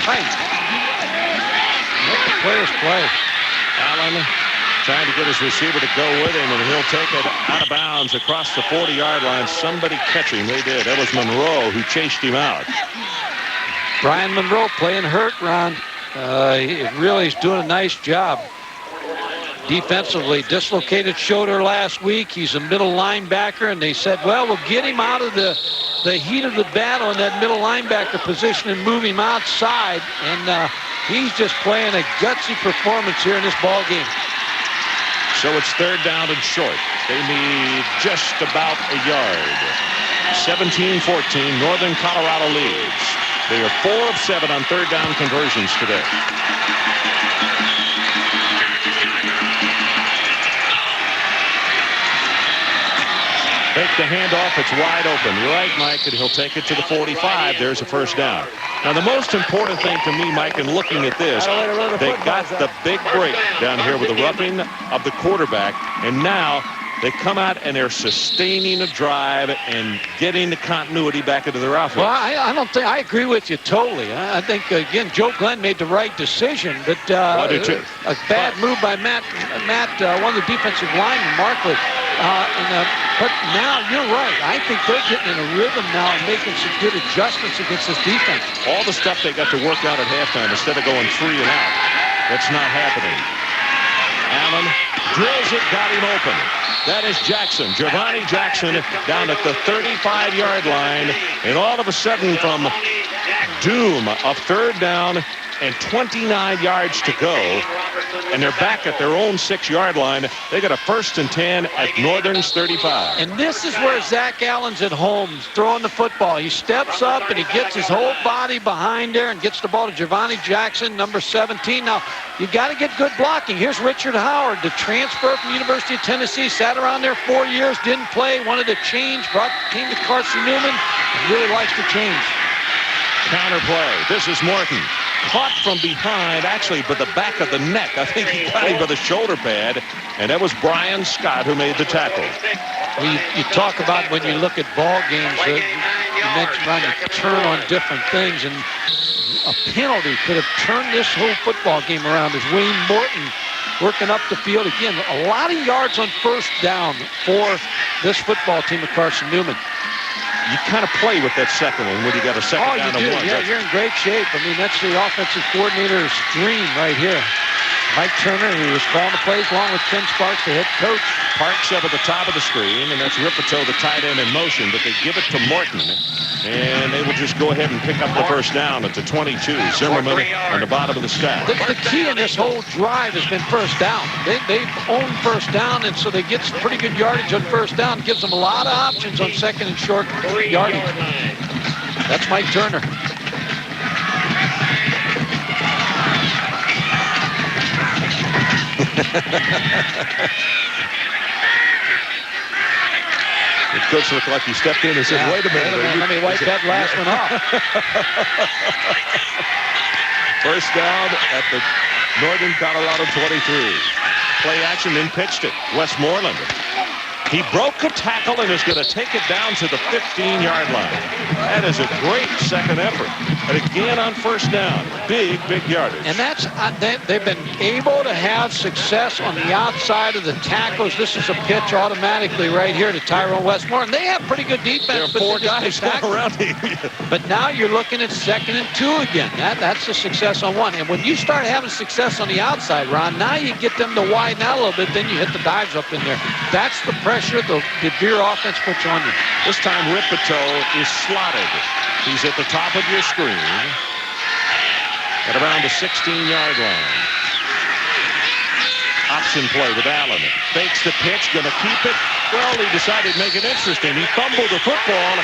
tight. Let the players play. Allen trying to get his receiver to go with him, and he'll take it out of bounds across the 40-yard line. Somebody catch him. They did. That was Monroe who chased him out. Brian Monroe playing hurt, Ron. He really is doing a nice job. Defensively, dislocated shoulder last week. He's a middle linebacker, and they said, well, we'll get him out of the heat of the battle in that middle linebacker position and move him outside. And he's just playing a gutsy performance here in this ball game. So it's 3rd down and short. They need just about a yard. 17-14, Northern Colorado leads. They are 4 of 7 on 3rd down conversions today. Take the handoff. It's wide open. You're right, Mike, and he'll take it to the 45. There's a 1st down. Now, the most important thing to me, Mike, in looking at this, they got the big break down here with the roughing of the quarterback, and now they come out and they're sustaining a drive and getting the continuity back into their offense. Well, I don't think I agree with you totally. I think, again, Joe Glenn made the right decision, but I do too. A bad move by Matt, one of the defensive linemen, Markley. But now you're right. I think they're getting in a rhythm now and making some good adjustments against this defense. All the stuff they got to work out at halftime instead of going 3 and out. That's not happening. Allen drills it, got him open. That is Jackson, Giovanni Jackson, down at the 35-yard line. And all of a sudden, from doom of 3rd down and 29 yards to go, and they're back at their own 6-yard line. They got a 1st and 10 at Northern's 35. And this is where Zach Allen's at home, throwing the football. He steps up and he gets his whole body behind there and gets the ball to Giovanni Jackson, number 17. Now, you got to get good blocking. Here's Richard Howard, the transfer from University of Tennessee, sat around there 4 years, didn't play, wanted to change, came to Carson Newman, and really likes to change. Counter play. This is Morton. Caught from behind, actually, by the back of the neck. I think he got him by the shoulder pad, and that was Brian Scott who made the tackle. Well, you talk about when you look at ball games, you mentioned trying to turn on different things, and a penalty could have turned this whole football game around as Wayne Morton working up the field. Again, a lot of yards on 1st down for this football team of Carson Newman. You kind of play with that second one when you got a second down and 1. Yeah, you're in great shape. I mean, that's the offensive coordinator's dream right here. Mike Turner, who was calling the plays along with Ken Sparks, the head coach. Parks up at the top of the screen, and that's Ripito, the tight end, in motion, but they give it to Morton, and they will just go ahead and pick up the 1st down at the 22. Zimmerman on the bottom of the stack. The key in this whole drive has been 1st down. They've owned 1st down, and so they get some pretty good yardage on 1st down. Gives them a lot of options on 2nd and short yardage. That's Mike Turner. The coach looked like he stepped in and said, wait a minute. Let me wipe that last one off. First down at the Northern Colorado 23. Play action, then pitched it. Westmoreland. He broke a tackle and is going to take it down to the 15-yard line. That is a great second effort. And again on first down. Big yardage. And that's they've been able to have success on the outside of the tackles. This is a pitch automatically right here to Tyrone Westmoreland. They have pretty good defense. There are 4 guys around him. But now you're looking at 2nd and 2 again. That's a success on one. And when you start having success on the outside, Ron, now you get them to widen out a little bit. Then you hit the dives up in there. That's the pressure the Beer offense puts on you. This time Ripito is slotted. He's at the top of your screen at around the 16-yard line. Option play with Allen. Fakes the pitch, going to keep it. Well, he decided to make it interesting. He fumbled the football,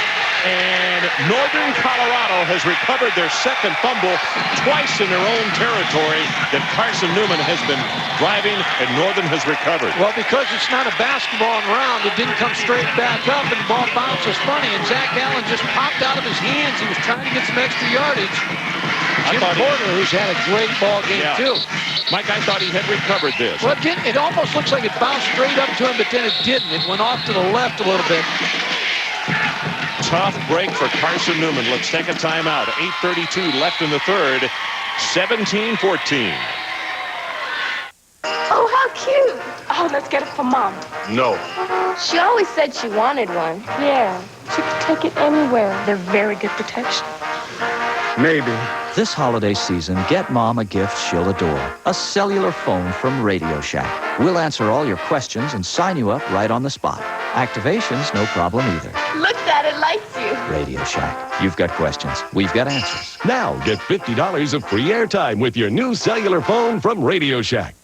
and Northern Colorado has recovered their second fumble twice in their own territory that Carson Newman has been driving, and Northern has recovered. Well, because it's not a basketball round, it didn't come straight back up, and the ball bounces funny, and Zach Allen just popped out of his hands. He was trying to get some extra yardage. Jim Porter, who's had a great ball game, too. Mike, I thought he had recovered this. Well, it almost looks like it bounced straight up to him, but then it didn't. It went off to the left a little bit. Tough break for Carson Newman. Let's take a timeout. 8:32 left in the third. 17-14. Oh, how cute. Oh, let's get it for Mom. No. She always said she wanted one. Yeah, she could take it anywhere. They're very good protection. Maybe. This holiday season, get Mom a gift she'll adore. A cellular phone from Radio Shack. We'll answer all your questions and sign you up right on the spot. Activation's no problem either. Look, Dad, it likes you. Radio Shack. You've got questions. We've got answers. Now, get $50 of free airtime with your new cellular phone from Radio Shack.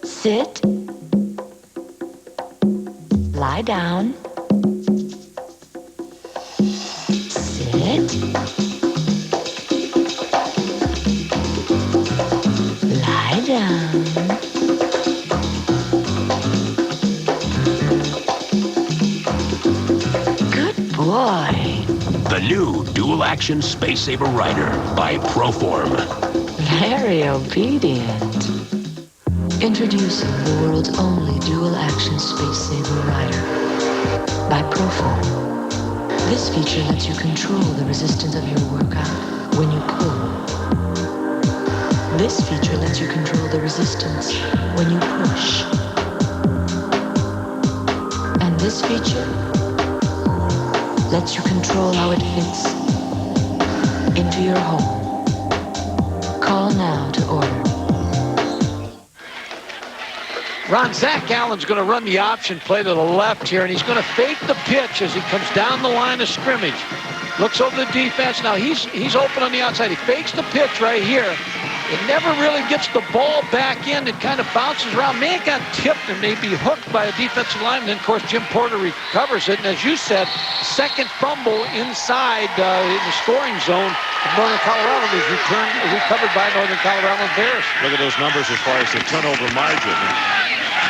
Sit. Lie down. Sit. Lie down. Good boy. The new dual-action Space Saver Rider by Proform. Very obedient. Introducing the world's only dual-action Space Saver Rider by Proform. This feature lets you control the resistance of your workout when you pull. This feature lets you control the resistance when you push. And this feature lets you control how it fits into your home. Call now to order. Ron, Zach Allen's going to run the option play to the left here, and he's going to fake the pitch as he comes down the line of scrimmage. Looks over the defense. Now he's open on the outside. He fakes the pitch right here. It never really gets the ball back in. It kind of bounces around. May have got tipped and maybe hooked by a defensive lineman. Of course, Jim Porter recovers it. And as you said, second fumble inside in the scoring zone of Northern Colorado was recovered by Northern Colorado Bears. Look at those numbers as far as the turnover margin.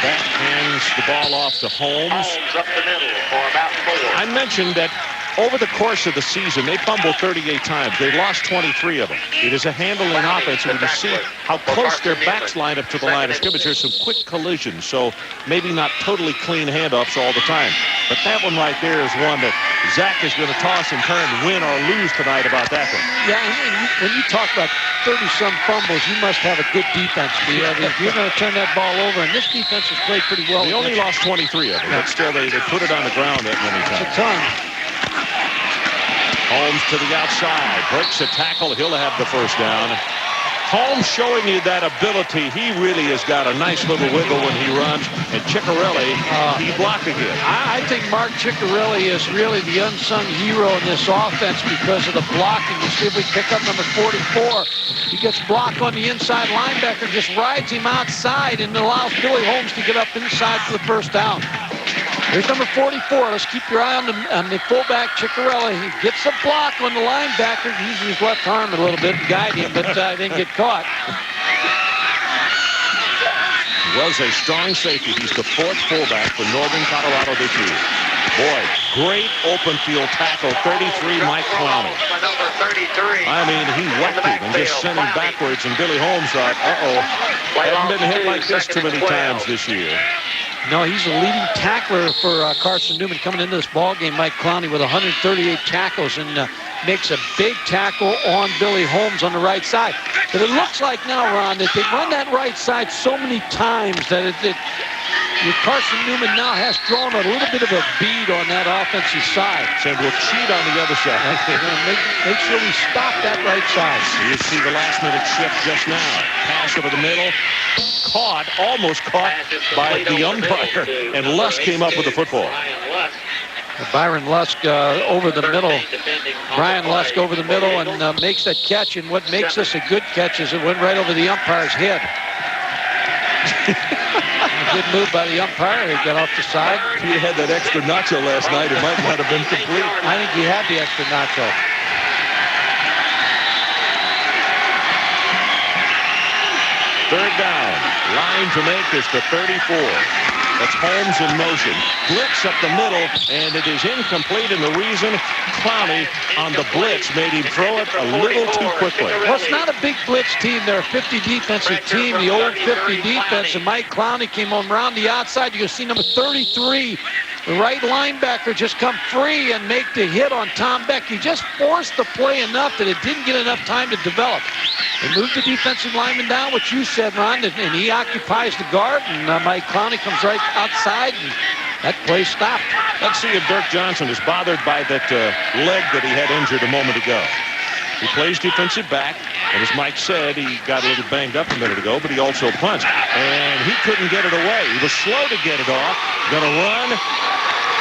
That hands the ball off to Holmes. Holmes up the middle for about 4. I mentioned that over the course of the season, they fumbled 38 times. They lost 23 of them. It is a handling offense, and you see how close their backs line up to the line of scrimmage. There's some quick collisions, so maybe not totally clean handoffs all the time. But that one right there is one that Zach is going to toss and turn, win or lose tonight about that one. Yeah, and when you talk about 30-some fumbles, you must have a good defense. If you're going to turn that ball over, and this defense has played pretty well. They only lost 23 of them, but still they put it on the ground that many times. It's a ton. Holmes to the outside, breaks a tackle. He'll have the first down. Holmes showing you that ability. He really has got a nice little wiggle when he runs. And Ciccarelli, he blocked again. I think Mark Ciccarelli is really the unsung hero in this offense because of the blocking. You see if we pick up number 44. He gets blocked on the inside. Linebacker just rides him outside and allows Billy Holmes to get up inside for the first down. Here's number 44. Let's keep your eye on the fullback, Ciccarelli. He gets a block on the linebacker. He uses his left arm a little bit and guide him, but didn't get caught. Was a strong safety. He's the 4th fullback for Northern Colorado this year. Boy, great open field tackle, 33, Mike Clowney. I mean, he whacked him and just sent him backwards, and Billy Holmes thought, haven't been hit like this too many times this year. No, he's the leading tackler for Carson Newman coming into this ball game. Mike Clowney with 138 tackles and makes a big tackle on Billy Holmes on the right side. But it looks like now, Ron, that they run that right side so many times that Carson Newman now has drawn a little bit of a bead on that offensive side. So we'll cheat on the other side. They're going to make sure we stop that right side. You see the last-minute shift just now. Pass over the middle. Almost caught by the umpire. And Lusk came up with the football. Byron Lusk over the middle. Brian Lusk over the middle and makes that catch. And what makes this a good catch is it went right over the umpire's head. A good move by the umpire. He got off the side. If he had that extra nacho last night, it might not have been complete. I think he had the extra nacho. Third down. Line to make is to 34. That's Holmes in motion. Blitz up the middle, and it is incomplete. And the reason, Clowney on the blitz made him throw it a little too quickly. Well, it's not a big blitz team. They're a 50 defensive team, the old 50 defense. And Mike Clowney came on around the outside. You can see number 33, the right linebacker, just come free and make the hit on Tom Beck. He just forced the play enough that it didn't get enough time to develop. They moved the defensive lineman down, what you said, Ron, and he occupies the guard, and Mike Clowney comes right outside, and that play stopped. Let's see if Dirk Johnson is bothered by that leg that he had injured a moment ago. He plays defensive back, and as Mike said, he got a little banged up a minute ago, but he also punched, and he couldn't get it away. He was slow to get it off, going to run,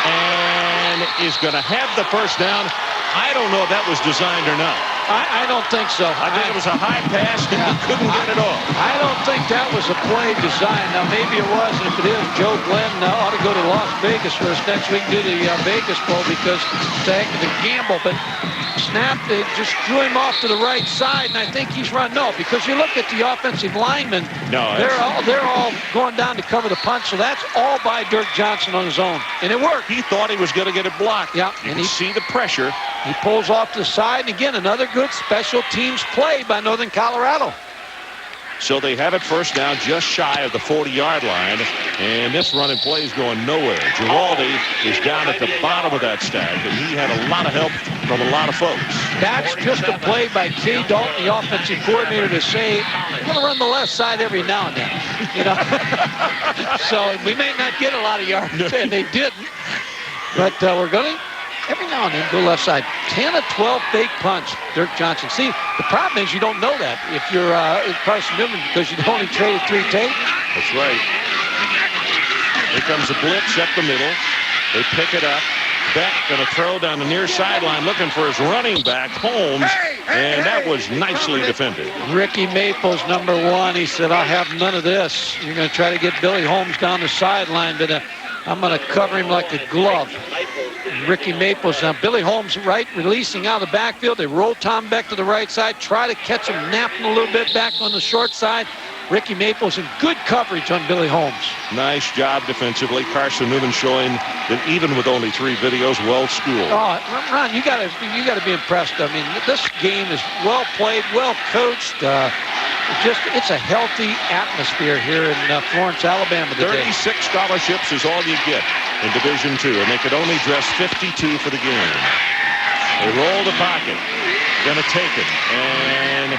and is going to have the first down. I don't know if that was designed or not. I don't think so. I think it was a high pass, and he couldn't get it off. I don't think that was a play designed. Now, maybe it was, and if it is, Joe Glenn ought to go to Las Vegas for us next week, do the Vegas Bowl, because it's a heck of a gamble. But snap, they just threw him off to the right side, and I think he's run. No, because you look at the offensive linemen, they're all going down to cover the punch, so that's all by Dirk Johnson on his own, and it worked. He thought he was going to get it blocked. Yeah, and he see the pressure. He pulls off to the side, and again, another good special teams play by Northern Colorado. So they have it first down just shy of the 40-yard line, and this running play is going nowhere. Giraldi is down at the bottom of that stack, and he had a lot of help from a lot of folks. That's just a play by Kay Dalton, the offensive coordinator, to say, we're going to run the left side every now and then. You know, so we may not get a lot of yards, and they didn't, but we're going to every now and then go left side. 10 of 12 fake punts, Dirk Johnson. See, the problem is you don't know that if you're Carson Newman, because you've only traded 3 tape. That's right. Here comes a blitz up the middle. They pick it up. Beck going to throw down the near sideline looking for his running back, Holmes, and that was nicely defended. Ricky Maples, number 1, he said, I'll have none of this. You're going to try to get Billy Holmes down the sideline, but I'm going to cover him like a glove. Ricky Maples. Now, Billy Holmes right, releasing out of the backfield. They roll Tom Beck to the right side, try to catch him napping a little bit back on the short side. Ricky Maples in good coverage on Billy Holmes. Nice job defensively. Carson Newman showing that even with only 3 videos, well schooled. Oh, Ron, you got to be impressed. I mean, this game is well played, well coached. It's a healthy atmosphere here in Florence, Alabama today. 36 scholarships is all you get in Division II, and they could only dress 52 for the game. They roll the pocket. Going to take it, and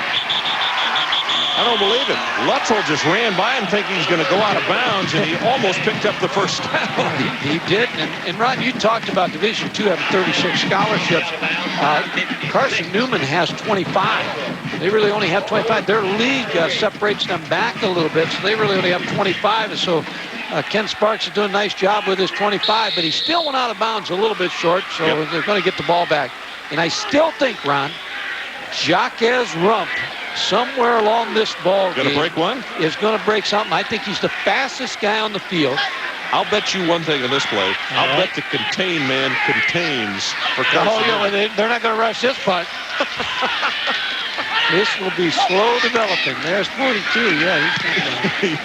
I don't believe it. Luttrell just ran by him thinking he's going to go out of bounds, and he almost picked up the first down. He did. And Ron, you talked about Division II having 36 scholarships. Carson Newman has 25. They really only have 25. Their league separates them back a little bit, so they really only have 25. And so Ken Sparks is doing a nice job with his 25, but he still went out of bounds a little bit short, so they're going to get the ball back. And I still think, Ron, Jaquez Rump, somewhere along this ball game, break one? Is going to break something. I think he's the fastest guy on the field. I'll bet you one thing in this play. I'll bet the contain man contains for Carson. Oh, yeah, well, they're not going to rush this punt. This will be slow developing. There's 42. Yeah, he's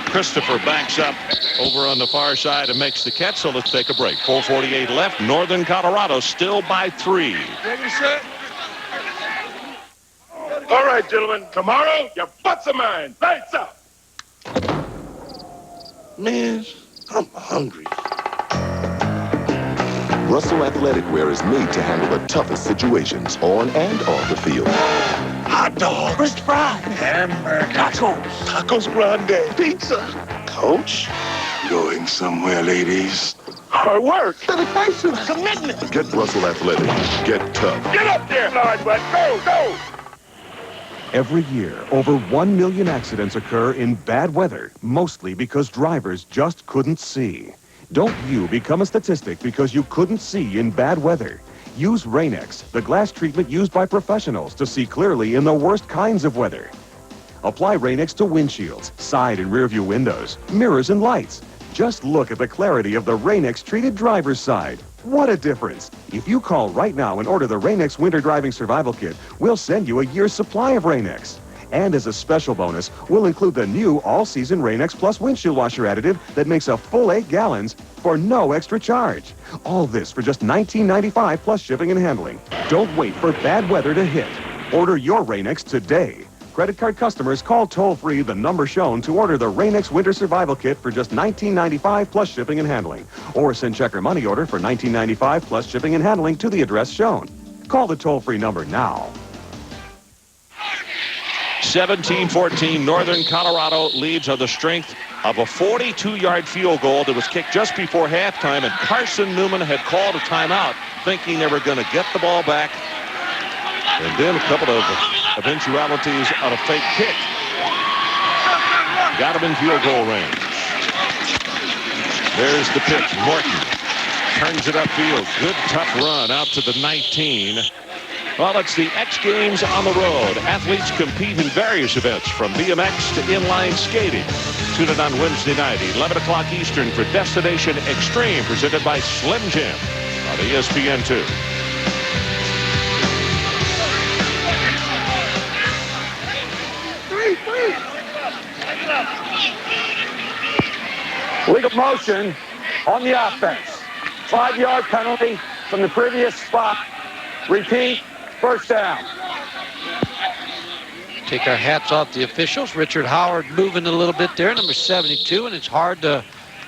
Christopher backs up over on the far side and makes the catch, so let's take a break. 4:48 left. Northern Colorado still by 3. Ready, set. All right, gentlemen. Tomorrow, your butts are mine. Lights up. Man, I'm hungry. Russell Athletic Wear is made to handle the toughest situations on and off the field. Hot dog. French fries. Hamburger. Tacos. Tacos grande. Pizza. Coach? Going somewhere, ladies. Hard work. Dedication. Commitment. Get Russell Athletic. Get tough. Get up there, Lord, bud. Go, go. Every year, over 1 million accidents occur in bad weather, mostly because drivers just couldn't see. Don't you become a statistic because you couldn't see in bad weather. Use Rain-X, the glass treatment used by professionals to see clearly in the worst kinds of weather. Apply Rain-X to windshields, side and rear view windows, mirrors and lights. Just look at the clarity of the Rain-X treated driver's side. What a difference! If you call right now and order the Rain-X Winter Driving Survival Kit, we'll send you a year's supply of Rain-X. And as a special bonus, we'll include the new all-season Rain-X Plus windshield washer additive that makes a full 8 gallons for no extra charge. All this for just $19.95 plus shipping and handling. Don't wait for bad weather to hit. Order your Rain-X today. Credit card customers call toll-free the number shown to order the Rain-X Winter Survival Kit for just $19.95 plus shipping and handling. Or send check or money order for $19.95 plus shipping and handling to the address shown. Call the toll-free number now. 17-14, Northern Colorado leads on the strength of a 42-yard field goal that was kicked just before halftime, and Carson Newman had called a timeout thinking they were going to get the ball back. And then a couple of eventualities on a fake kick. Got him in field goal range. There's the pitch. Morton turns it upfield. Good tough run out to the 19. Well, it's the X Games on the road. Athletes compete in various events from BMX to inline skating. Tune in on Wednesday night, 11 o'clock Eastern for Destination Extreme, presented by Slim Jim on ESPN2. Legal motion on the offense. 5-yard penalty from the previous spot. Repeat, first down. Take our hats off the officials. Richard Howard moving a little bit there, number 72, and it's hard to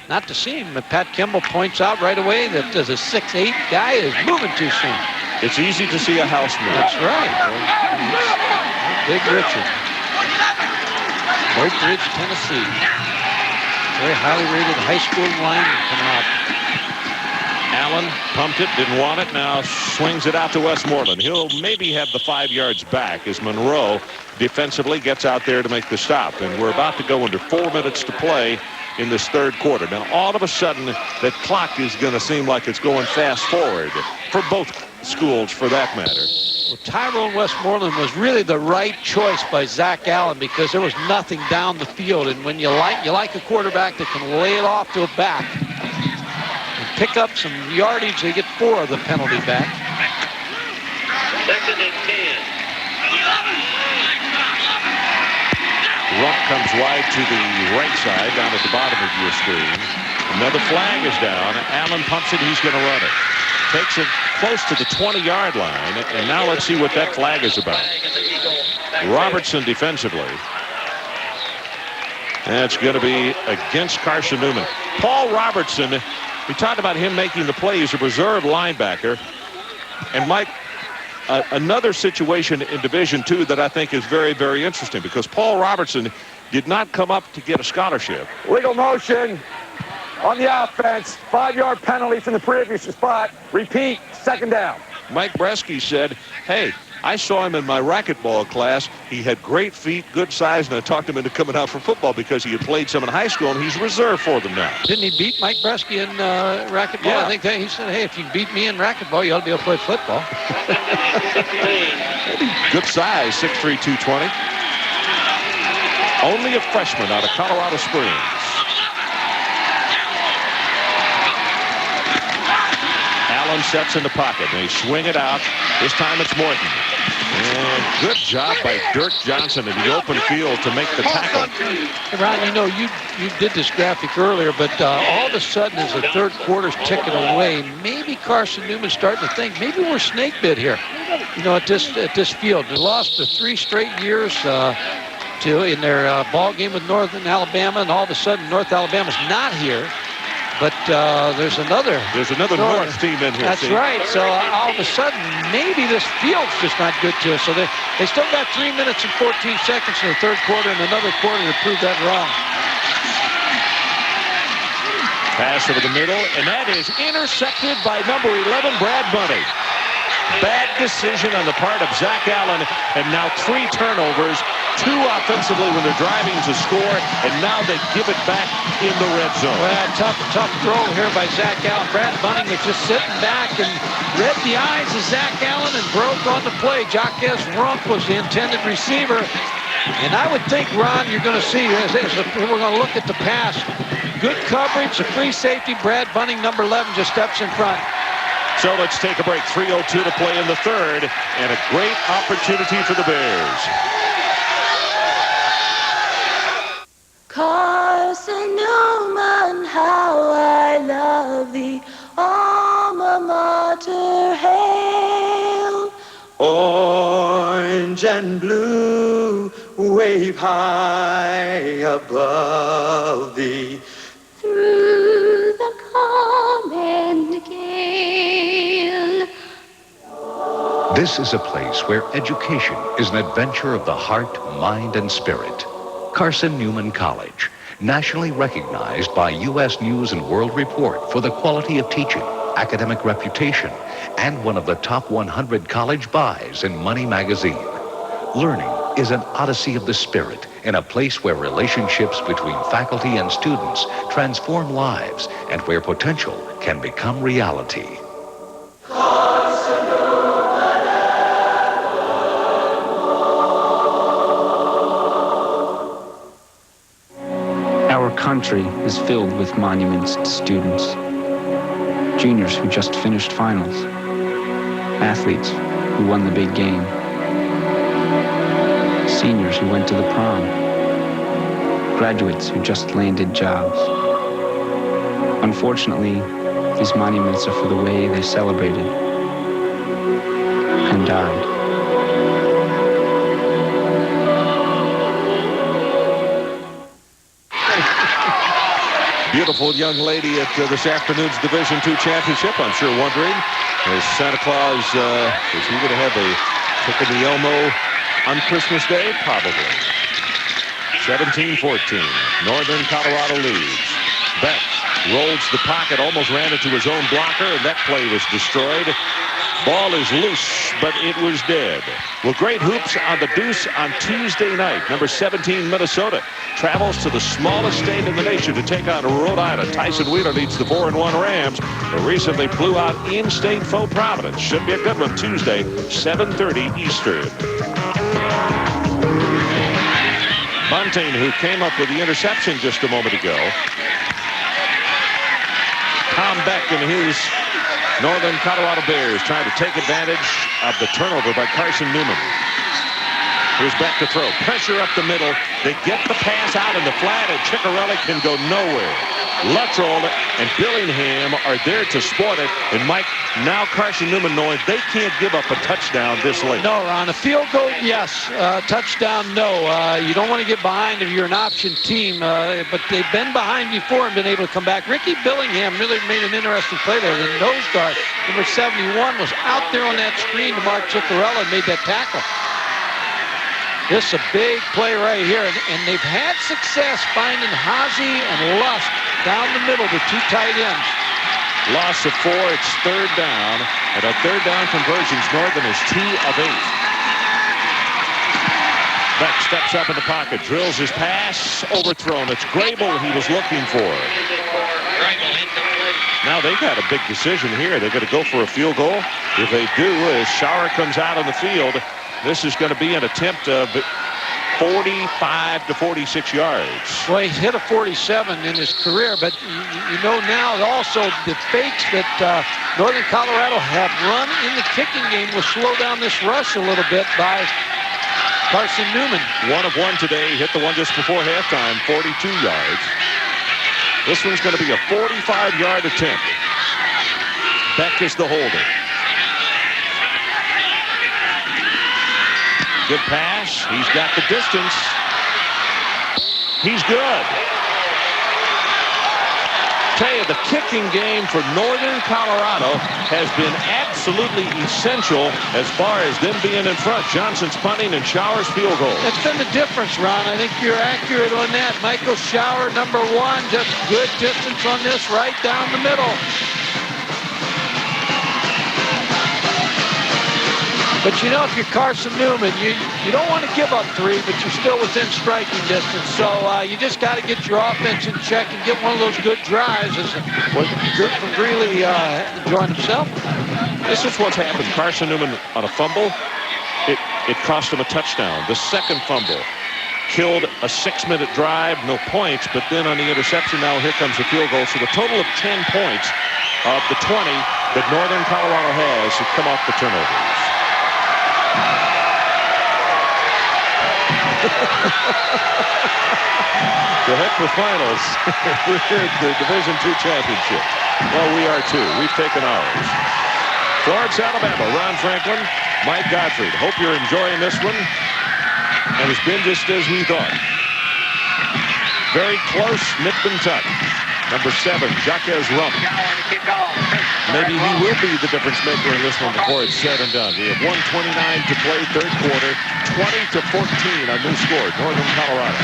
not to see him. But Pat Kimball points out right away that there's a 6'8" guy is moving too soon. It's easy to see a house move. That's right. Big Richard. Oak Ridge, Tennessee. Very highly rated high school lineman coming out. Allen pumped it, didn't want it, now swings it out to Westmoreland. He'll maybe have the 5 yards back as Monroe defensively gets out there to make the stop. And we're about to go into 4 minutes to play in this third quarter. Now, all of a sudden, that clock is going to seem like it's going fast forward for both schools, for that matter. Well, Tyrone Westmoreland was really the right choice by Zach Allen because there was nothing down the field. And when you like a quarterback that can lay it off to a back and pick up some yardage, they get 4 of the penalty back. Second and 10. Rump comes wide to the right side, down at the bottom of your screen. Another flag is down. Allen pumps it. He's going to run it. Takes it close to the 20-yard line. And now let's see what that flag is about. Robertson defensively. That's going to be against Carson Newman. Paul Robertson, we talked about him making the play. He's a reserve linebacker. And Mike, another situation in Division II that I think is very, very interesting because Paul Robertson did not come up to get a scholarship. Legal motion on the offense. 5-yard penalty from the previous spot. Repeat, second down. Mike Bresky said, hey, I saw him in my racquetball class. He had great feet, good size, and I talked him into coming out for football because he had played some in high school, and he's reserved for them now. Didn't he beat Mike Bresky in racquetball? Yeah. I think he said, hey, if you beat me in racquetball, you ought to be able to play football. Good size, 6'3", 220. Only a freshman out of Colorado Springs. Allen sets in the pocket. They swing it out. This time it's Morton. And good job by Dirk Johnson in the open field to make the tackle. Ron, you know, you did this graphic earlier, but all of a sudden as the third quarter's ticking away, maybe Carson Newman's starting to think maybe we're snake bit here. You know, at this field. They lost for 3 straight years in their ball game with Northern Alabama, and all of a sudden North Alabama's not here. But there's another North team in here. That's right. So all of a sudden, maybe this field's just not good to us. So they still got 3 minutes and 14 seconds in the third quarter and another quarter to prove that wrong. Pass over the middle, and that is intercepted by number 11, Brad Bunny. Bad decision on the part of Zach Allen, and now 3 turnovers, 2 offensively when they're driving to score, and now they give it back in the red zone. Well, tough throw here by Zach Allen. Brad Bunning was just sitting back and read the eyes of Zach Allen and broke on the play. Jaquez Rump was the intended receiver. And I would think, Ron, you're going to see, we're going to look at the pass. Good coverage, a free safety. Brad Bunning, number 11, just steps in front. So let's take a break. 3:02 to play in the third, and a great opportunity for the Bears. Carson Newman, how I love thee, alma mater, hail. Orange and blue wave high above thee. Through the calm and gale. This is a place where education is an adventure of the heart, mind, and spirit. Carson Newman College, nationally recognized by U.S. News and World Report for the quality of teaching, academic reputation, and one of the top 100 college buys in Money magazine. Learning is an odyssey of the spirit in a place where relationships between faculty and students transform lives and where potential can become reality. Our country is filled with monuments to students. Juniors who just finished finals. Athletes who won the big game. Seniors who went to the prom. Graduates who just landed jobs. Unfortunately, these monuments are for the way they celebrated and died. Beautiful young lady at this afternoon's Division II championship. I'm sure wondering, is Santa Claus, is he going to have a pick of the Elmo on Christmas Day? Probably. 17-14. Northern Colorado leads. Beck rolls the pocket, almost ran into his own blocker, and that play was destroyed. Ball is loose, but it was dead. Well, great hoops on the Deuce on Tuesday night. Number 17, Minnesota, travels to the smallest state in the nation to take on Rhode Island. Tyson Wheeler leads the 4-1 Rams, who recently blew out in-state foe Providence. Should be a good one Tuesday, 7:30 Eastern. Bunting, who came up with the interception just a moment ago. Tom Beck and his Northern Colorado Bears trying to take advantage of the turnover by Carson Newman. Here's Beck to throw. Pressure up the middle. They get the pass out in the flat, and Ciccarelli can go nowhere. Luttrell and Billingham are there to sport it. And Mike, now Carson Newman knowing they can't give up a touchdown this late. No, Ron. A field goal, yes. Touchdown, no. You don't want to get behind if you're an option team. But they've been behind before and been able to come back. Ricky Billingham really made an interesting play there. The nose guard, number 71, was out there on that screen to mark Ciccarelli and made that tackle. This is a big play right here, and they've had success finding Hazy and Lusk down the middle, the 2 tight ends. Loss of 4, it's 3rd down, and on 3rd down conversions, Northern is 2 of 8. Beck steps up in the pocket, drills his pass, overthrown. It's Grable he was looking for. Now they've got a big decision here. They're going to go for a field goal. If they do, as Schauer comes out on the field, this is going to be an attempt of 45 to 46 yards. Well, he's hit a 47 in his career, but you know now also the fakes that Northern Colorado have run in the kicking game will slow down this rush a little bit by Carson Newman. 1 of 1 today, hit the one just before halftime, 42 yards. This one's going to be a 45-yard attempt. Beck is the holder. Good pass. He's got the distance. He's good. Tell you, the kicking game for Northern Colorado has been absolutely essential as far as them being in front. Johnson's punting and Shower's field goal. That's been the difference, Ron. I think you're accurate on that. Michael Shower, number 1, just good distance on this, right down the middle. But you know, if you're Carson Newman, you don't want to give up 3, but you're still within striking distance. So you just got to get your offense in check and get one of those good drives. As Greeley enjoying himself. This is what's happened. Carson Newman on a fumble, it cost him a touchdown. The second fumble killed a 6-minute drive, no points. But then on the interception, now here comes the field goal. So the total of 10 points of the 20 that Northern Colorado has come off the turnovers. The heck with finals. We're the Division II championship. Well, we are too. We've taken ours. Florence, Alabama. Ron Franklin, Mike Gottfried. Hope you're enjoying this one. And it's been just as we thought. Very close, nip and tuck. Number 7, Jacques Rump. Maybe he will be the difference maker in this one before it's said and done. We have 1:29 to play, third quarter. 20 to 14, our new score, Northern Colorado.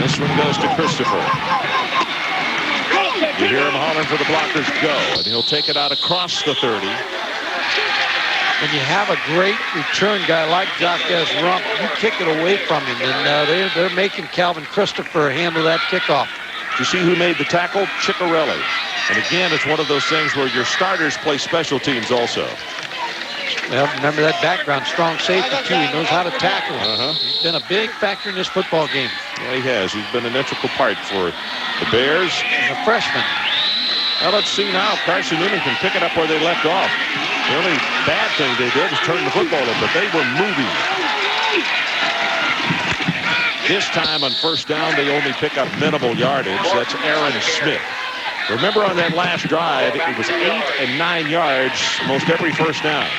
This one goes to Christopher. You hear him hollering for the blockers to go, and he'll take it out across the 30. When you have a great return guy like Jacques Rump, you kick it away from him, and they're making Calvin Christopher handle that kickoff. You see who made the tackle? Ciccarelli. And again, it's one of those things where your starters play special teams also. Well, remember that background, strong safety too. He knows how to tackle. He's been a big factor in this football game. Yeah, he has. He's been an integral part for the Bears. And a freshman. Well, let's see now. Carson Newman can pick it up where they left off. The only bad thing they did was turn the football in, but they were moving. This time on first down, they only pick up minimal yardage. That's Aaron Smith. Remember on that last drive, it was 8 and 9 yards most every first down.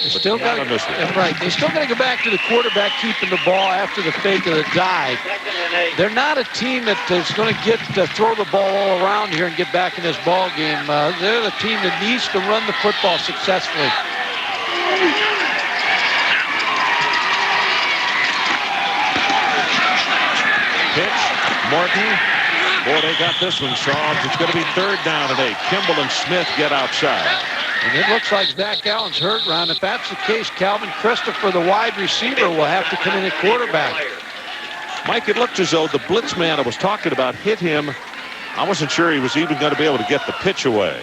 They still got to, that's right. They still got to go back to the quarterback keeping the ball after the fake of the dive. They're not a team that is going to get throw the ball all around here and get back in this ball game. They're the team that needs to run the football successfully. Pitch, Martin. Boy, they got this one solved. It's going to be third down and 8. Kimball and Smith get outside. And it looks like Zach Allen's hurt, Ron. If that's the case, Calvin Christopher, the wide receiver, will have to come in at quarterback. Mike, it looked as though the blitz man I was talking about hit him. I wasn't sure he was even going to be able to get the pitch away.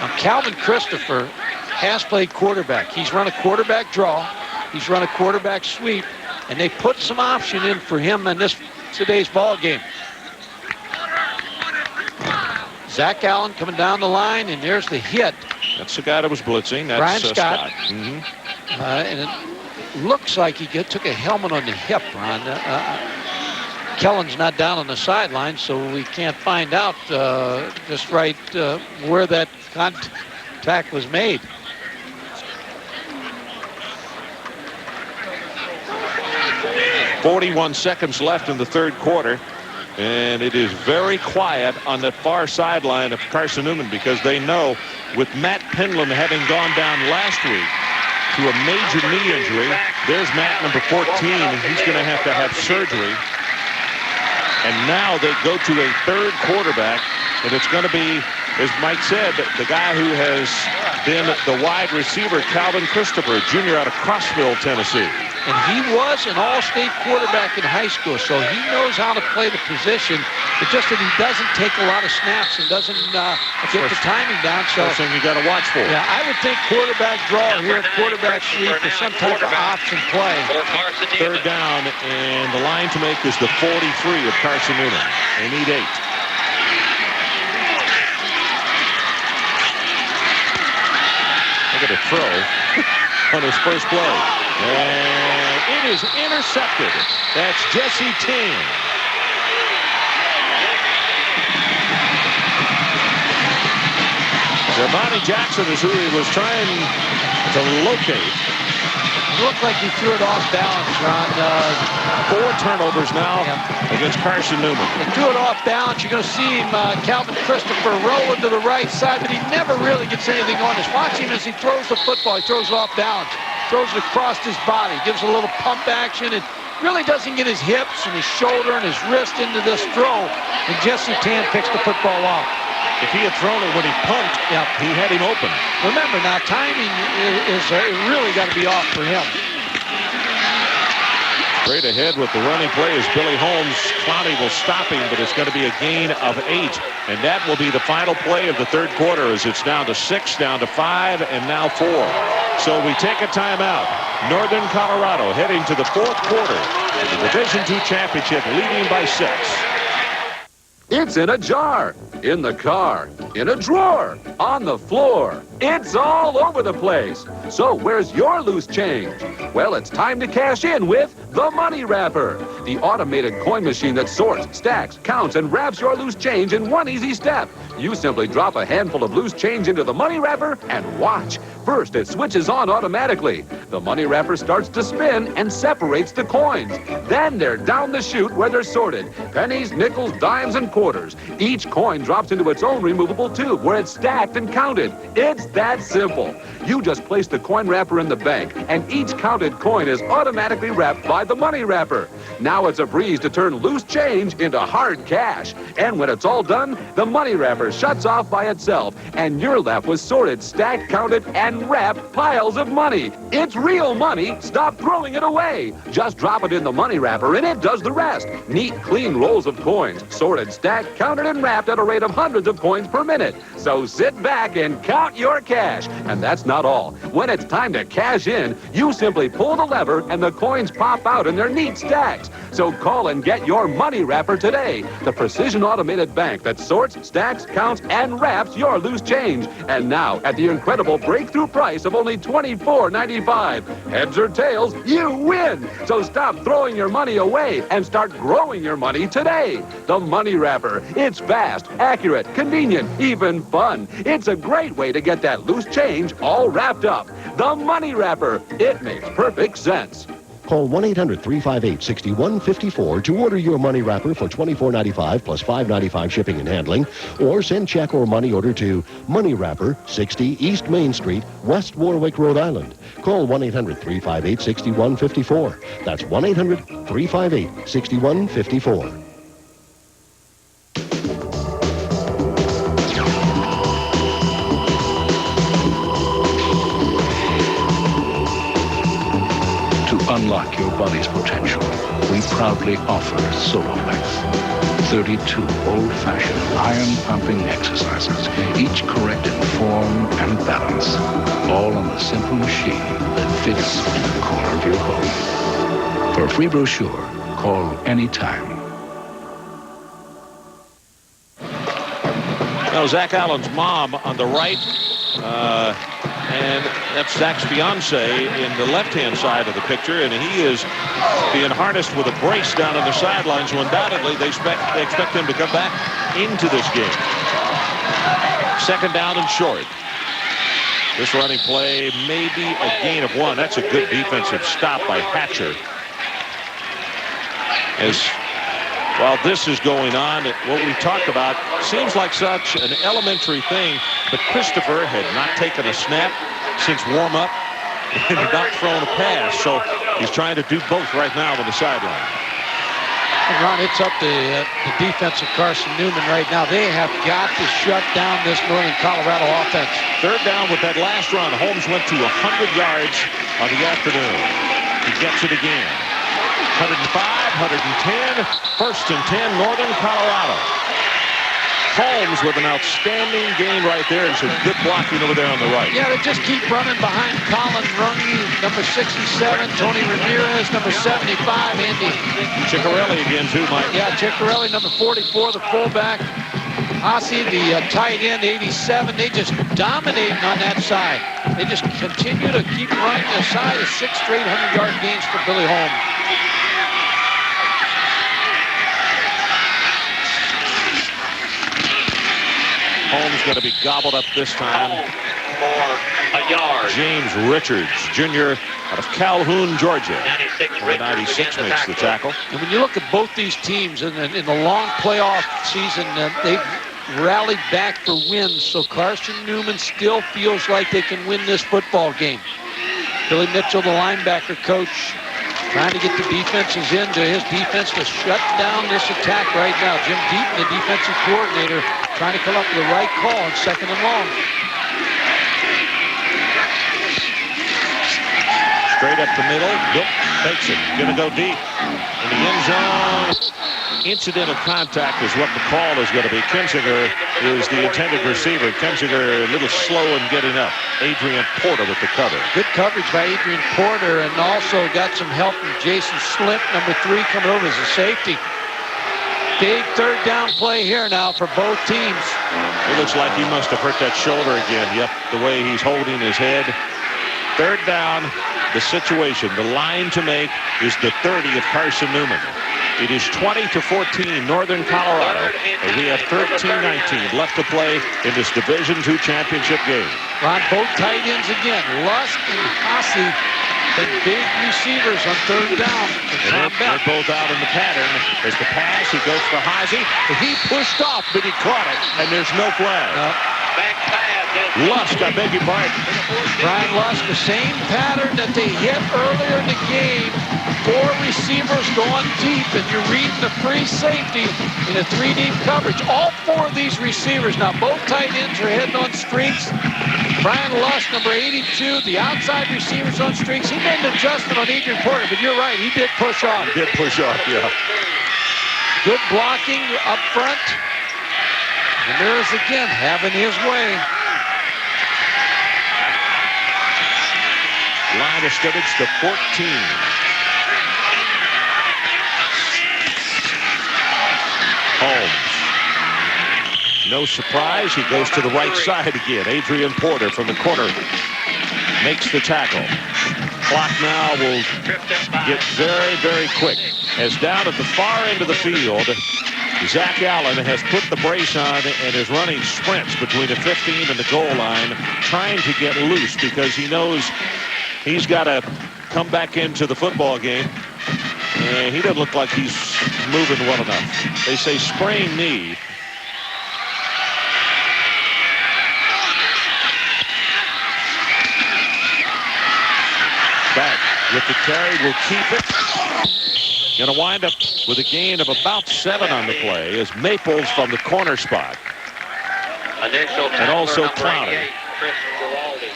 Now, Calvin Christopher has played quarterback. He's run a quarterback draw. He's run a quarterback sweep. And they put some option in for him in today's ball game. Zach Allen coming down the line, and there's the hit. That's the guy that was blitzing. That's Brian Scott. Mm-hmm. And it looks like he took a helmet on the hip, Ron. Kellen's not down on the sideline, so we can't find out just right where that contact was made. .41 seconds left in the third quarter. And it is very quiet on the far sideline of Carson Newman because they know with Matt Penland having gone down last week to a major knee injury, there's Matt, number 14, and he's going to have surgery. And now they go to a third quarterback, and it's going to be, as Mike said, the guy who has been the wide receiver, Calvin Christopher, junior out of Crossville, Tennessee. and he was an all-state quarterback in high school, so he knows how to play the position. It's just that he doesn't take a lot of snaps and doesn't get the timing down. So first thing you got to watch for. Yeah, I would think quarterback draw here, quarterback sweep, or some type of option play. Third down, and the line to make is the 43 of Carson Newman. They need 8. Look at the throw on his first play. And it is intercepted. That's Jesse Ting. Devontae Jackson is who he was trying to locate. It looked like he threw it off balance, Ron. 4 turnovers now against Carson Newman. He threw it off balance. You're going to see him, Calvin Christopher, rolling to the right side, but he never really gets anything on us. Watch him as he throws the football. He throws it off balance, throws it across his body, gives a little pump action, and really doesn't get his hips and his shoulder and his wrist into this throw. And Jesse Tan picks the football off. If he had thrown it when he pumped, he had him open. Remember, now timing is really got to be off for him. Straight ahead with the running play is Billy Holmes. Clowney will stop him, but it's going to be a gain of 8. And that will be the final play of the third quarter as it's down to 6, down to 5, and now 4. So we take a timeout. Northern Colorado heading to the 4th quarter of the Division II championship, leading by 6. It's in a jar, in the car, in a drawer, on the floor. It's all over the place. So where's your loose change? Well, it's time to cash in with the Money Wrapper, the automated coin machine that sorts, stacks, counts, and wraps your loose change in one easy step. You simply drop a handful of loose change into the Money Wrapper and watch. First, it switches on automatically. The Money Wrapper starts to spin and separates the coins. Then they're down the chute where they're sorted. Pennies, nickels, dimes, and quarters. Each coin drops into its own removable tube where it's stacked and counted. It's that simple. You just place the coin wrapper in the bank, and each counted coin is automatically wrapped by the Money Wrapper. Now it's a breeze to turn loose change into hard cash. And when it's all done, the Money Wrapper shuts off by itself, and you're left with sorted, stacked, counted, and wrapped piles of money. It's real money. Stop throwing it away. Just drop it in the Money Wrapper, and it does the rest. Neat, clean rolls of coins, sorted, stacked, counted, and wrapped at a rate of hundreds of coins per minute. So sit back and count your cash. And that's not all. When it's time to cash in, you simply pull the lever, and the coins pop out in their neat stacks. So call and get your Money Wrapper today. The precision automated bank that sorts, stacks, counts, and wraps your loose change. And now, at the incredible breakthrough price of only $24.95. Heads or tails, you win. So stop throwing your money away and start growing your money today. The Money Wrapper. It's fast, accurate, convenient, even fun. It's a great way to get that loose change all wrapped up. The Money Wrapper. It makes perfect sense. Call 1-800-358-6154 to order your Money Wrapper for $24.95 plus $5.95 shipping and handling, or send check or money order to Money Wrapper, 60 East Main Street, West Warwick, Rhode Island. Call 1-800-358-6154. That's 1-800-358-6154. Unlock your body's potential. We proudly offer Solomax. 32 old-fashioned iron-pumping exercises, each correct in form and balance, all on the simple machine that fits in the corner of your home. For a free brochure, call anytime. Now, Zach Allen's mom on the right, and that's Zach's fiance in the left-hand side of the picture, and he is being harnessed with a brace down on the sidelines, so undoubtedly they expect him to come back into this game. 2nd down and short. This running play may be a gain of 1. That's a good defensive stop by Hatcher. As while this is going on, what we talked about seems like such an elementary thing, but Christopher had not taken a snap since warm-up and had not thrown a pass, so he's trying to do both right now on the sideline. And Ron, it's up to the defense of Carson Newman right now. They have got to shut down this Northern Colorado offense. 3rd down with that last run. Holmes went to 100 yards on the afternoon. He gets it again. 105, 110, 1st and 10, Northern Colorado. Holmes with an outstanding game right there, and some good blocking over there on the right. Yeah, they just keep running behind Colin Runge, number 67, Tony Ramirez, number 75, Andy Ciccarelli again, too, Mike. Yeah, Ciccarelli, number 44, the fullback. Ossie, the tight end, 87. They just dominating on that side. They just continue to keep running the side of 6 straight 100-yard gains for Billy Holmes. Holmes going to be gobbled up this time. For a yard. James Richards, Jr. out of Calhoun, Georgia. 96 makes the tackle. And when you look at both these teams in the long playoff season, they've rallied back for wins. So Carson Newman still feels like they can win this football game. Billy Mitchell, the linebacker coach, trying to get the defenses into his defense to shut down this attack right now. Jim Deaton, the defensive coordinator, trying to come up with the right call on 2nd and long. Straight up the middle. Nope. Takes it. Gonna go deep. In the end zone. Incidental contact is what the call is going to be. Kinzinger is the intended receiver. Kinzinger a little slow in getting up. Adrian Porter with the cover. Good coverage by Adrian Porter, and also got some help from Jason Slint, number 3, coming over as a safety. Big 3rd down play here now for both teams. It looks like he must have hurt that shoulder again. Yep, the way he's holding his head. 3rd down, the situation, the line to make is the 30 of Carson Newman. It is 20-14, Northern Colorado, and we have 13-19 left to play in this Division II championship game. On both tight ends again, Lusk and Ossie, the big receivers on 3rd down. They're both out in the pattern. There's the pass. He goes for Hazy. He pushed off, but he caught it, and there's no flag. Lusk, I beg your pardon. Brian Lusk, the same pattern that they hit earlier in the game. 4 receivers going deep, and you're reading the free safety in a 3-deep coverage. All 4 of these receivers, now both tight ends are heading on streaks. Brian Lusk, number 82, the outside receivers on streaks. He made an adjustment on Adrian Porter, but you're right, he did push off. He did push off, yeah. Good blocking up front. Ramirez again having his way. Line of scrimmage to 14. Holmes. No surprise, he goes to the right side again. Adrian Porter from the corner makes the tackle. Clock now will get very, very quick. As down at the far end of the field, Zach Allen has put the brace on and is running sprints between the 15 and the goal line, trying to get loose because he knows he's got to come back into the football game. And he doesn't look like he's moving well enough. They say sprained knee. Back with the carry, will keep it. Going to wind up with a gain of about 7 on the play as Maples from the corner spot. And also Clowney.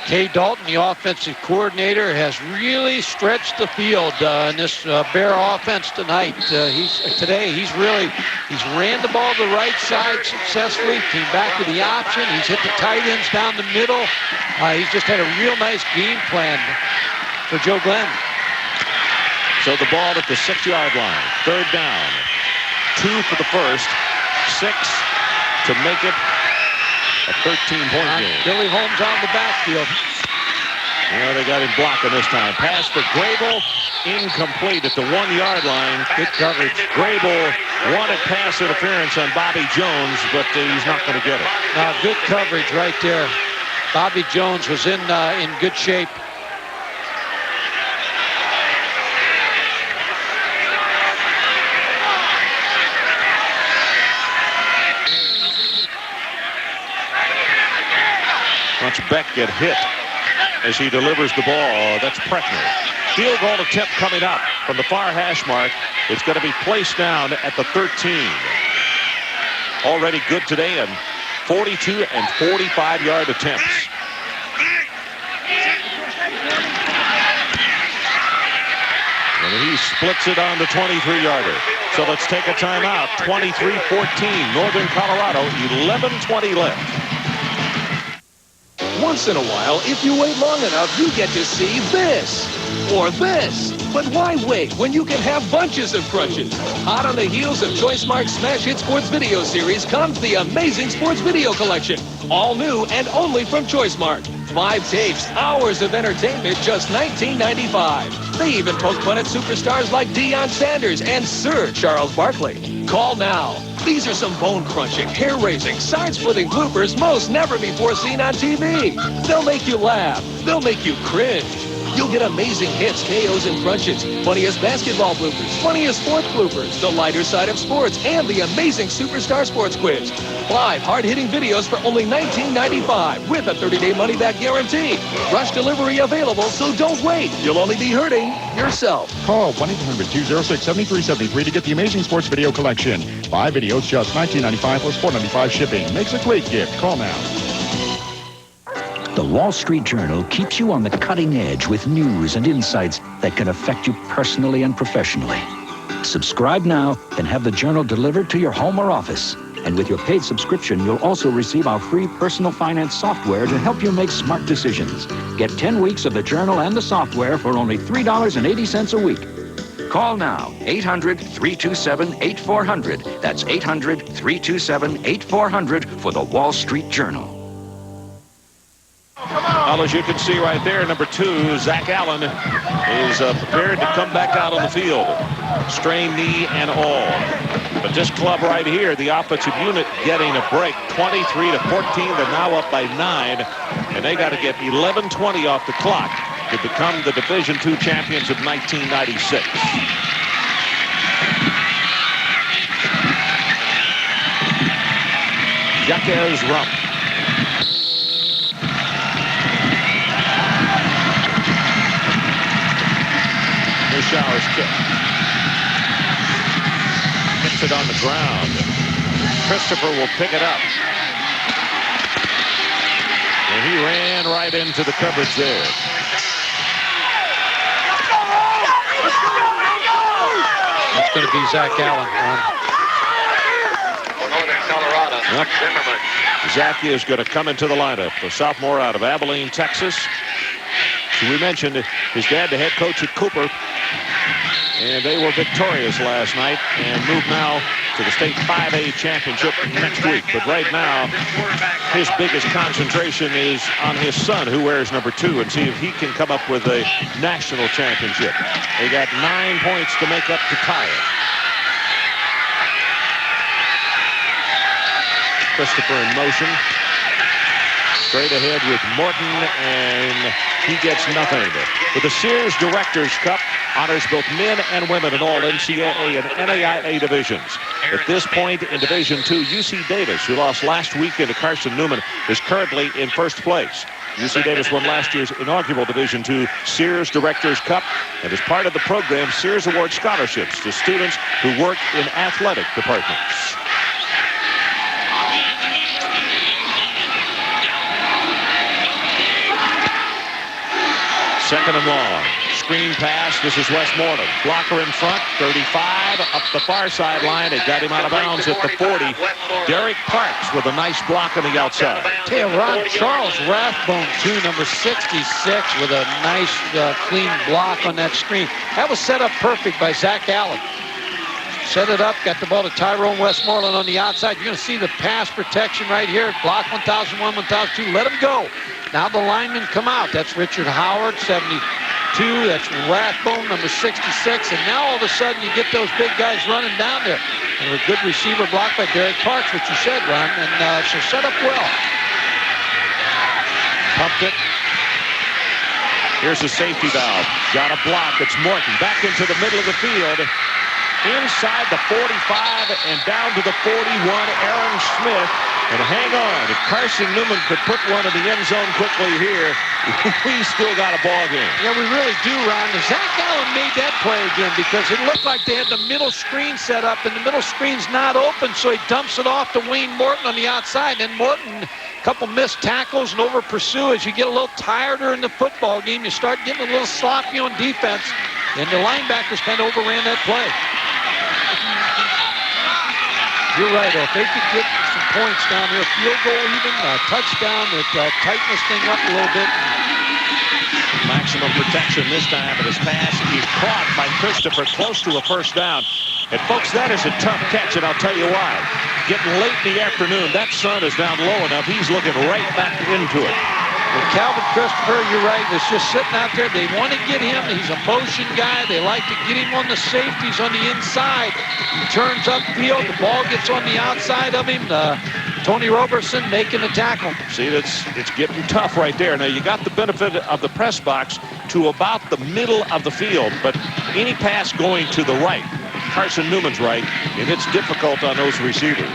Kay Dalton, the offensive coordinator, has really stretched the field in this Bear offense tonight. He's ran the ball to the right side successfully, came back with the option. He's hit the tight ends down the middle. He's just had a real nice game plan for Joe Glenn. So the ball at the 6-yard line. 3rd down. 2 for the first. 6 to make it a 13-point game. Billy Holmes on the backfield. Yeah, they got him blocking this time. Pass for Grable. Incomplete at the 1-yard line. Good coverage. Grable wanted pass interference on Bobby Jones, but he's not going to get it. Good coverage right there. Bobby Jones was in good shape. Watch Beck get hit as he delivers the ball. That's Pretner. Field goal attempt coming up from the far hash mark. It's going to be placed down at the 13. Already good today in 42 and 45-yard attempts. And he splits it on the 23-yarder. So let's take a timeout. 23-14, Northern Colorado, 11:20 left. Once in a while, if you wait long enough, you get to see this or this. But why wait when you can have bunches of crunches? Hot on the heels of ChoiceMark's Smash Hit Sports Video Series comes the Amazing Sports Video Collection. All new and only from ChoiceMark. 5 tapes, hours of entertainment, just $19.95. They even poke fun at superstars like Deion Sanders and Sir Charles Barkley. Call now. These are some bone-crunching, hair-raising, side-splitting bloopers most never before seen on TV. They'll make you laugh. They'll make you cringe. You'll get amazing hits, KOs, and crunches, funniest basketball bloopers, funniest sports bloopers, the lighter side of sports, and the amazing Superstar Sports Quiz. 5 hard-hitting videos for only $19.95 with a 30-day money-back guarantee. Rush delivery available, so don't wait. You'll only be hurting yourself. Call 1-800-206-7373 to get the Amazing Sports Video Collection. 5 videos, just $19.95 plus $4.95 shipping. Makes a great gift. Call now. The Wall Street Journal keeps you on the cutting edge with news and insights that can affect you personally and professionally. Subscribe now and have the Journal delivered to your home or office. And with your paid subscription, you'll also receive our free personal finance software to help you make smart decisions. Get 10 weeks of the Journal and the software for only $3.80 a week. Call now, 800-327-8400. That's 800-327-8400 for the Wall Street Journal. Well, as you can see right there, number 2, Zach Allen, is prepared to come back out on the field. Strained knee and all. But this club right here, the offensive unit getting a break. 23-14, they're now up by 9. And they got to get 11:20 off the clock to become the Division II champions of 1996. Jaquez Rump. Showers kick. Hits it on the ground. Christopher will pick it up. And he ran right into the coverage there. It's going to be Zach Allen. Yep. Zach is going to come into the lineup. The sophomore out of Abilene, Texas. So we mentioned his dad, the head coach at Cooper. And they were victorious last night and move now to the state 5A championship next week. But right now, his biggest concentration is on his son, who wears number 2, and see if he can come up with a national championship. They got 9 points to make up to tie it. Christopher in motion. Straight ahead with Morton, and he gets nothing. With the Sears Directors Cup, honors both men and women in all NCAA and NAIA divisions. At this point in Division II, UC Davis, who lost last weekend to Carson Newman, is currently in first place. UC Davis won last year's inaugural Division II Sears Directors Cup, and as part of the program, Sears awards scholarships to students who work in athletic departments. Second and long. Screen pass. This is Westmoreland. Blocker in front. 35 up the far sideline. It got him out of bounds at the 40. Derek Parks with a nice block on the outside. Tell you, Ron, Charles Rathbone, too, number 66, with a nice clean block on that screen. That was set up perfect by Zach Allen. Set it up, got the ball to Tyrone Westmoreland on the outside. You're going to see the pass protection right here. Block 1001, 1002. Let him go. Now the linemen come out. That's Richard Howard, 72. That's Rathbone, number 66. And now all of a sudden you get those big guys running down there. And a good receiver block by Derek Parks, which you said, Ron. And so set up well. Pumped it. Here's the safety valve. Got a block. It's Morton back into the middle of the field. Inside the 45 and down to the 41, Aaron Smith. And hang on, if Carson Newman could put one in the end zone quickly here, we still got a ball game. Yeah, we really do, Ron. And Zach Allen made that play again because it looked like they had the middle screen set up, and the middle screen's not open, so he dumps it off to Wayne Morton on the outside. And Morton, a couple missed tackles and over pursue. As you get a little tireder in the football game, you start getting a little sloppy on defense. And the linebackers kind of overran that play. You're right, though. If they could get some points down here, field goal even, touchdown, that tighten this thing up a little bit. Maximum protection this time, but his pass is caught by Christopher close to a first down. And folks, that is a tough catch, and I'll tell you why. Getting late in the afternoon, that sun is down low enough. He's looking right back into it. Well, Calvin Christopher, you're right, was just sitting out there. They want to get him. He's a motion guy. They like to get him on the safeties on the inside. He turns upfield. The ball gets on the outside of him. Tony Roberson making the tackle. See, it's getting tough right there. Now, you got the benefit of the press box to about the middle of the field, but any pass going to the right, Carson Newman's right, and it's difficult on those receivers.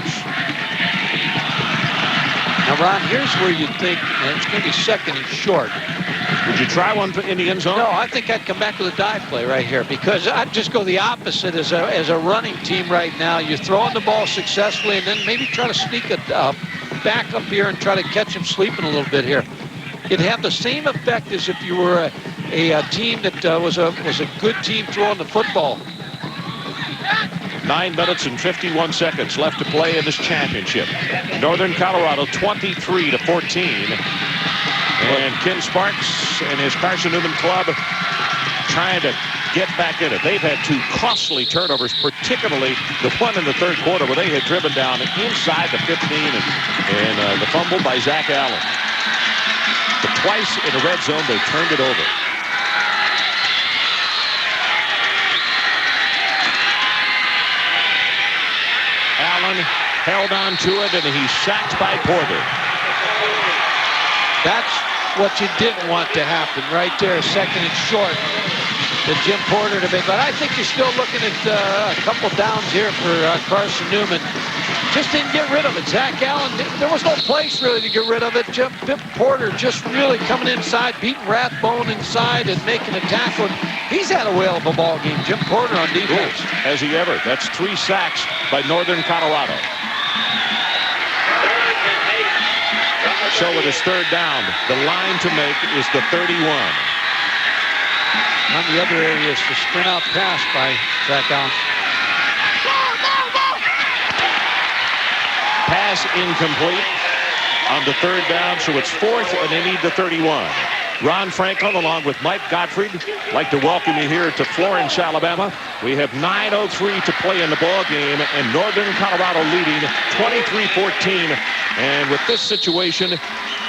Now, Ron, here's where you think it's going to be second and short. Would you try one in the end zone? No, I think I'd come back with a dive play right here because I'd just go the opposite as a running team right now. You're throwing the ball successfully and then maybe try to sneak it back up here and try to catch him sleeping a little bit here. It'd have the same effect as if you were a team that was a good team throwing the football. 9 minutes and 51 seconds left to play in this championship. Northern Colorado 23-14. And Ken Sparks and his Carson Newman club trying to get back in it. They've had 2 costly turnovers, particularly the one in the third quarter where they had driven down inside the 15 and the fumble by Zach Allen. But twice in the red zone, they turned it over. Allen held on to it, and he's sacked by Porter. That's what you didn't want to happen right there, second and short. The Jim Porter debate, but I think you're still looking at a couple downs here for Carson Newman. Just didn't get rid of it. Zach Allen, there was no place really to get rid of it. Jim Porter just really coming inside, beating Rathbone inside and making a tackle. He's had a whale of a ball game, Jim Porter on defense. Has he ever? That's 3 sacks by Northern Colorado. So it is third down. The line to make is the 31. On the other area is the sprint out pass by Zach Allen. Pass incomplete on the third down, so it's 4th and they need the 31. Ron Franklin along with Mike Gottfried. Like to welcome you here to Florence, Alabama. We have 9:03 to play in the ball game, and Northern Colorado leading 23-14. And with this situation,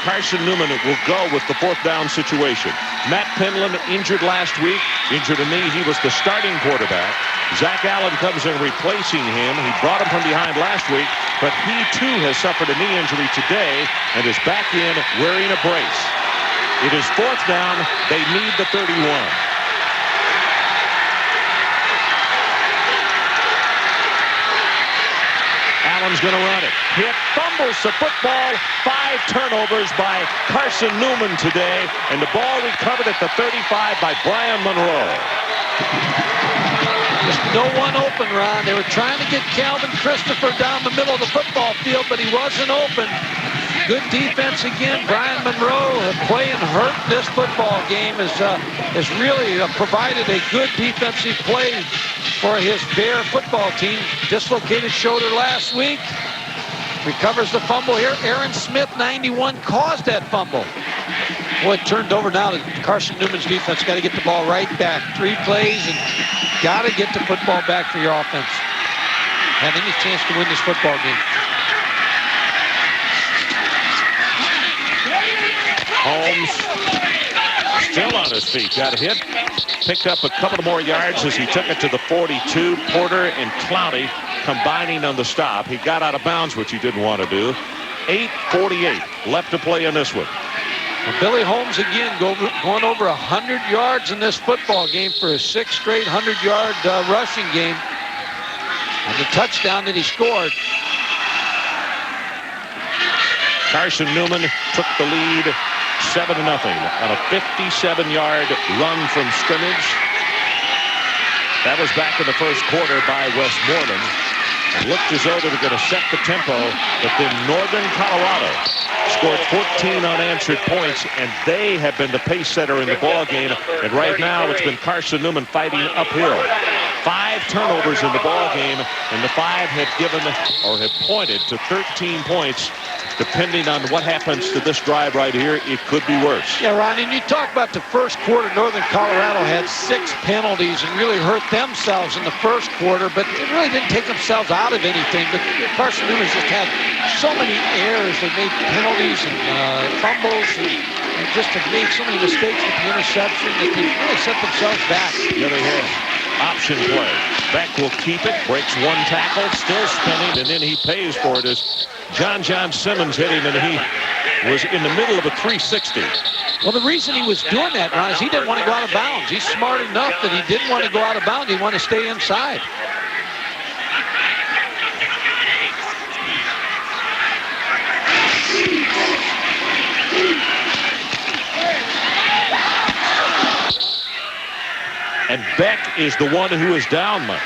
Carson Newman will go with the 4th down situation. Matt Penland injured last week. Injured a knee. He was the starting quarterback. Zach Allen comes in replacing him. He brought him from behind last week, but he too has suffered a knee injury today and is back in wearing a brace. It is 4th down. They need the 31. Allen's going to run it. Hit, fumbles the football. 5 turnovers by Carson Newman today. And the ball recovered at the 35 by Brian Monroe. Just no one open, Ron. They were trying to get Calvin Christopher down the middle of the football field, but he wasn't open. Good defense again. Brian Monroe playing hurt this football game has really provided a good defensive play for his Bear football team. Dislocated shoulder last week. Recovers the fumble here. Aaron Smith, 91, caused that fumble. Boy, it turned over now to Carson Newman's defense. Got to get the ball right back. 3 plays and got to get the football back for your offense. Have any chance to win this football game. Holmes still on his feet. Got hit. Picked up a couple more yards as he took it to the 42. Porter and Clowney combining on the stop. He got out of bounds, which he didn't want to do. 8:48 left to play in this one. Well, Billy Holmes again going over 100 yards in this football game for his 6th straight 100-yard rushing game. And the touchdown that he scored. Carson Newman took the lead 7-0 on a 57-yard run from scrimmage. That was back in the first quarter by Westmoreland. It looked as though they were going to set the tempo, but then Northern Colorado scored 14 unanswered points, and they have been the pace setter in the ball game. And right now, it's been Carson Newman fighting uphill. 5 turnovers in the ball game, and the 5 have given or have pointed to 13 points. Depending on what happens to this drive right here, it could be worse. Yeah, Ron, and you talk about the first quarter. Northern Colorado had 6 penalties and really hurt themselves in the first quarter, but they really didn't take themselves out of anything. But Carson Newman's just had so many errors. They made penalties and fumbles and just have made so many mistakes with the interception that they really set themselves back. Yeah, they have. Option play. Beck will keep it, breaks 1 tackle, still spinning, and then he pays for it as John Simmons hit him, and he was in the middle of a 360. Well, the reason he was doing that, Ron, is he didn't want to go out of bounds. He's smart enough that he didn't want to go out of bounds. He wanted to stay inside. And Beck is the one who is down, Mike.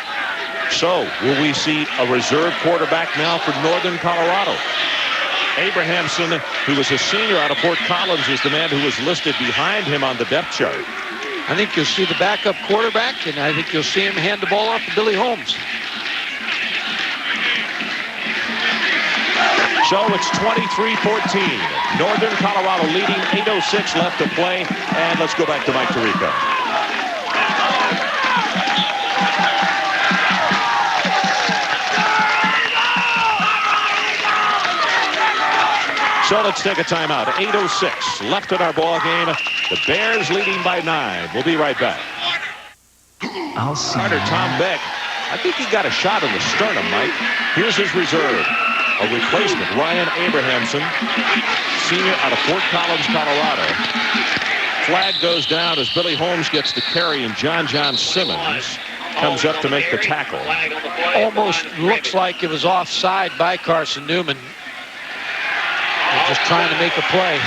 So, will we see a reserve quarterback now for Northern Colorado? Abrahamson, who was a senior out of Fort Collins, is the man who was listed behind him on the depth chart. I think you'll see the backup quarterback, and I think you'll see him hand the ball off to Billy Holmes. So it's 23-14. Northern Colorado leading, 8:06 left to play. And let's go back to Mike Tirico. So let's take a timeout. 8:06 left in our ball game. The Bears leading by 9. We'll be right back. I'll see. Starter Tom Beck. I think he got a shot in the sternum, Mike. Here's his reserve. A replacement, Ryan Abrahamson, senior out of Fort Collins, Colorado. Flag goes down as Billy Holmes gets the carry, and John Simmons comes up to make the tackle. Almost looks like it was offside by Carson Newman. They're just trying to make a play.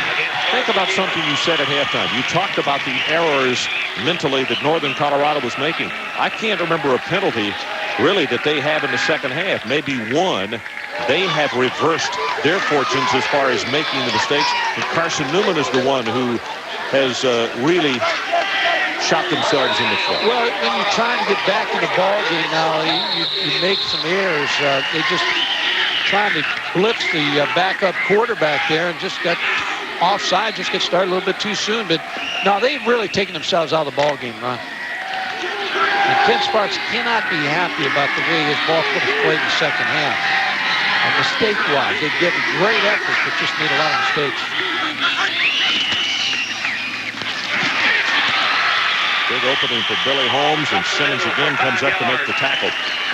Think about something you said at halftime. You talked about the errors mentally that Northern Colorado was making. I can't remember a penalty, really, that they have in the second half. Maybe one. They have reversed their fortunes as far as making the mistakes. And Carson Newman is the one who has really shot themselves in the foot. Well, when you're trying to get back in the ball game now, you make some errors. They just trying to blitz the backup quarterback there and just got offside, just get started a little bit too soon. But no, they've really taken themselves out of the ball game, Ron. And Ken Sparks cannot be happy about the way his ball club has played in the second half. And mistake-wise, they've given great effort, but just made a lot of mistakes. Big opening for Billy Holmes, and Simmons again comes up to make the tackle.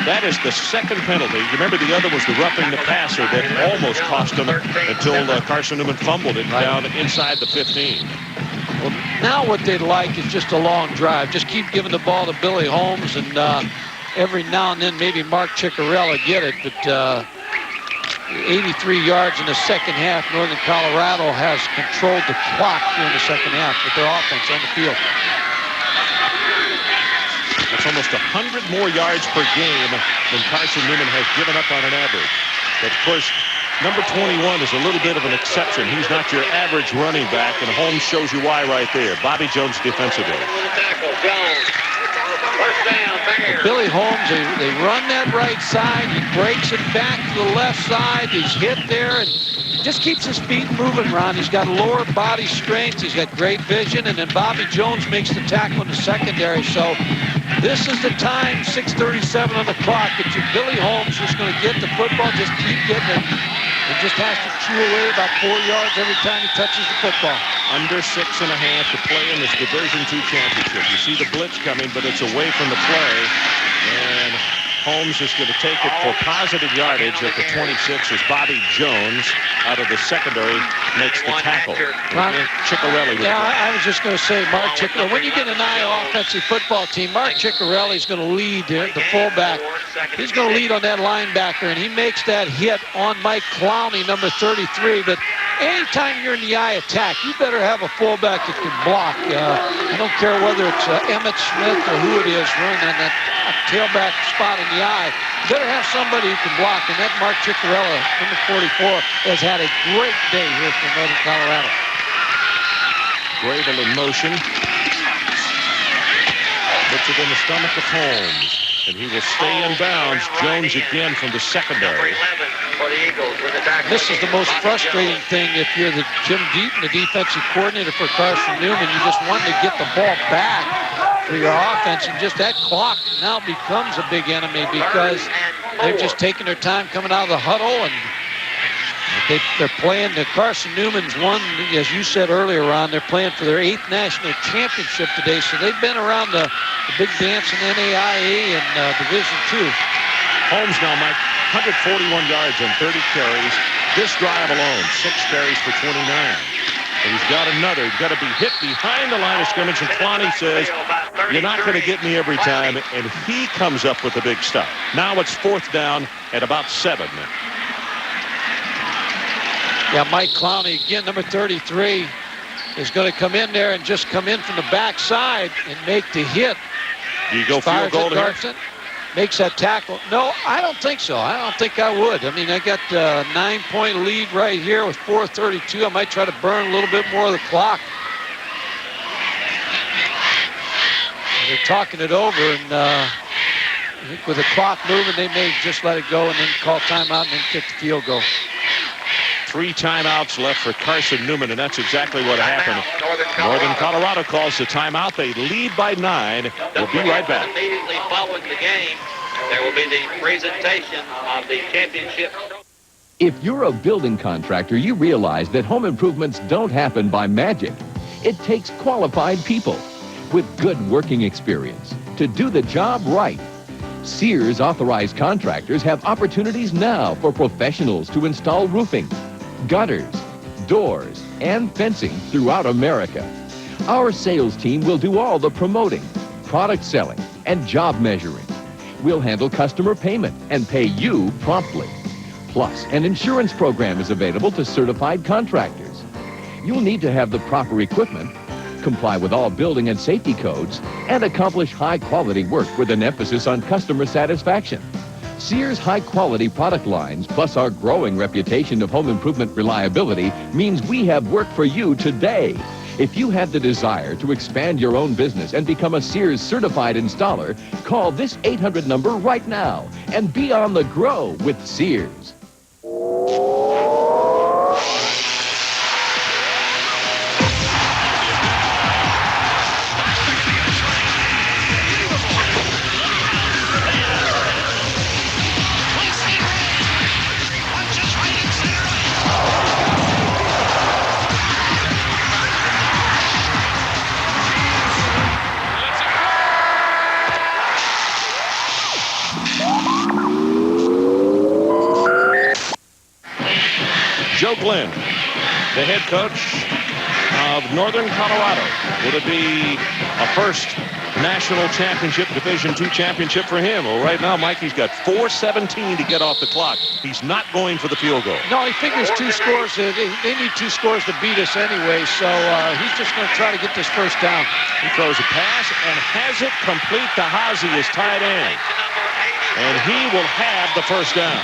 That is the second penalty. You remember the other was the roughing the passer that almost cost him until Carson Newman fumbled it down inside the 15. Well, now what they'd like is just a long drive. Just keep giving the ball to Billy Holmes, and every now and then maybe Mark Ciccarella get it, but 83 yards in the second half. Northern Colorado has controlled the clock during the second half with their offense on the field. That's almost 100 more yards per game than Carson Newman has given up on an average. But of course, number 21 is a little bit of an exception. He's not your average running back, and Holmes shows you why right there. Bobby Jones defensively. Billy Holmes, they run that right side. He breaks it back to the left side. He's hit there and just keeps his feet moving, Ron. He's got lower body strength. He's got great vision. And then Bobby Jones makes the tackle in the secondary. So this is the time, 6:37 on the clock, that Billy Holmes is going to get the football, just keep getting it. He just has to chew away about 4 yards every time he touches the football. Under 6.5 to play in this Division II championship. You see the blitz coming, but it's away from the play. And Holmes is going to take it for positive yardage at the 26 as Bobby Jones out of the secondary makes the tackle. Ciccarelli. Yeah, I was just going to say, Mark Ciccarelli. When you get an offensive football team, Mark Ciccarelli is going to lead the fullback. He's going to lead on that linebacker, and he makes that hit on Mike Clowney, number 33. But anytime you're in the I attack, you better have a fullback that can block. I don't care whether it's Emmett Smith or who it is running on that tailback spot in the I. You better have somebody who can block, and that Mark Ciccarella, number 44, has had a great day here for Northern Colorado. Grable in motion. Puts it in the stomach of Holmes. And he will stay in bounds. Jones again from the secondary. This is the most frustrating thing if you're the Jim Deaton, the defensive coordinator for Carson Newman. You just want to get the ball back for your offense, and just that clock now becomes a big enemy because they're just taking their time coming out of the huddle, and they're playing. Carson Newman's won, as you said earlier, Ron, they're playing for their 8th national championship today, so they've been around the big dance in NAIA and Division II. Holmes now, Mike, 141 yards on 30 carries. This drive alone, 6 carries for 29. And he's got another. He's got to be hit behind the line of scrimmage, and Clowney says, you're not going to get me every time, and he comes up with the big stuff. Now it's 4th down at about 7. Yeah, Mike Clowney, again, number 33, is going to come in there and just come in from the backside and make the hit. Do you go field goal to him? Makes that tackle. No, I don't think so. I don't think I would. I mean, I got a 9-point lead right here with 4:32. I might try to burn a little bit more of the clock. They're talking it over, and I think with the clock moving, they may just let it go and then call timeout and then kick the field goal. 3 timeouts left for Carson Newman, and that's exactly what happened. Northern Colorado calls the timeout. They lead by 9. We'll be right back. Immediately following the game, there will be the presentation of the championship. If you're a building contractor, you realize that home improvements don't happen by magic. It takes qualified people with good working experience to do the job right. Sears authorized contractors have opportunities now for professionals to install roofing, gutters, doors, and fencing throughout America. Our sales team will do all the promoting, product selling, and job measuring. We'll handle customer payment and pay you promptly. Plus, an insurance program is available to certified contractors. You'll need to have the proper equipment, comply with all building and safety codes, and accomplish high-quality work with an emphasis on customer satisfaction. Sears' high-quality product lines, plus our growing reputation of home improvement reliability, means we have work for you today. If you have the desire to expand your own business and become a Sears certified installer, call this 800 number right now and be on the grow with Sears. Joe Glenn, the head coach of Northern Colorado. Would it be a first national championship, Division II championship for him? Well, right now, Mike, he's got 4:17 to get off the clock. He's not going for the field goal. No, he figures 2 scores. They need 2 scores to beat us anyway, so he's just going to try to get this first down. He throws a pass and has it complete to Hazy, his tight end. And he will have the first down.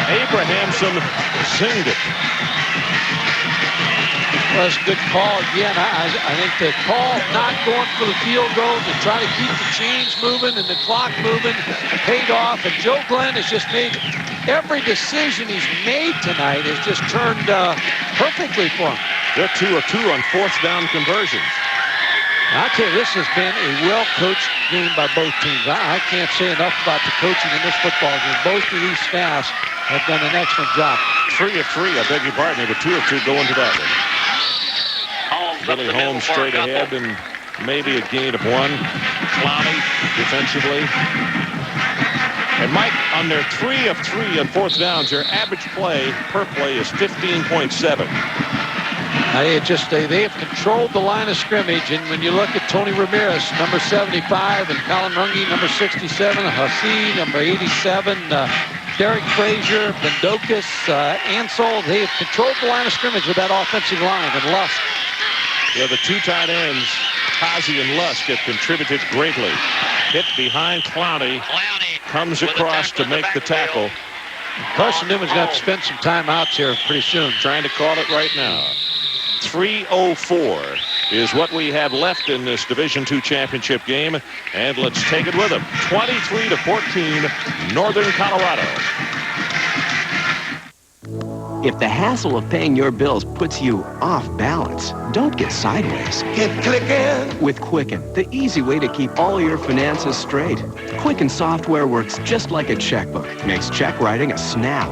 Abrahamson zinged it. Well, that's a good call again. I think the call not going for the field goal to try to keep the chains moving and the clock moving paid off. And Joe Glenn has just made every decision he's made tonight has just turned perfectly for him. They're 2 of 2 on 4th down conversions. I tell you, this has been a well-coached game by both teams. I can't say enough about the coaching in this football game. Both of these staffs have done an excellent job. 3 of 3, I beg your pardon. They were 2 of 2 going to that one. Billy Holmes straight ahead and maybe a gain of 1. Clowney defensively. And Mike, on their 3 of 3 on 4th downs, their average play per play is 15.7. They have controlled the line of scrimmage, and when you look at Tony Ramirez, number 75, and Colin Runge, number 67, Hassi, number 87, Derek Frazier, Bendokas, Ansel, they have controlled the line of scrimmage with that offensive line, and Lusk. Yeah, the two tight ends, Kazi and Lusk, have contributed greatly. Hit behind Clowney. Comes across to make the tackle. Carson Newman's going to have to spend some time out here pretty soon. Trying to call it right now. 3:04 is what we have left in this Division II championship game. And let's take it with them. 23-14, Northern Colorado. If the hassle of paying your bills puts you off balance, don't get sideways. Get clicking. With Quicken, the easy way to keep all your finances straight. Quicken software works just like a checkbook. Makes check writing a snap.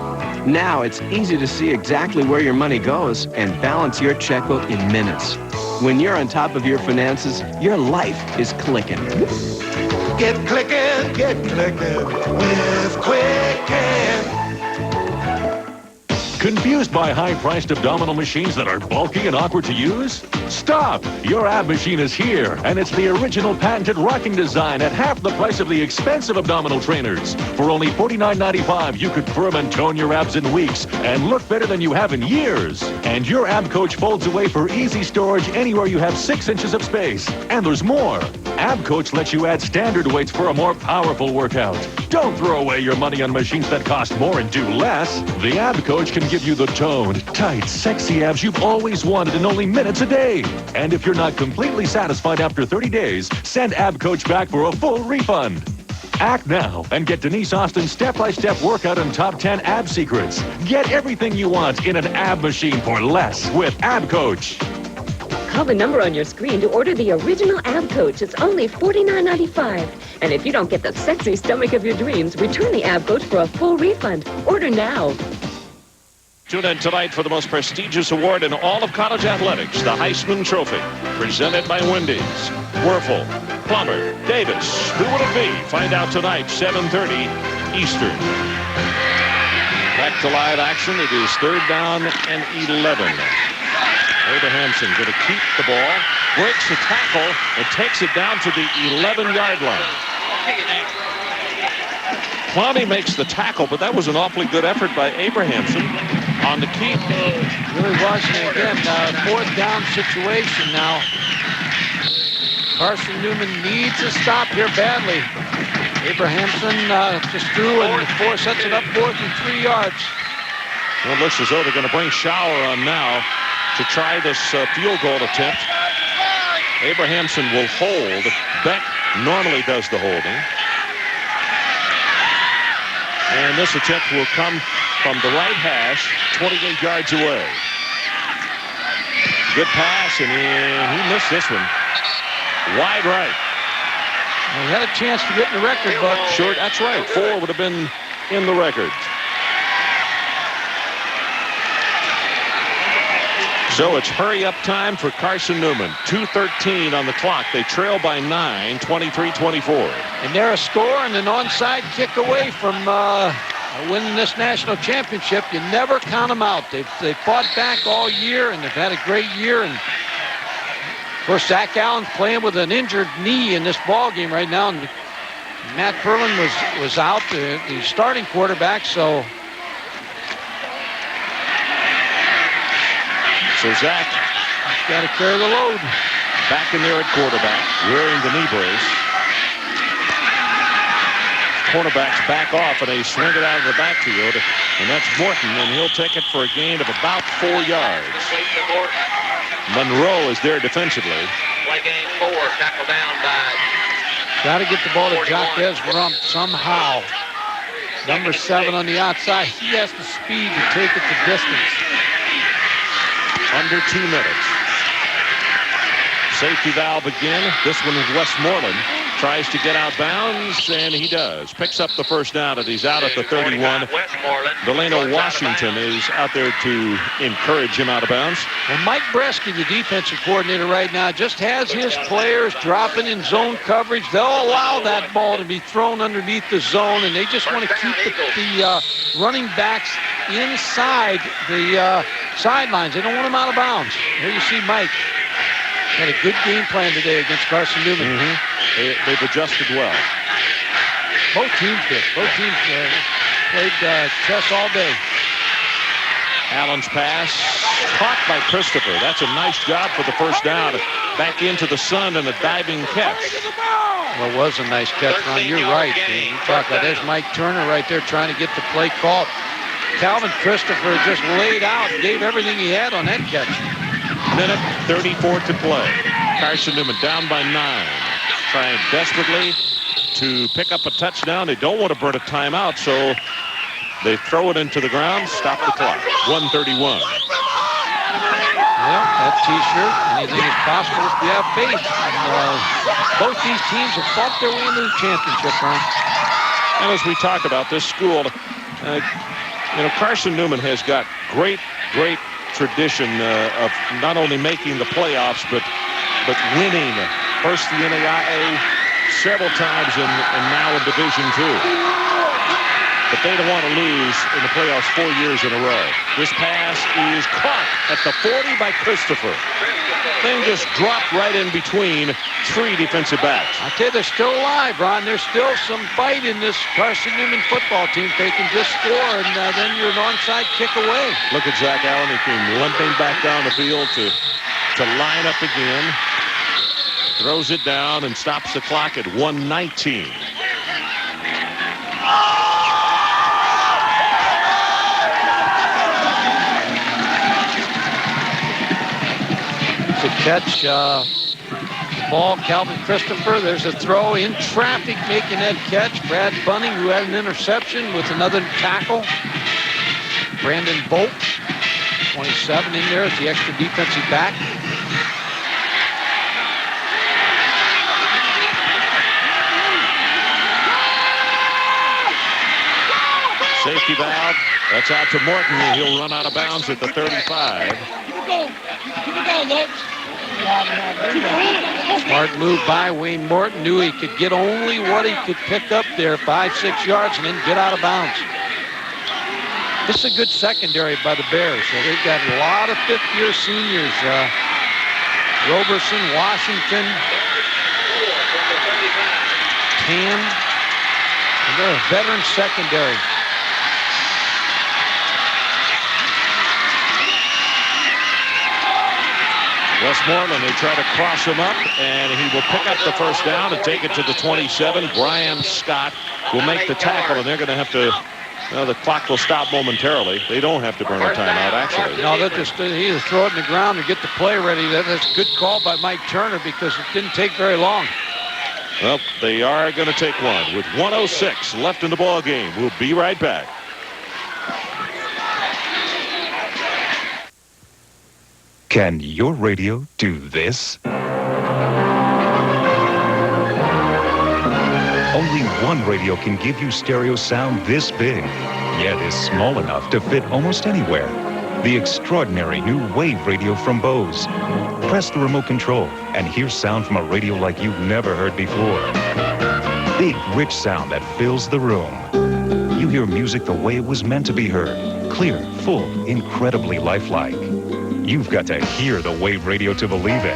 Now it's easy to see exactly where your money goes and balance your checkbook in minutes. When you're on top of your finances, your life is clicking. Get clicking with Quicken. Confused by high-priced abdominal machines that are bulky and awkward to use? Stop! Your ab machine is here, and it's the original patented rocking design at half the price of the expensive abdominal trainers. For only $49.95, you could firm and tone your abs in weeks and look better than you have in years. And your ab coach folds away for easy storage anywhere you have 6 inches of space. And there's more. Ab Coach lets you add standard weights for a more powerful workout. Don't throw away your money on machines that cost more and do less. The Ab Coach can give you the toned, tight, sexy abs you've always wanted in only minutes a day. And if you're not completely satisfied after 30 days, send Ab Coach back for a full refund. Act now and get Denise Austin's step-by-step workout and top 10 ab secrets. Get everything you want in an ab machine for less with Ab Coach. Call the number on your screen to order the original Ab Coach. It's only $49.95. And if you don't get the sexy stomach of your dreams, return the Ab Coach for a full refund. Order now. Tune in tonight for the most prestigious award in all of college athletics, the Heisman Trophy, presented by Wendy's. Werfel, Plummer, Davis. Who will it be? Find out tonight, 7:30 Eastern. Back to live action. It is 3rd down and 11. Abrahamson going to keep the ball, breaks the tackle, and takes it down to the 11-yard line. Clowney makes the tackle, but that was an awfully good effort by Abrahamson on the keep. Really was, and again, 4th down situation now. Carson Newman needs a stop here badly. Abrahamson just threw, and the 4 sets it up 4th and 3 yards. Well, it looks as though they're going to bring Shower on now to try this field goal attempt. Abrahamson will hold. Beck normally does the holding. And this attempt will come from the right hash, 28 yards away. Good pass, and he missed this one. Wide right. He had a chance to get in the record book. Sure, that's right. 4 would have been in the record. So it's hurry-up time for Carson Newman. 2:13 on the clock. They trail by 9, 23-24. And they're a score and an onside kick away from winning this national championship. You never count them out. They fought back all year, and they've had a great year. And of course, Zach Allen's playing with an injured knee in this ball game right now. And Matt Perlin was out, the starting quarterback, so Zach got to carry the load. Back in there at quarterback, wearing the knee brace. Cornerbacks back off, and they swing it out of the backfield. And that's Morton, and he'll take it for a gain of about 4 yards. Monroe is there defensively. Play game 4, tackle down by. Got to get the ball to Jacquez Rump somehow. Number 7 on the outside. He has the speed to take it the distance. Under 2 minutes. Safety valve again. This one is Westmoreland. Tries to get out bounds, and he does. Picks up the first down, and he's out at the 31. Delano Washington is out there to encourage him out of bounds. Well, Mike Bresky, the defensive coordinator right now, just has his players dropping in zone coverage. They'll allow that ball to be thrown underneath the zone, and they just want to keep the running backs inside the sidelines. They don't want them out of bounds. Here you see Mike. Had a good game plan today against Carson Newman. They've adjusted well. Both teams did. Both teams played chess all day. Allen's pass caught by Christopher. That's a nice job for the first down. Back into the sun and a diving catch. Well, it was a nice catch, Ron. You're right. You talk about there's Mike Turner right there trying to get the play called. Calvin Christopher just laid out and gave everything he had on that catch. Minute 34 to play. Carson Newman down by 9. Trying desperately to pick up a touchdown. They don't want to burn a timeout, so they throw it into the ground, stop the clock. 1:31. Well, that T-shirt, anything is possible if you have faith. And, both these teams have fought their way into the championship, Ron. And as we talk about this school, Carson Newman has got great tradition of not only making the playoffs, but winning. First the NAIA several times and now in Division II. But they don't want to lose in the playoffs 4 years in a row. This pass is caught at the 40 by Christopher. Thing just dropped right in between 3 defensive backs. I tell you, they're still alive, Ron. There's still some fight in this Carson Newman football team. They can just score, and then you're an onside kick away. Look at Zach Allen. He came limping back down the field to line up again. Throws it down and stops the clock at 1:19. To catch ball, Calvin Christopher. There's a throw in traffic making that catch. Brad Bunning, who had an interception, with another tackle. Brandon Bolt, 27 in there as the extra defensive back. Safety valve. That's out to Morton. He'll run out of bounds at the 35. Smart move by Wayne Morton. Knew he could get only what he could pick up there, 5-6 yards, and then get out of bounds. This is a good secondary by the Bears. So they've got a lot of fifth-year seniors. Roberson, Washington, Tam. And they're a veteran secondary. Westmoreland, they try to cross him up, and he will pick up the first down and take it to the 27. Brian Scott will make the tackle, and they're going to have to, the clock will stop momentarily. They don't have to burn a timeout, actually. No, they'll just either throw it in the ground or get the play ready. That's a good call by Mike Turner because it didn't take very long. Well, they are going to take one with 1:06 left in the ball game. We'll be right back. Can your radio do this? Only one radio can give you stereo sound this big, yet is small enough to fit almost anywhere. The extraordinary new Wave radio from Bose. Press the remote control and hear sound from a radio like you've never heard before. Big, rich sound that fills the room. You hear music the way it was meant to be heard. Clear, full, incredibly lifelike. You've got to hear the Wave radio to believe it.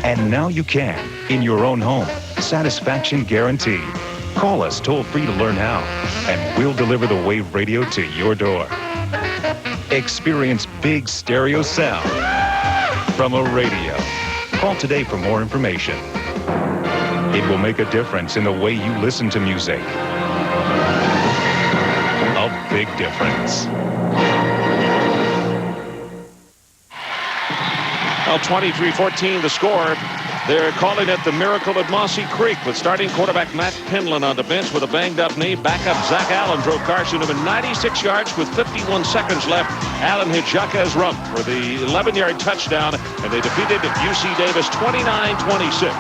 And now you can, in your own home. Satisfaction guaranteed. Call us toll-free to learn how, and we'll deliver the Wave radio to your door. Experience big stereo sound from a radio. Call today for more information. It will make a difference in the way you listen to music. A big difference. Well, 23-14 the score. They're calling it the miracle at Mossy Creek with starting quarterback Matt Penland on the bench with a banged-up knee. Backup Zach Allen drove Carson Newman 96 yards with 51 seconds left. Allen hit Jacques Rump for the 11-yard touchdown, and they defeated UC Davis 29-26.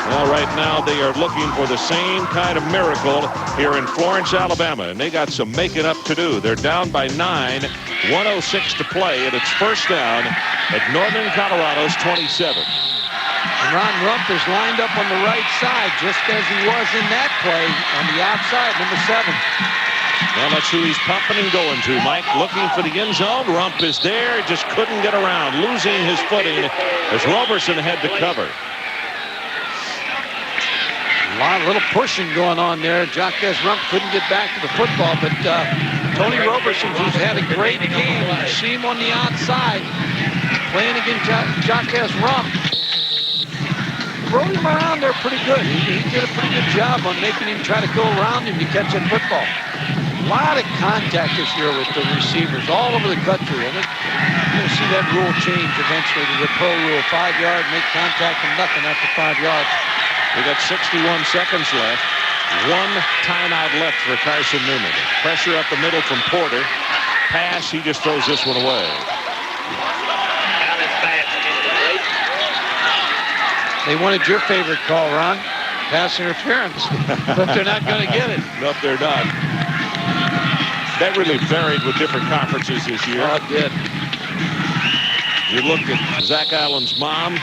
Well, right now they are looking for the same kind of miracle here in Florence, Alabama, and they got some making up to do. They're down by 9, 1:06 to play, and it's first down at Northern Colorado's 27. And Ron Rump is lined up on the right side, just as he was in that play on the outside, number 7. Well, that's who he's pumping and going to, Mike. Looking for the end zone. Rump is there, just couldn't get around, losing his footing as Roberson had to cover. A little pushing going on there. Jacques Rump couldn't get back to the football, but Tony Roberson, who's had a great game, you see him on the outside playing against Jacques Rump. Rode him around there pretty good. He did a pretty good job on making him try to go around him to catch that football. A lot of contact this year with the receivers all over the country. I think you're going to see that rule change eventually to the pro rule. 5 yard, make contact and nothing after 5 yards. We got 61 seconds left. 1 timeout left for Carson Newman. Pressure up the middle from Porter. Pass, he just throws this one away. They wanted your favorite call, Ron. Pass interference. But they're not going to get it. Nope, they're not. That really varied with different conferences this year. Oh, it did. You look at Zach Allen's mom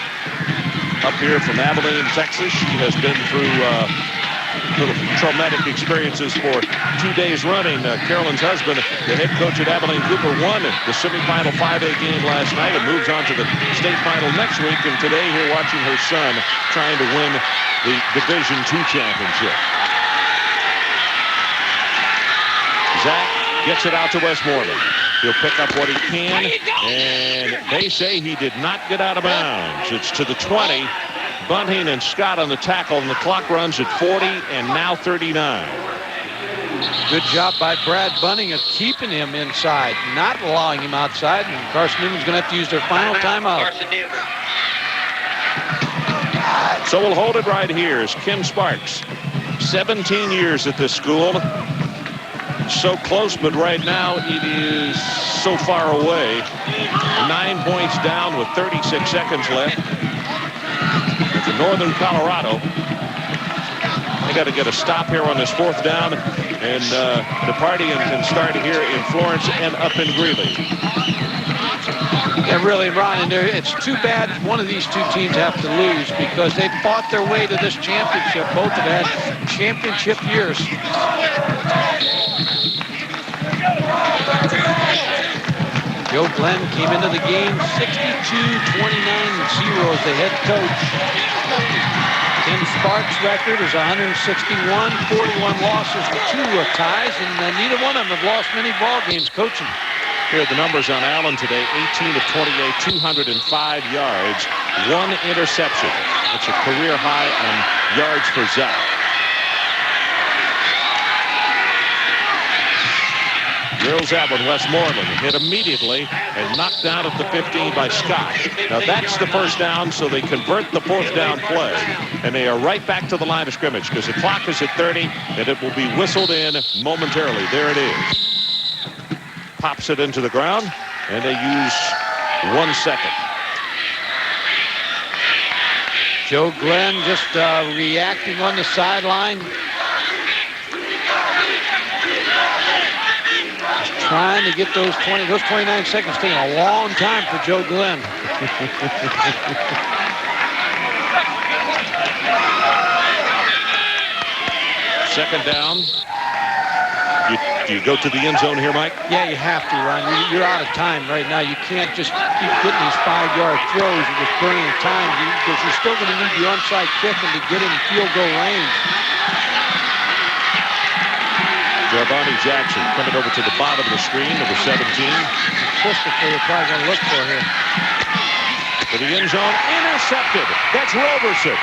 up here from Abilene, Texas. She has been through little traumatic experiences for 2 days running. Carolyn's husband, the head coach at Abilene Cooper, won the semifinal 5A game last night and moves on to the state final next week. And today here watching her son trying to win the Division II championship. Zach gets it out to Westmoreland. He'll pick up what he can, and they say he did not get out of bounds. It's to the 20. Bunting and Scott on the tackle, and the clock runs at 40 and now 39. Good job by Brad Bunting of keeping him inside, not allowing him outside, and Carson Newman's going to have to use their final timeout. So we'll hold it right here as Ken Sparks, 17 years at this school. So close, but right now it is so far away. 9 points down with 36 seconds left. It's Northern Colorado. They got to get a stop here on this 4th down, and the party can start here in Florence and up in Greeley. Yeah, really, Ron, and it's too bad one of these two teams have to lose because they fought their way to this championship. Both have had championship years. Joe Glenn came into the game 62-29-0 as the head coach. Ken Sparks' record is 161, 41 losses with 2 ties, and neither one of them have lost many ball games coaching. Here are the numbers on Allen today. 18 of 28, 205 yards, 1 interception. That's a career high on yards for Zach. Drills that one, Westmoreland hit immediately and knocked down at the 15 by Scott. Now that's the 1st down, so they convert the 4th down play, and they are right back to the line of scrimmage because the clock is at 30 and it will be whistled in momentarily. There it is. Pops it into the ground, and they use 1 second. Joe Glenn just reacting on the sideline. Just trying to get those 29 seconds taking a long time for Joe Glenn. Second down. Do you go to the end zone here, Mike? Yeah, you have to, Ron. You're out of time right now. You can't just keep getting these 5-yard throws and just burning time because you're still going to need the onside kick and to get in field goal range. Jarvani Jackson coming over to the bottom of the screen, number 17. Pistol they're probably going to look for here. To the end zone, intercepted. That's Roberson.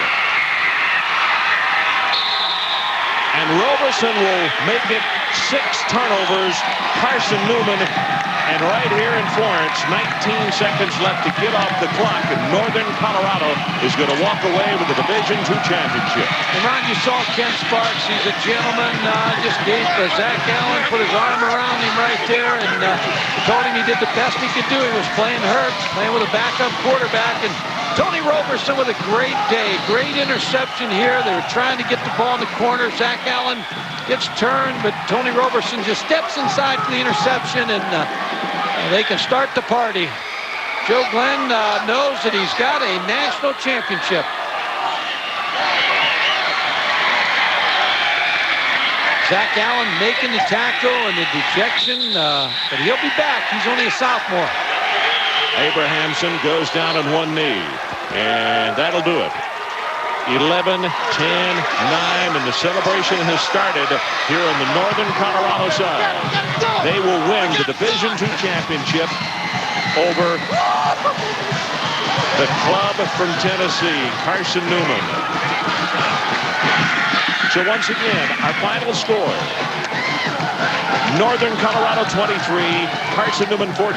And Roberson will make it 6 turnovers. Carson Newman, and right here in Florence, 19 seconds left to get off the clock, and Northern Colorado is going to walk away with the Division II championship. And Ron, you saw Ken Sparks. He's a gentleman. Just gave Zach Allen, put his arm around him right there, and told him he did the best he could do. He was playing hurt, playing with a backup quarterback, and Tony Roberson with a great day. Great interception here. They were trying to get the ball in the corner. Zach Allen gets turned, but Tony Roberson just steps inside for the interception, and they can start the party. Joe Glenn knows that he's got a national championship. Zach Allen making the tackle and the dejection, but he'll be back. He's only a sophomore. Abrahamson goes down on one knee, and that'll do it. 11, 10, 9, and the celebration has started here on the northern Colorado side. They will win the Division II championship over the club from Tennessee, Carson Newman. So once again, our final score, Northern Colorado 23, Carson Newman 14.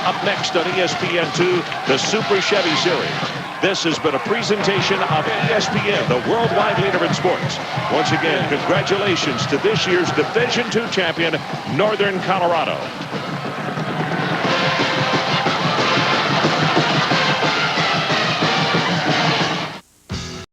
Up next on ESPN2, the Super Chevy Series. This has been a presentation of ESPN, the worldwide leader in sports. Once again, congratulations to this year's Division II champion, Northern Colorado.